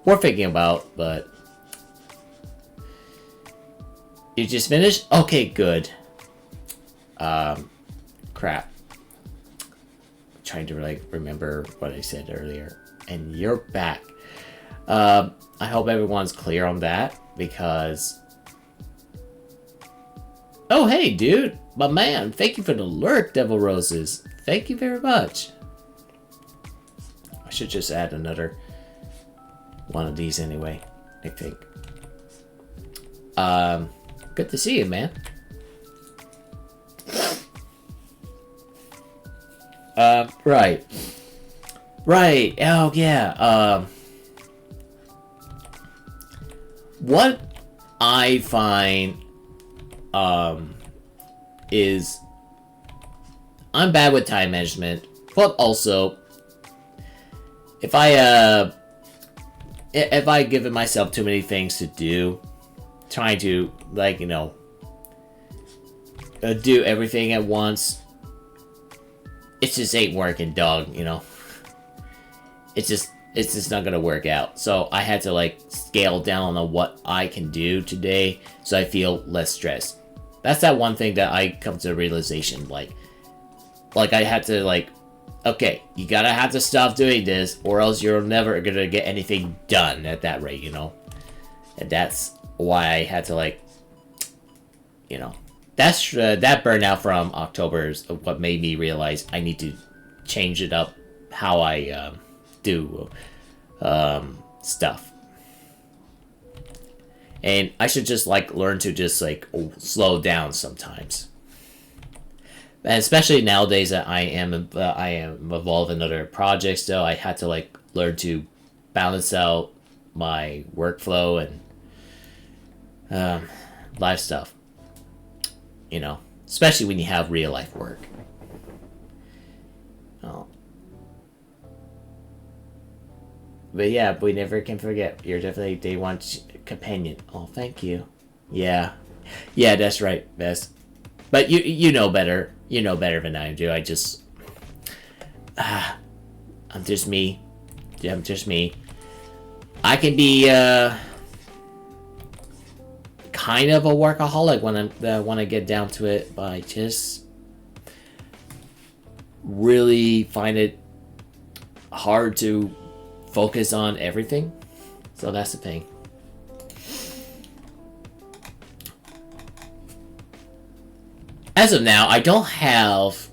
Worth thinking about, but... You just finished? Okay, good. Crap. I'm trying to like remember what I said earlier. And you're back. I hope everyone's clear on that, because... Oh, hey, dude. My man. Thank you for the lurk, Devil Roses. Thank you very much. I should just add another one of these anyway, I think. Good to see you, man. Right. Right. Oh, yeah. What I find, is I'm bad with time management, but also if I give myself too many things to do, trying to, like, you know, do everything at once, it just ain't working, dog, you know. It's just not gonna work out. So I had to like scale down on what I can do today, so I feel less stressed. That's that one thing that I come to the realization, like I had to like, okay, you gotta have to stop doing this, or else you're never gonna get anything done at that rate, you know. And that's why I had to, like, you know, that's that burnout from October is what made me realize I need to change it up how I do stuff. And I should just like learn to just like slow down sometimes. And especially nowadays that I am involved in other projects, though, I had to like learn to balance out my workflow and live stuff. You know, especially when you have real life work. Oh. But yeah, we never can forget. You're definitely day one companion. Oh, thank you. Yeah, yeah, that's right, Bess. But you know better. You know better than I do. I just, I'm just me. I'm just me. I can be kind of a workaholic when I get down to it, but I just really find it hard to focus on everything. So that's the thing. As of now, I don't have...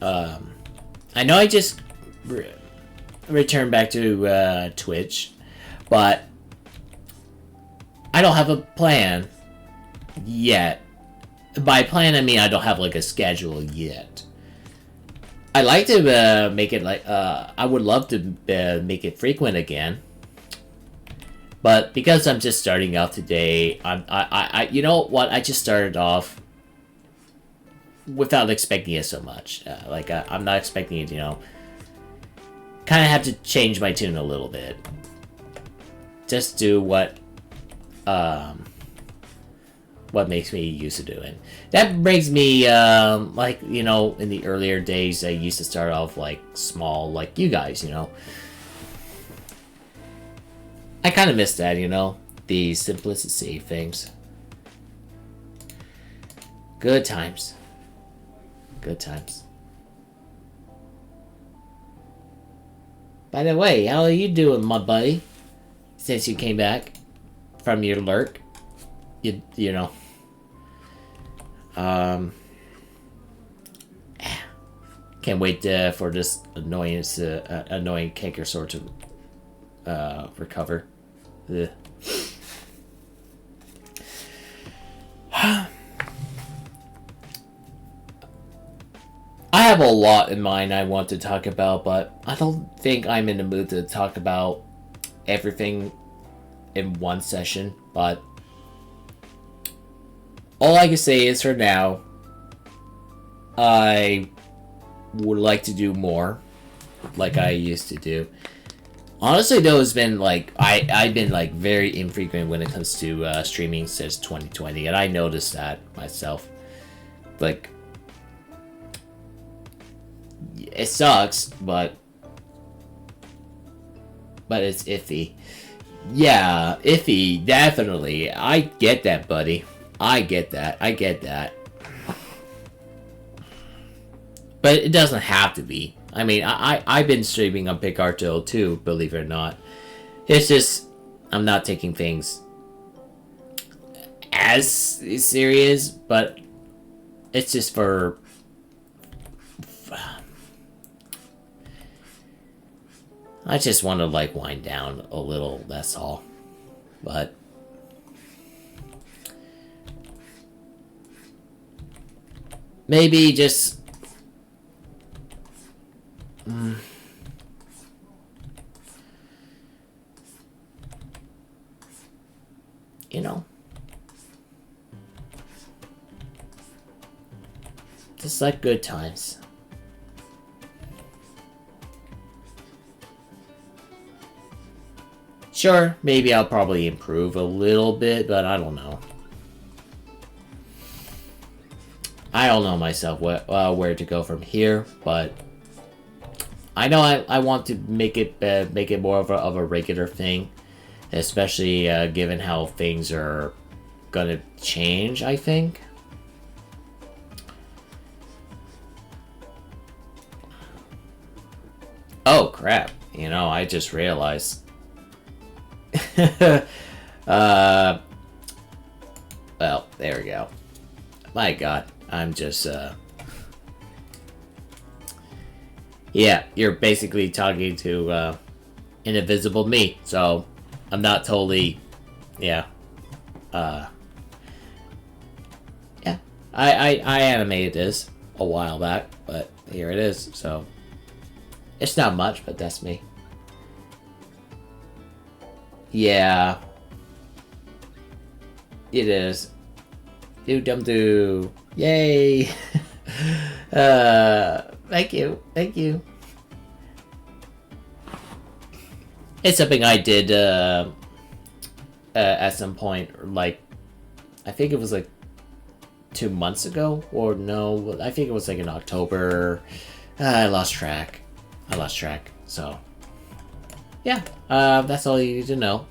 I know I just returned back to Twitch. But I don't have a plan yet. By plan, I mean I don't have like a schedule yet. I like to make it like I would love to make it frequent again. But because I'm just starting out today, I you know what? I just started off without expecting it so much. I'm not expecting it, you know. Kind of have to change my tune a little bit. Just do what makes me used to doing. That brings me, like, you know, in the earlier days, I used to start off, like, small, like you guys, you know. I kind of miss that, you know, the simplicity of things. Good times. Good times. By the way, how are you doing, my buddy? Since you came back from your lurk, you know. Can't wait for this annoying kicker sort to recover. Ugh. I have a lot in mind I want to talk about, but I don't think I'm in the mood to talk about everything in one session. But all I can say is for now, I would like to do more like I used to do. Honestly, though, it's been like I've been like very infrequent when it comes to streaming since 2020, and I noticed that myself. Like, it sucks, but it's iffy. Yeah, iffy, definitely. I get that, buddy. I get that. But it doesn't have to be. I mean, I've been streaming on Picarto too, believe it or not. It's just, I'm not taking things as serious, but it's just for... I just want to, like, wind down a little, that's all. But... maybe just... you know, just like good times. Sure, maybe I'll probably improve a little bit, but I don't know. I don't know myself where to go from here, but I know I want to make it more of a regular thing, especially given how things are gonna change, I think. Oh crap, you know, I just realized. Well, there we go. My god, I'm just yeah, you're basically talking to an invisible me, so I'm not totally, yeah. Yeah, I animated this a while back, but here it is, so it's not much, but that's me. Yeah, it is. Do. Yay! Thank you. It's something I did at some point, like, I think it was like 2 months ago, or no, I think it was like in October. I lost track, so yeah, that's all you need to know.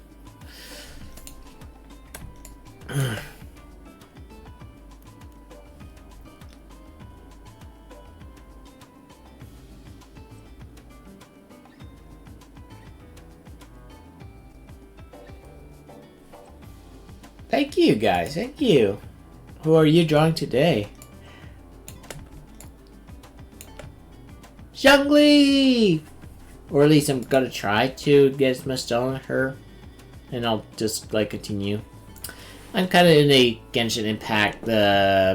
Thank you, guys. Thank you. Who are you drawing today? Xiangling! Or at least I'm gonna try to get as much done on her and I'll just like continue. I'm kind of in a Genshin Impact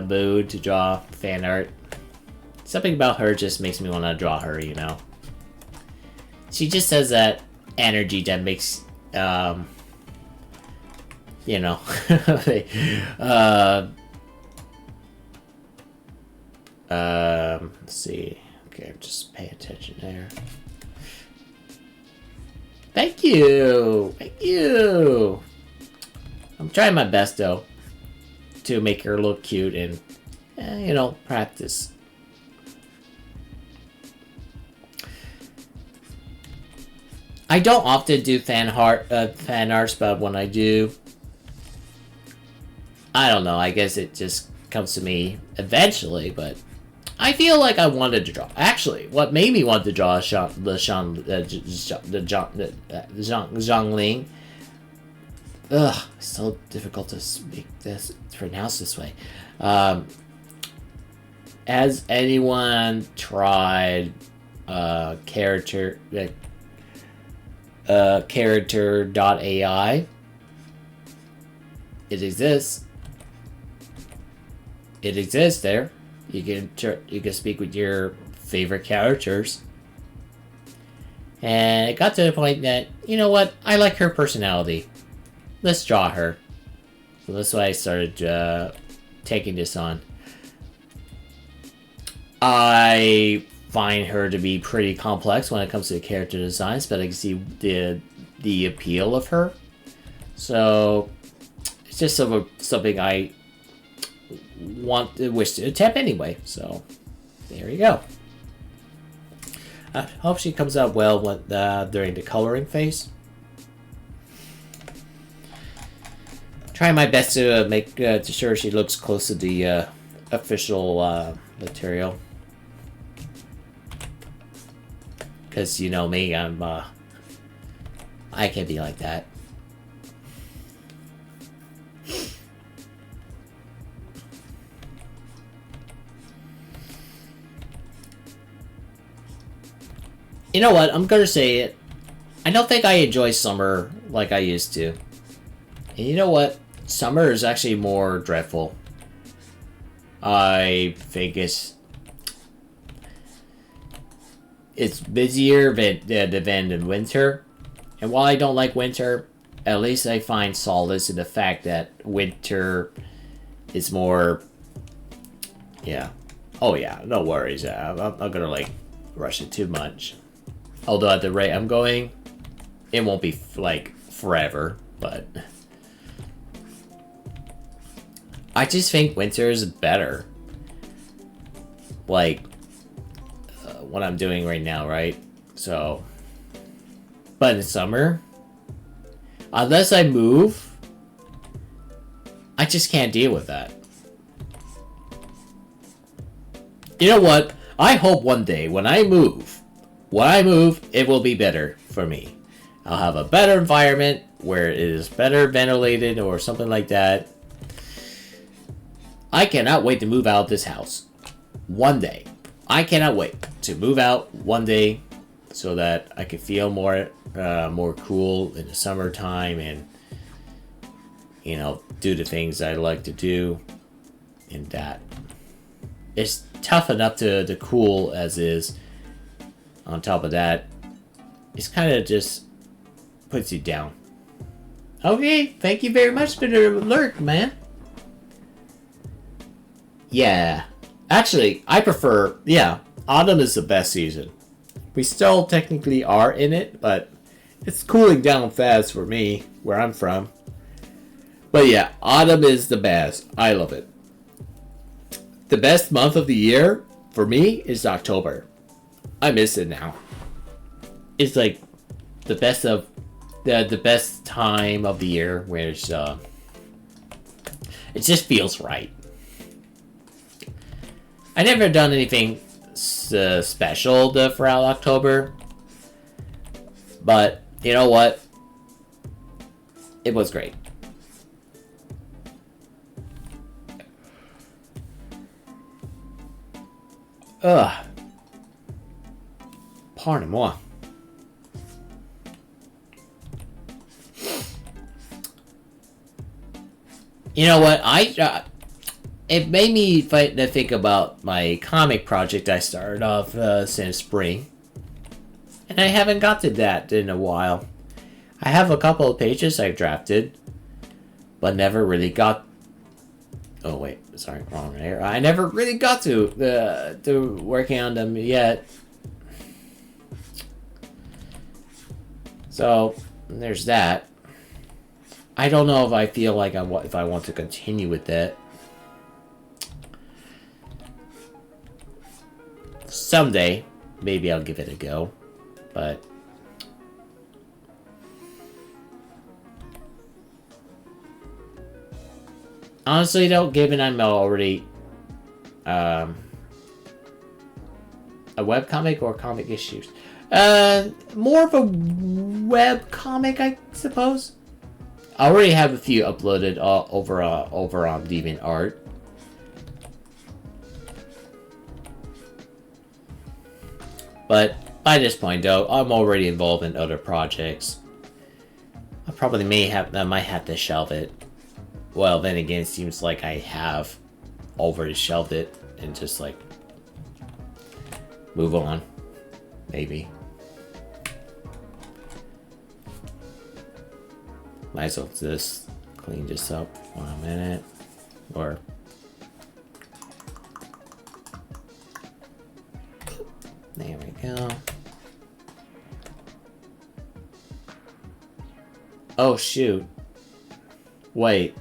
mood to draw fan art. Something about her just makes me want to draw her, you know. She just has that energy that makes, you know, let's see. Okay, just pay attention there. Thank you! Thank you! I'm trying my best, though, to make her look cute and, you know, practice. I don't often do fan arts, but when I do, I don't know, I guess it just comes to me eventually, but I feel like I wanted to draw. Actually, what made me want to draw Xiangling. Ugh, so difficult to speak this, pronounce this way. Has anyone tried character.ai? It exists. It exists there. You can speak with your favorite characters. And it got to the point that, you know what, I like her personality. Let's draw her. So that's why I started taking this on. I find her to be pretty complex when it comes to character designs, but I can see the appeal of her. So it's just something I wish to attempt anyway. So there you go. I hope she comes out well during the coloring phase. Try my best to make sure she looks close to the official material. Because you know me, I can be like that. You know what? I'm gonna say it. I don't think I enjoy summer like I used to. And you know what? Summer is actually more dreadful. I think it's busier than winter. And while I don't like winter, at least I find solace in the fact that winter is more... Yeah. Oh yeah, no worries. I'm not gonna like rush it too much. Although at the rate I'm going, it won't be like forever, but... I just think winter is better. Like, what I'm doing right now, right? So, but in summer, unless I move, I just can't deal with that. You know what? I hope one day when I move, it will be better for me. I'll have a better environment where it is better ventilated or something like that. I cannot wait to move out of this house. One day. I cannot wait to move out one day so that I can feel more cool in the summertime and, you know, do the things I like to do in that. It's tough enough to cool as is. On top of that, it's kind of just puts you down. Okay, thank you very much for the alert, man. Yeah. Actually, I prefer... Yeah, autumn is the best season. We still technically are in it, but it's cooling down fast for me, where I'm from. But yeah, autumn is the best. I love it. The best month of the year, for me, is October. I miss it now. It's like the best of... The best time of the year, where it's, it just feels right. I never done anything special throughout October, but you know what? It was great. Ugh. Pardon moi. You know what? It made me think about my comic project I started off since spring. And I haven't got to that in a while. I have a couple of pages I've drafted, but never really got... Oh wait, sorry, wrong here. I never really got to working on them yet. So, there's that. I don't know if I feel like if I want to continue with that. Someday, maybe I'll give it a go, but honestly, though, given I'm already a webcomic or comic issues, more of a web comic, I suppose. I already have a few uploaded over on DeviantArt. But by this point, though, I'm already involved in other projects. I probably might have to shelve it. Well, then again, it seems like I have already shelved it and just like move on, maybe. Might as well just clean this up 1 minute, or there we go. Oh shoot! Wait,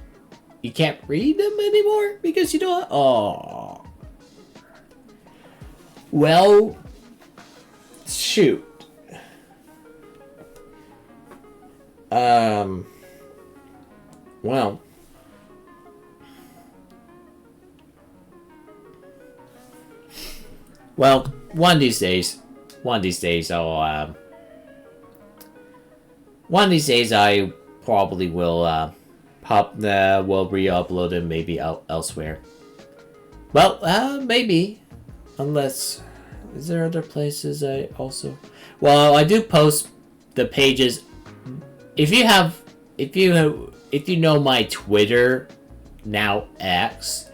you can't read them anymore because you don't. Oh, well, shoot. Well, one of these days, I'll, one of these days I probably will, will re-upload it maybe elsewhere. Well, maybe, unless, is there other places I also, well, I do post the pages. If you know my Twitter, now X,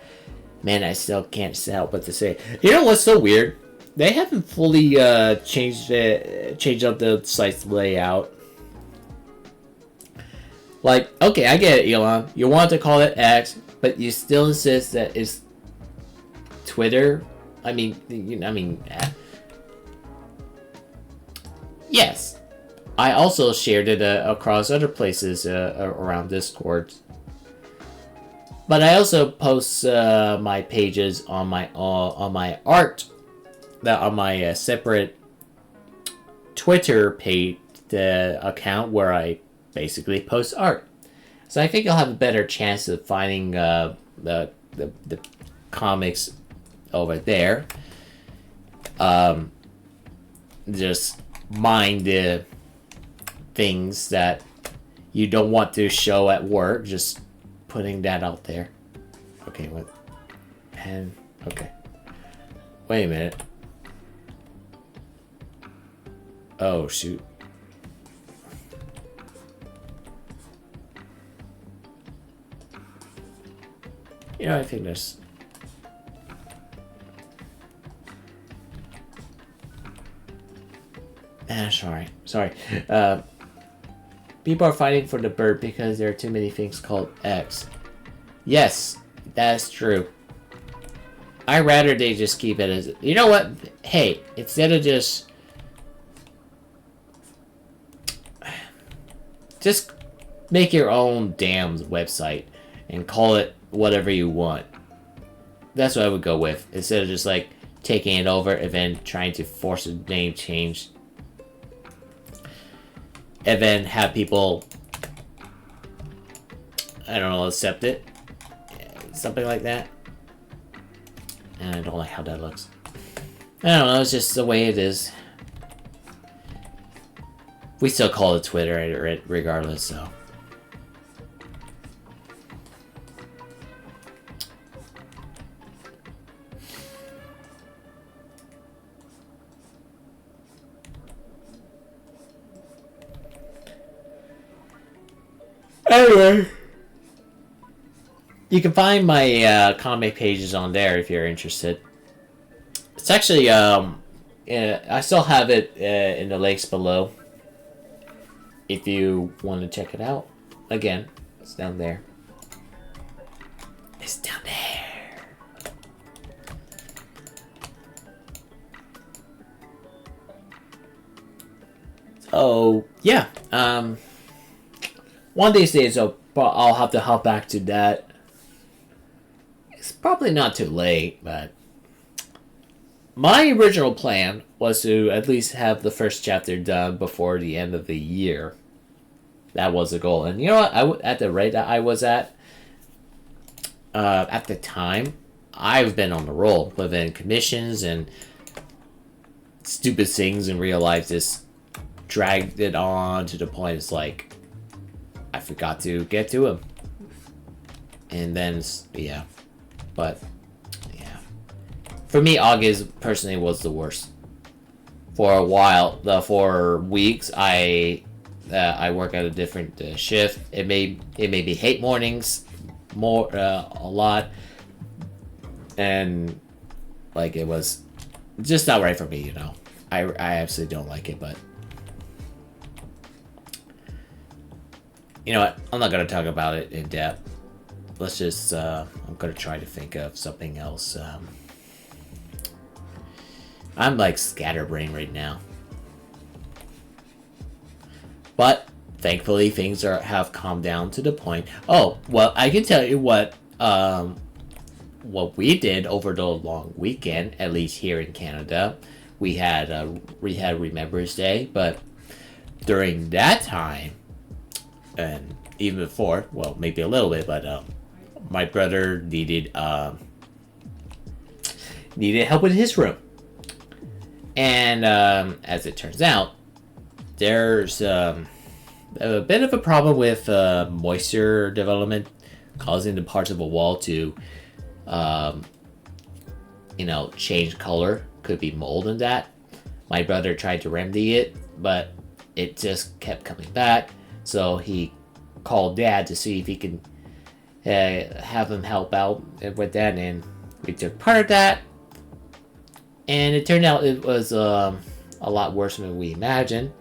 man, I still can't help but to say. You know what's so weird? They haven't fully changed up the site's layout. Like, okay, I get it, Elon. You want to call it X, but you still insist that it's Twitter. I mean, yes. I also shared it across other places around Discord. But I also post my pages on my art, on my separate Twitter page account where I basically post art. So I think I'll have a better chance of finding the comics over there. Just mind the things that you don't want to show at work, just putting that out there. Okay, what? Pen. Okay. Wait a minute. Oh, shoot. You know, I think there's... Sorry. People are fighting for the bird because there are too many things called X. Yes, that's true. I'd rather they just keep it as... You know what? Hey, instead of just make your own damn website and call it whatever you want. That's what I would go with. Instead of just like taking it over and then trying to force a name change. And then have people, I don't know, accept it. Something like that. And I don't like how that looks. I don't know, it's just the way it is. We still call it Twitter regardless, so. Anyway. You can find my comic pages on there if you're interested. It's actually I still have it in the links below. If you want to check it out, again, it's down there. It's down there. So yeah, one of these days I'll have to hop back to that. It's probably not too late, but my original plan was to at least have the first chapter done before the end of the year. That was the goal. And you know what? At the rate that I was at the time, I've been on the roll within commissions and stupid things in real life. Just dragged it on to the point it's like I forgot to get to him. And then, yeah. But, yeah. For me, August personally was the worst. For a while, for weeks, I work at a different shift. It made me hate mornings a lot, and like it was just not right for me. You know, I absolutely don't like it. But you know what? I'm not gonna talk about it in depth. Let's just I'm gonna try to think of something else. I'm like scatterbrained right now. But thankfully, things have calmed down to the point. Oh, well, I can tell you what we did over the long weekend, at least here in Canada. We had Remembrance Day, but during that time, and even before, well, maybe a little bit, but my brother needed help with his room, and as it turns out, there's a bit of a problem with moisture development, causing the parts of a wall to, change color. Could be mold in that. My brother tried to remedy it, but it just kept coming back. So he called Dad to see if he could have him help out with that, and we took part of that. And it turned out it was a lot worse than we imagined.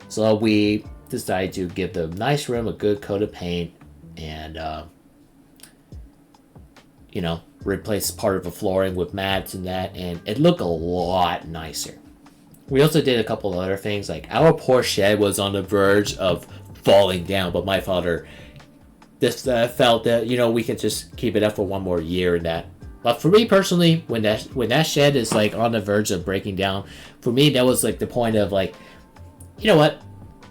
So we decided to give the nice room a good coat of paint and, replace part of the flooring with mats and that, and it looked a lot nicer. We also did a couple other things, like our poor shed was on the verge of falling down, but my father just felt that, we could just keep it up for one more year and that. But for me personally, when that shed is like on the verge of breaking down, for me that was like the point of like, you know what?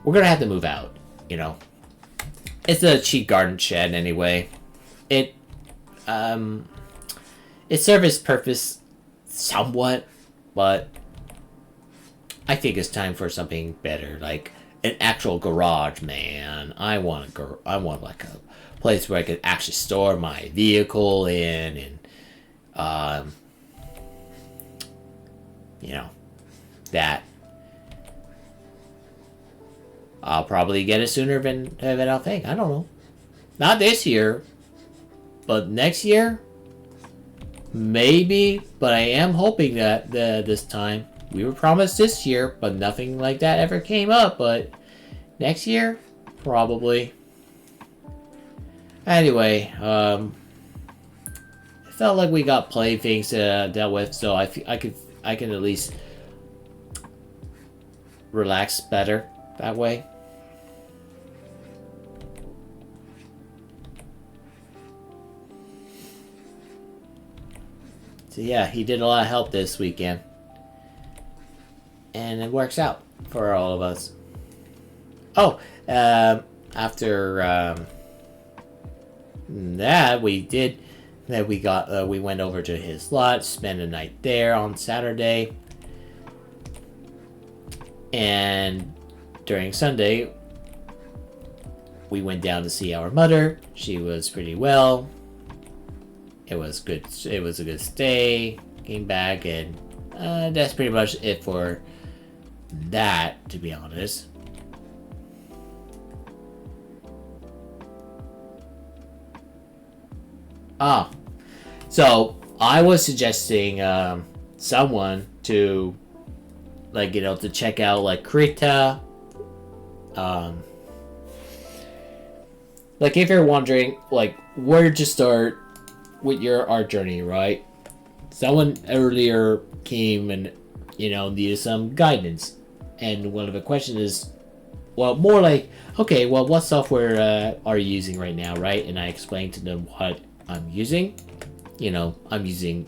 We're gonna have to move out. It's a cheap garden shed anyway. It served its purpose somewhat, but I think it's time for something better, like an actual garage, man. I want like a place where I could actually store my vehicle in, and that. I'll probably get it sooner than I'll think. I don't know. Not this year, but next year, maybe. But I am hoping that this time. We were promised this year, but nothing like that ever came up. But next year, probably. Anyway, it felt like we got playthings dealt with, so I can at least relax better that way. So yeah, he did a lot of help this weekend. And it works out for all of us. Oh, after that we went over to his lot, spent a night there on Saturday. And during Sunday, we went down to see our mother. She was pretty well. It was good. It was a good stay. Came back, and that's pretty much it for that, to be honest. Ah, so I was suggesting someone to, like, you know, to check out like Krita. Like, if you're wondering like where to start with your art journey, right? Someone earlier came and, you know, needed some guidance, and one of the questions is, well, more like, okay, well, what software are you using right now, right? And I explained to them what I'm using. You know, I'm using.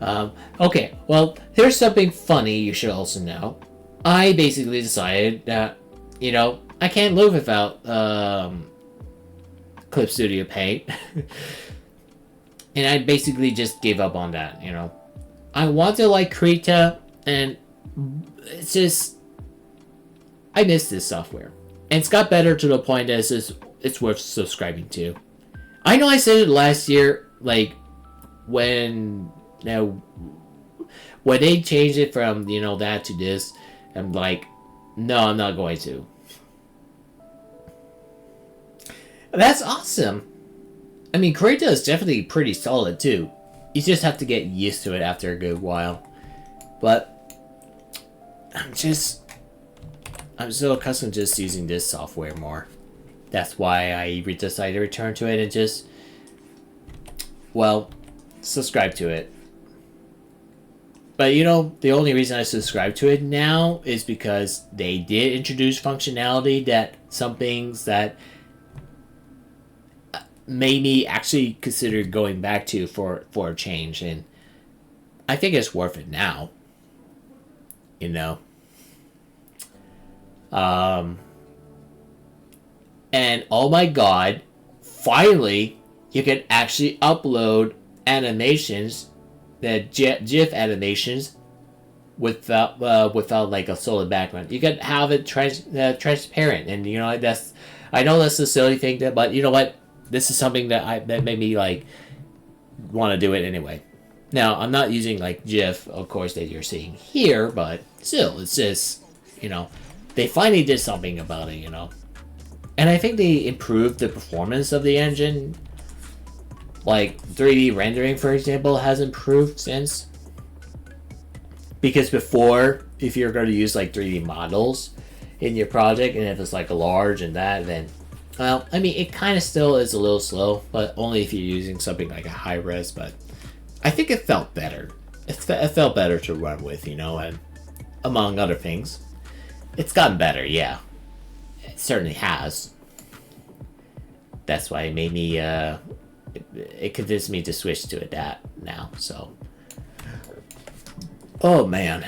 Okay, well, here's something funny you should also know. I basically decided that, you know, I can't live without Clip Studio Paint. And I basically just gave up on that, you know. I want to like Krita, and it's just, I miss this software. And it's got better to the point that it's worth subscribing to. I know I said it last year, like, when they changed it from, you know, that to this, I'm like, no, I'm not going to. That's awesome. I mean, Krita is definitely pretty solid too. You just have to get used to it after a good while. But I'm so accustomed to just using this software more. That's why I decided to return to it and just, well, subscribe to it. But, you know, the only reason I subscribe to it now is because they did introduce functionality that some things that made me actually consider going back to for a change, and I think it's worth it now. You know. And oh my god, finally you can actually upload animations, the GIF animations, without like a solid background. You can have it transparent, and you know, I know that's a silly thing, but you know what? This is something that made me like want to do it anyway. Now, I'm not using like GIF, of course, that you're seeing here, but still, it's just, you know, they finally did something about it, you know. And I think they improved the performance of the engine. Like 3D rendering, for example, has improved since. Because before, if you're going to use like 3D models in your project, and if it's like a large and that, then, well, I mean, it kind of still is a little slow, but only if you're using something like a high res. But I think it felt better. It felt better to run with, you know, and among other things, it's gotten better. Yeah, it certainly has. That's why it made me. It convinced me to switch to that now. So, oh man.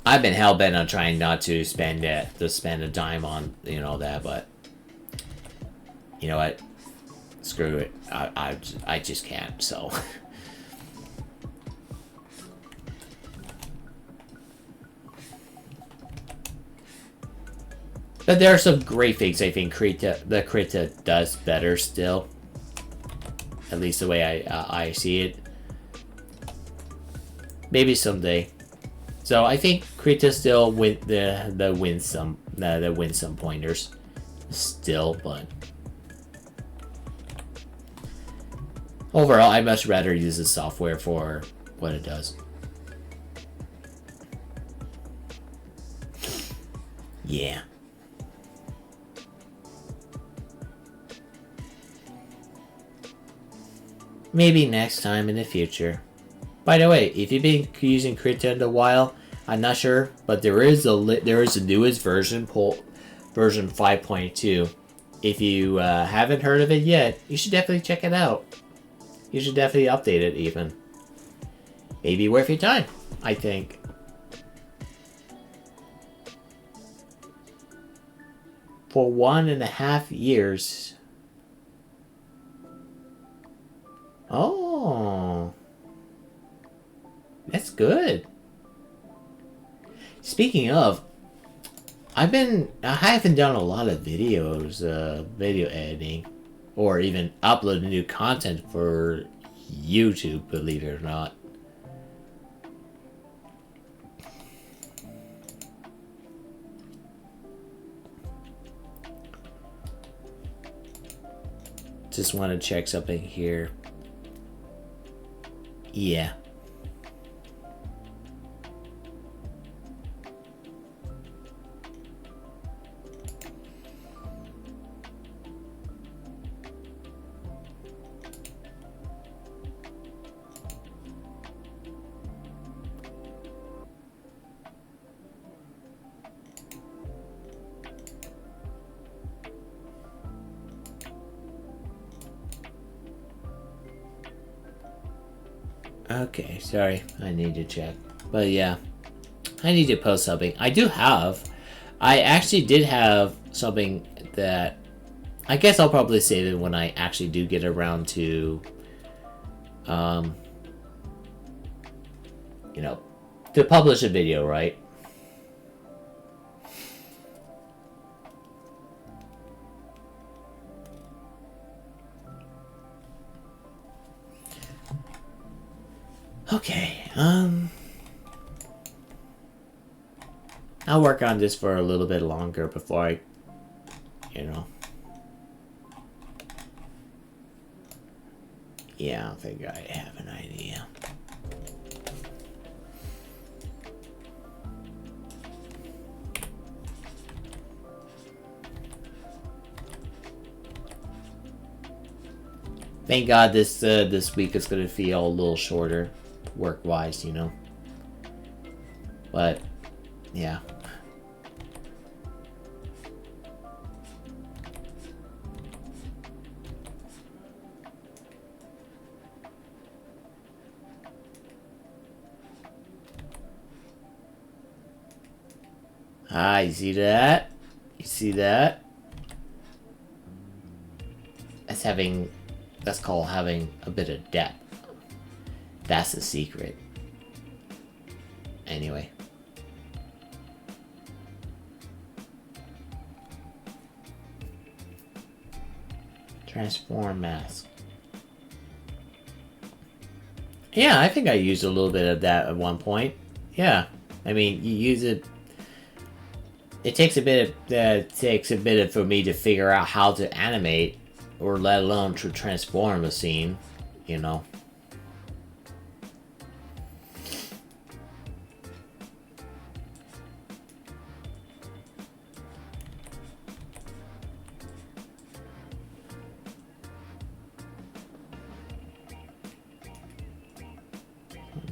I've been hell-bent on trying not to spend a dime on, you know, that, but you know what? Screw it. I just can't, so. But there are some great things I think Krita does better still. At least the way I see it. Maybe someday. So I think Krita still wins some pointers, still, but overall, I much rather use the software for what it does. Yeah. Maybe next time in the future. By the way, if you've been using Krita in a while, I'm not sure, but there is a newest version, version 5.2. If you haven't heard of it yet, you should definitely check it out. You should definitely update it even. Maybe worth your time, I think. For 1.5 years. Oh. That's good. Speaking of, I haven't done a lot of videos, video editing, or even uploading new content for YouTube, believe it or not. just want to check something here. Yeah. Okay, sorry. I need to check. But yeah, I need to post something. I actually did have something that I guess I'll probably save it when I actually do get around to, you know, to publish a video, right? Okay, I'll work on this for a little bit longer before I, you know. Yeah, I think I have an idea. Thank God this week is gonna feel a little shorter, work-wise, you know. But yeah. Ah, you see that? You see that? That's called having a bit of depth. That's the secret. Anyway. Transform mask. Yeah, I think I used a little bit of that at one point. Yeah. I mean, you use it. It takes a bit for me to figure out how to animate, or let alone to transform a scene, you know.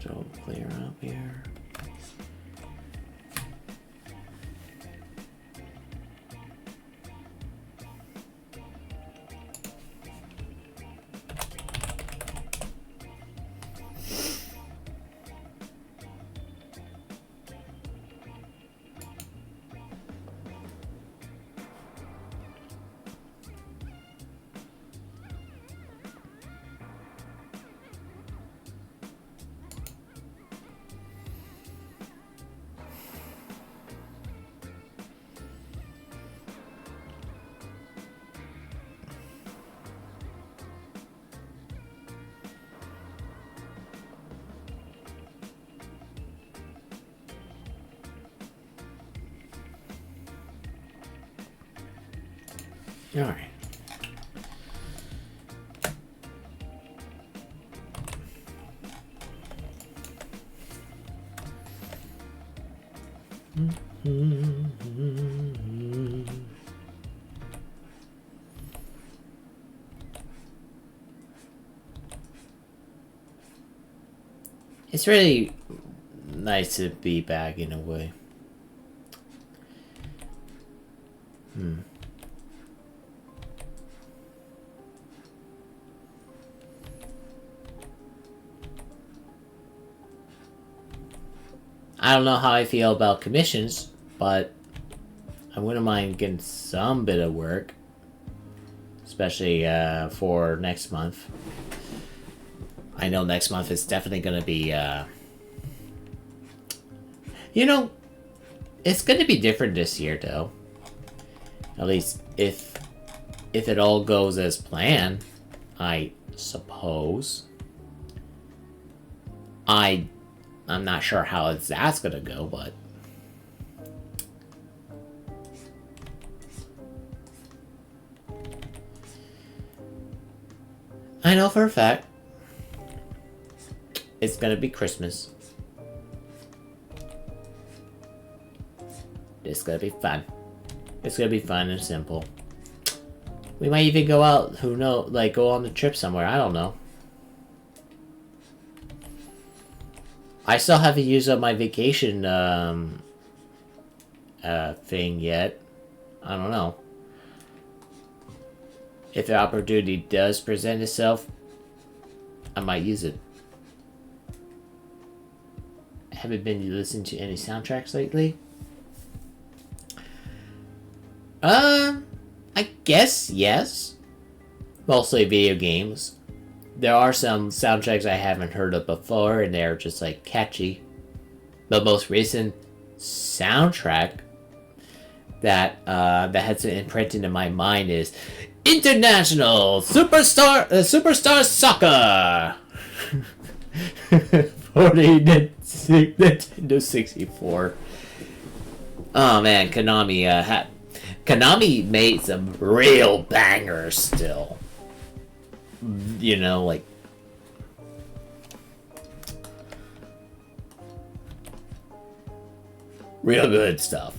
So clear up here. All right. It's really nice to be back in a way. I don't know how I feel about commissions, but I wouldn't mind getting some bit of work, especially for next month. I know next month is definitely going to be, you know, it's going to be different this year, though. At least if it all goes as planned, I suppose. I'm not sure how that's gonna go, but I know for a fact it's gonna be Christmas. It's gonna be fun. It's gonna be fun and simple. We might even go out, who knows, like go on the trip somewhere, I don't know. I still haven't used up my vacation thing yet. I don't know. If the opportunity does present itself, I might use it. Haven't been listening to any soundtracks lately. I guess yes. Mostly video games. There are some soundtracks I haven't heard of before, and they're just like catchy. The most recent soundtrack that has been imprinted in my mind is International Superstar Soccer for the Nintendo 64. Oh man, Konami made some real bangers still. You know, like real good stuff.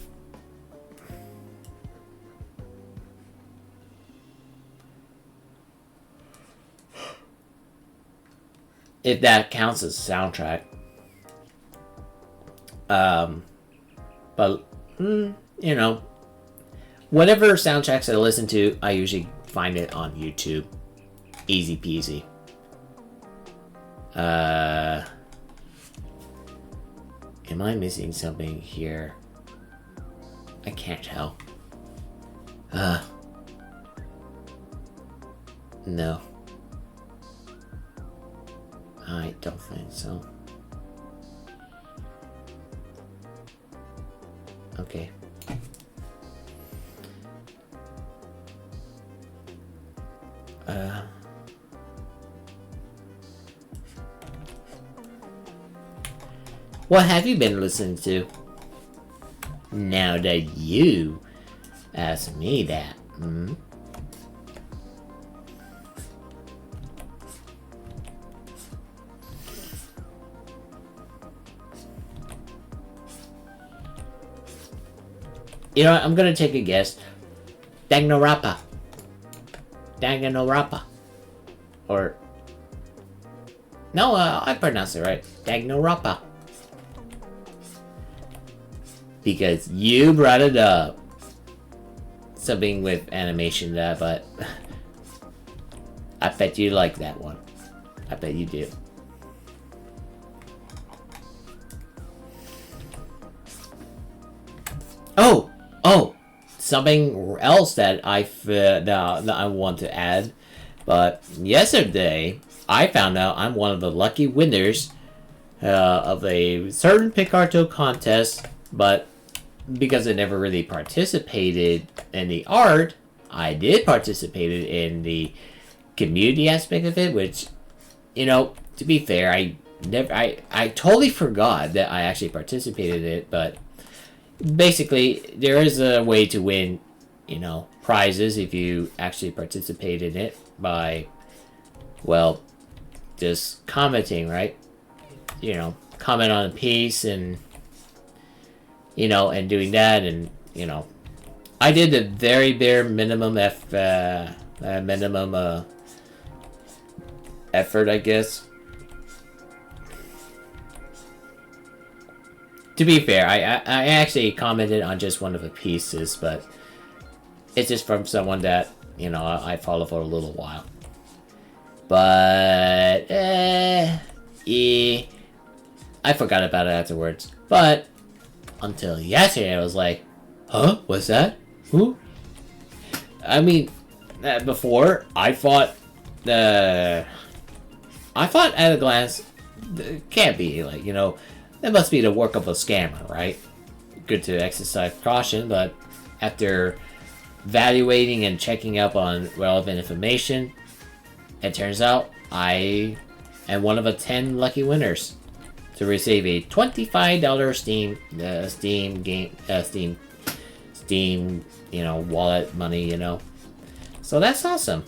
If that counts as a soundtrack. But you know, whatever soundtracks I listen to, I usually find it on YouTube. Easy peasy. Am I missing something here? I can't tell. No. I don't think so. Okay. What have you been listening to? Now that you ask me that, You know what, I'm gonna take a guess. Danganronpa. Or... No, I pronounced it right. Danganronpa. Because you brought it up. Something with animation there, but... I bet you like that one. I bet you do. Oh! Something else that I want to add. But yesterday, I found out I'm one of the lucky winners of a certain Picarto contest. But because I never really participated in the art, I did participate in the community aspect of it, which, you know, to be fair, I totally forgot that I actually participated in it, but basically, there is a way to win, you know, prizes if you actually participate in it by, well, just commenting, right? You know, comment on a piece and, you know, and doing that, and, you know, I did the very bare minimum effort, I guess. To be fair, I actually commented on just one of the pieces, but it's just from someone that, you know, I follow for a little while. But, yeah, I forgot about it afterwards. But, until yesterday, I was like, huh? What's that? Who? I mean, before, I thought at a glance, it can't be, like, you know, that must be the work of a scammer, right? Good to exercise caution, but after evaluating and checking up on relevant information, it turns out I am one of the 10 lucky winners to receive a $25 Steam, you know, wallet money, you know. So that's awesome.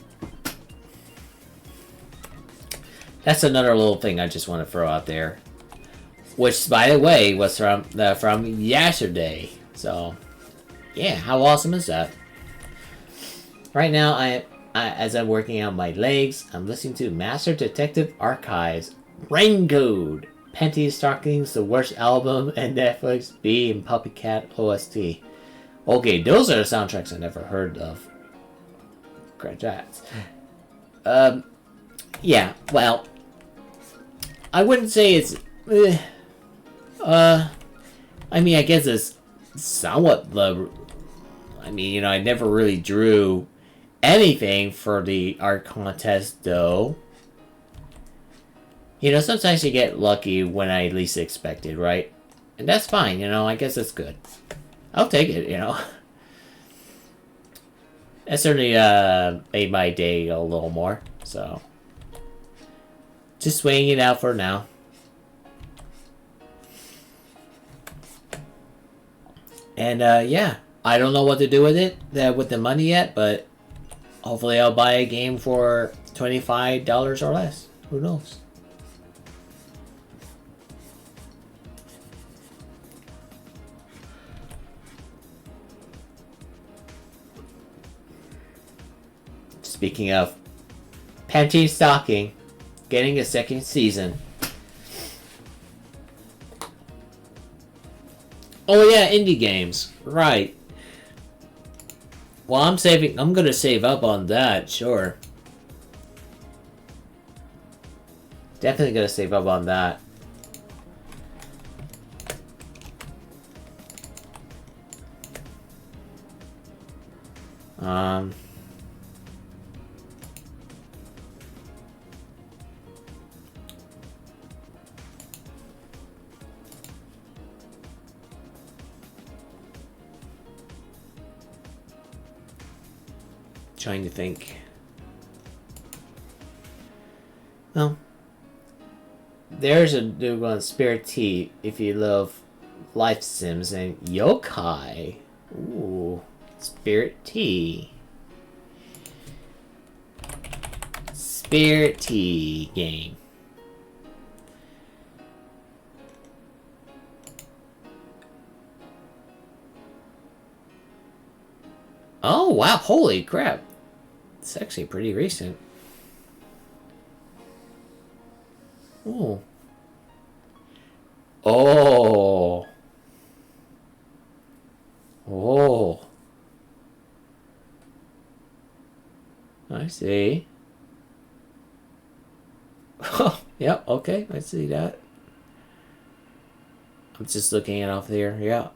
That's another little thing I just want to throw out there. Which, by the way, was from yesterday. So, yeah, how awesome is that? Right now, as I'm working on my legs, I'm listening to Master Detective Archives, Rain Code, Panty Stockings, the worst album, and Netflix B and Puppy Cat OST. Okay, those are the soundtracks I never heard of. Congrats. Yeah, well, I wouldn't say it's. I mean, I guess it's somewhat. I mean, you know, I never really drew anything for the art contest, though. You know, sometimes you get lucky when I least expect it, right? And that's fine, you know, I guess that's good. I'll take it, you know. That certainly made my day a little more, so. Just weighing it out for now. And, yeah. I don't know what to do with it, with the money yet, but hopefully I'll buy a game for $25 or less. Who knows? Speaking of Panty Stocking, getting a second season. Oh yeah, indie games. Right. Well, I'm gonna save up on that, sure. Definitely gonna save up on that. Trying to think. Well, there's a new one, Spirit Tea, if you love life sims and yokai. Ooh, Spirit Tea. Spirit Tea game. Oh, wow, holy crap. It's actually pretty recent. Oh. Oh. Oh. I see. Oh, yep, okay, I see that. I'm just looking it off there, yeah.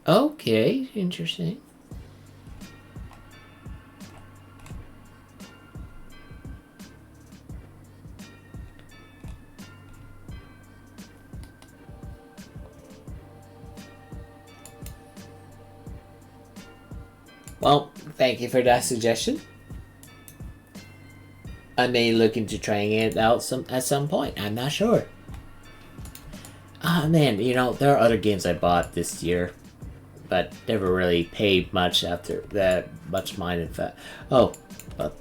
Okay, interesting. Well, thank you for that suggestion. I may look into trying it out at some point. I'm not sure. Ah, man, you know, there are other games I bought this year, but never really paid much after that. Much mind, in fact. Oh, but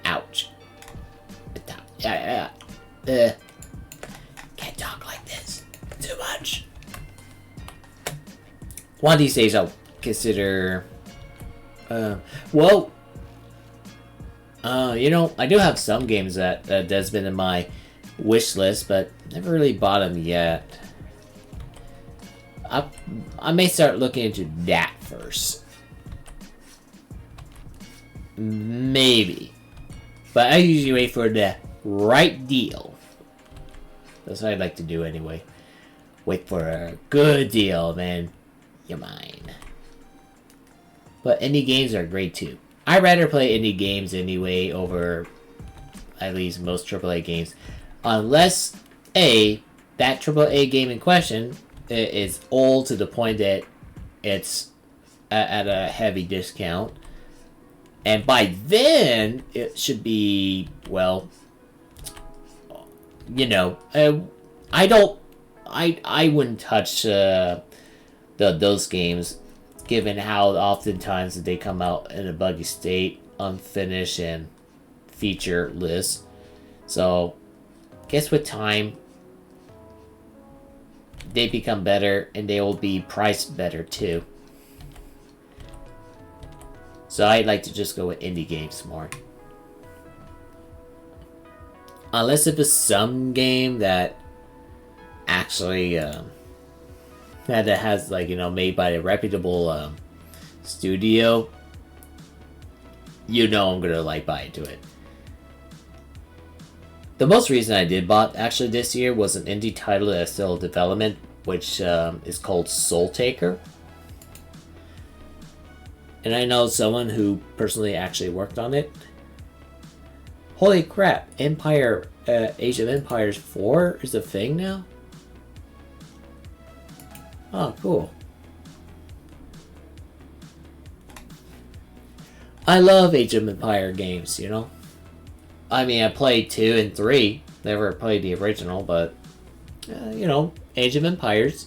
ouch. Yeah. Can't talk like this. Too much. One of these days I'll consider. You know, I do have some games that's been in my wish list, but never really bought them yet. I may start looking into that first. Maybe. But I usually wait for the right deal. That's what I like to do anyway. Wait for a good deal, man. You're mine. But indie games are great too. I'd rather play indie games anyway over at least most AAA games. Unless, that AAA game in question is old to the point that it's at a heavy discount. And by then, it should be, well, you know, I wouldn't touch those games, given how oftentimes they come out in a buggy state. unfinished and feature list. So, guess with time, they become better and they will be priced better too. So I like to just go with indie games more. Unless if it's some game that actually that has, like, you know, made by a reputable studio, you know I'm gonna like buy into it. The most reason I did bought actually this year was an indie title that's still in development, which is called Soul Taker. And I know someone who personally actually worked on it. Holy crap, Age of Empires 4 is a thing now? Oh, cool. I love Age of Empire games, you know? I mean, I played 2 and 3. Never played the original, but, you know, Age of Empires.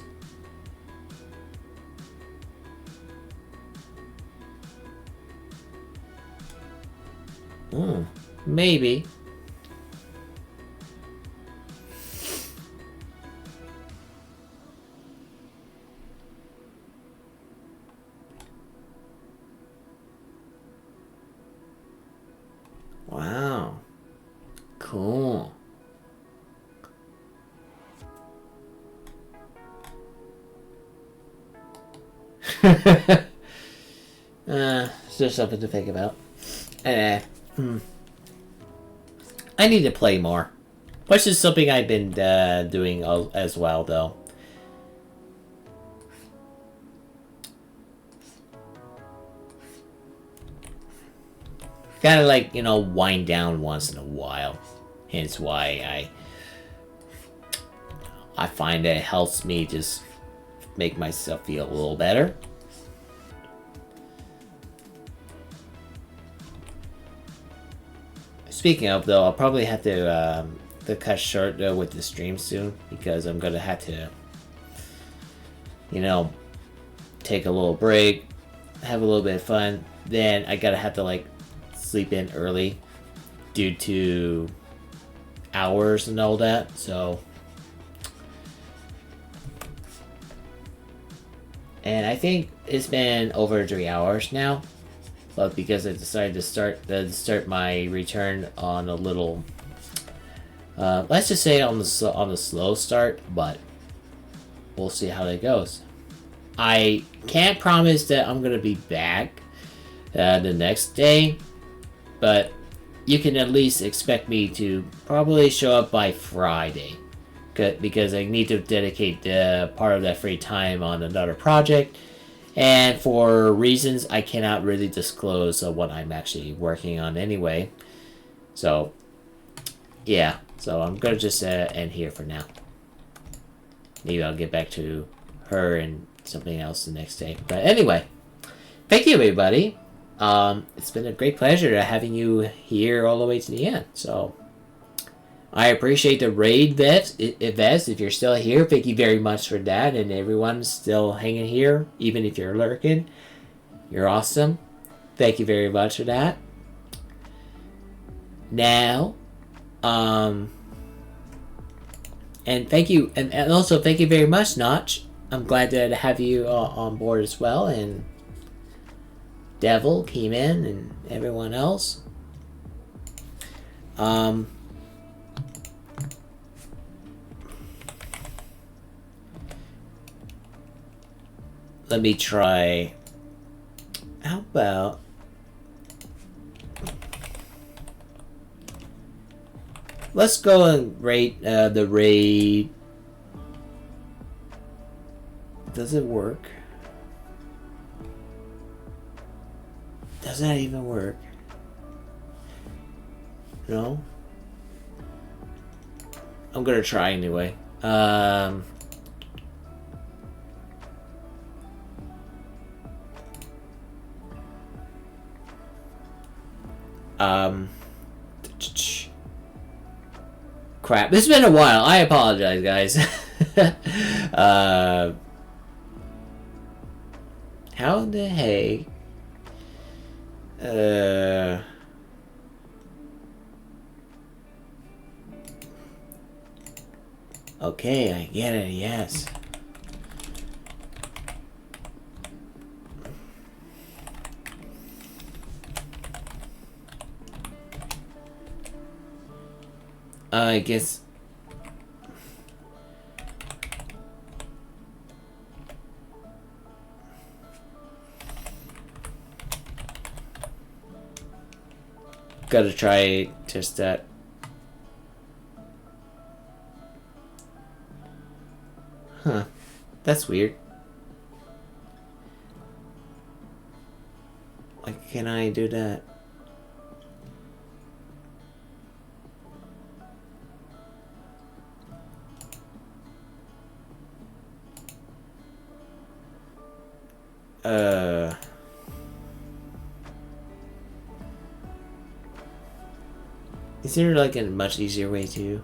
Maybe. Wow. Cool. It's just something to think about. I need to play more, which is something I've been doing as well, though. Gotta, like, you know, wind down once in a while. Hence why I find that it helps me just make myself feel a little better. Speaking of, though, I'll probably have to cut short though with the stream soon, because I'm gonna have to, you know, take a little break, have a little bit of fun. Then I gotta have to, like, sleep in early due to hours and all that. So, and I think it's been over 3 hours now. But because I decided to start my return on a little, let's just say on the slow start, but we'll see how that goes. I can't promise that I'm gonna be back the next day, but you can at least expect me to probably show up by Friday, because I need to dedicate part of that free time on another project. And for reasons I cannot really disclose what I'm actually working on anyway. So, yeah. So I'm going to just end here for now. Maybe I'll get back to her and something else the next day. But anyway, thank you, everybody. It's been a great pleasure having you here all the way to the end. So, I appreciate the raid, Vets, if you're still here. Thank you very much for that. And everyone's still hanging here, even if you're lurking. You're awesome. Thank you very much for that. Now, and thank you, and also thank you very much, Notch. I'm glad to have you on board as well, and Devil came in, and everyone else. Let me try. How about let's go and rate the raid. Does it work? Does that even work? No? I'm gonna try anyway. Crap. It's been a while. I apologize, guys. How the heck? Okay, I get it, yes. I guess... Gotta try just that. Huh. That's weird. Why can't I do that? Is there like a much easier way to?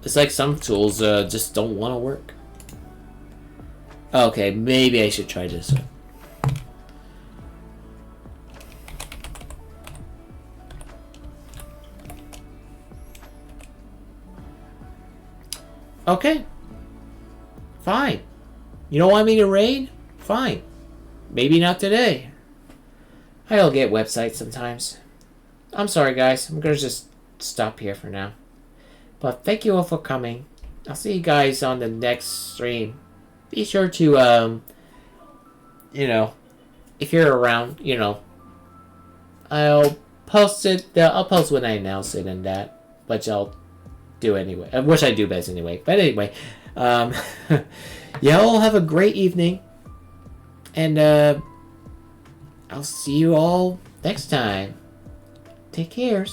It's like some tools just don't want to work. Okay, maybe I should try this one. Okay. Fine. You don't want me to raid? Fine. Maybe not today. I'll get websites sometimes. I'm sorry, guys. I'm gonna just stop here for now. But thank you all for coming. I'll see you guys on the next stream. Be sure to, you know, if you're around, you know, I'll post it. I'll post when I announce it and that, which I'll do anyway. Which I do best anyway. But anyway, y'all have a great evening, and I'll see you all next time. Take care.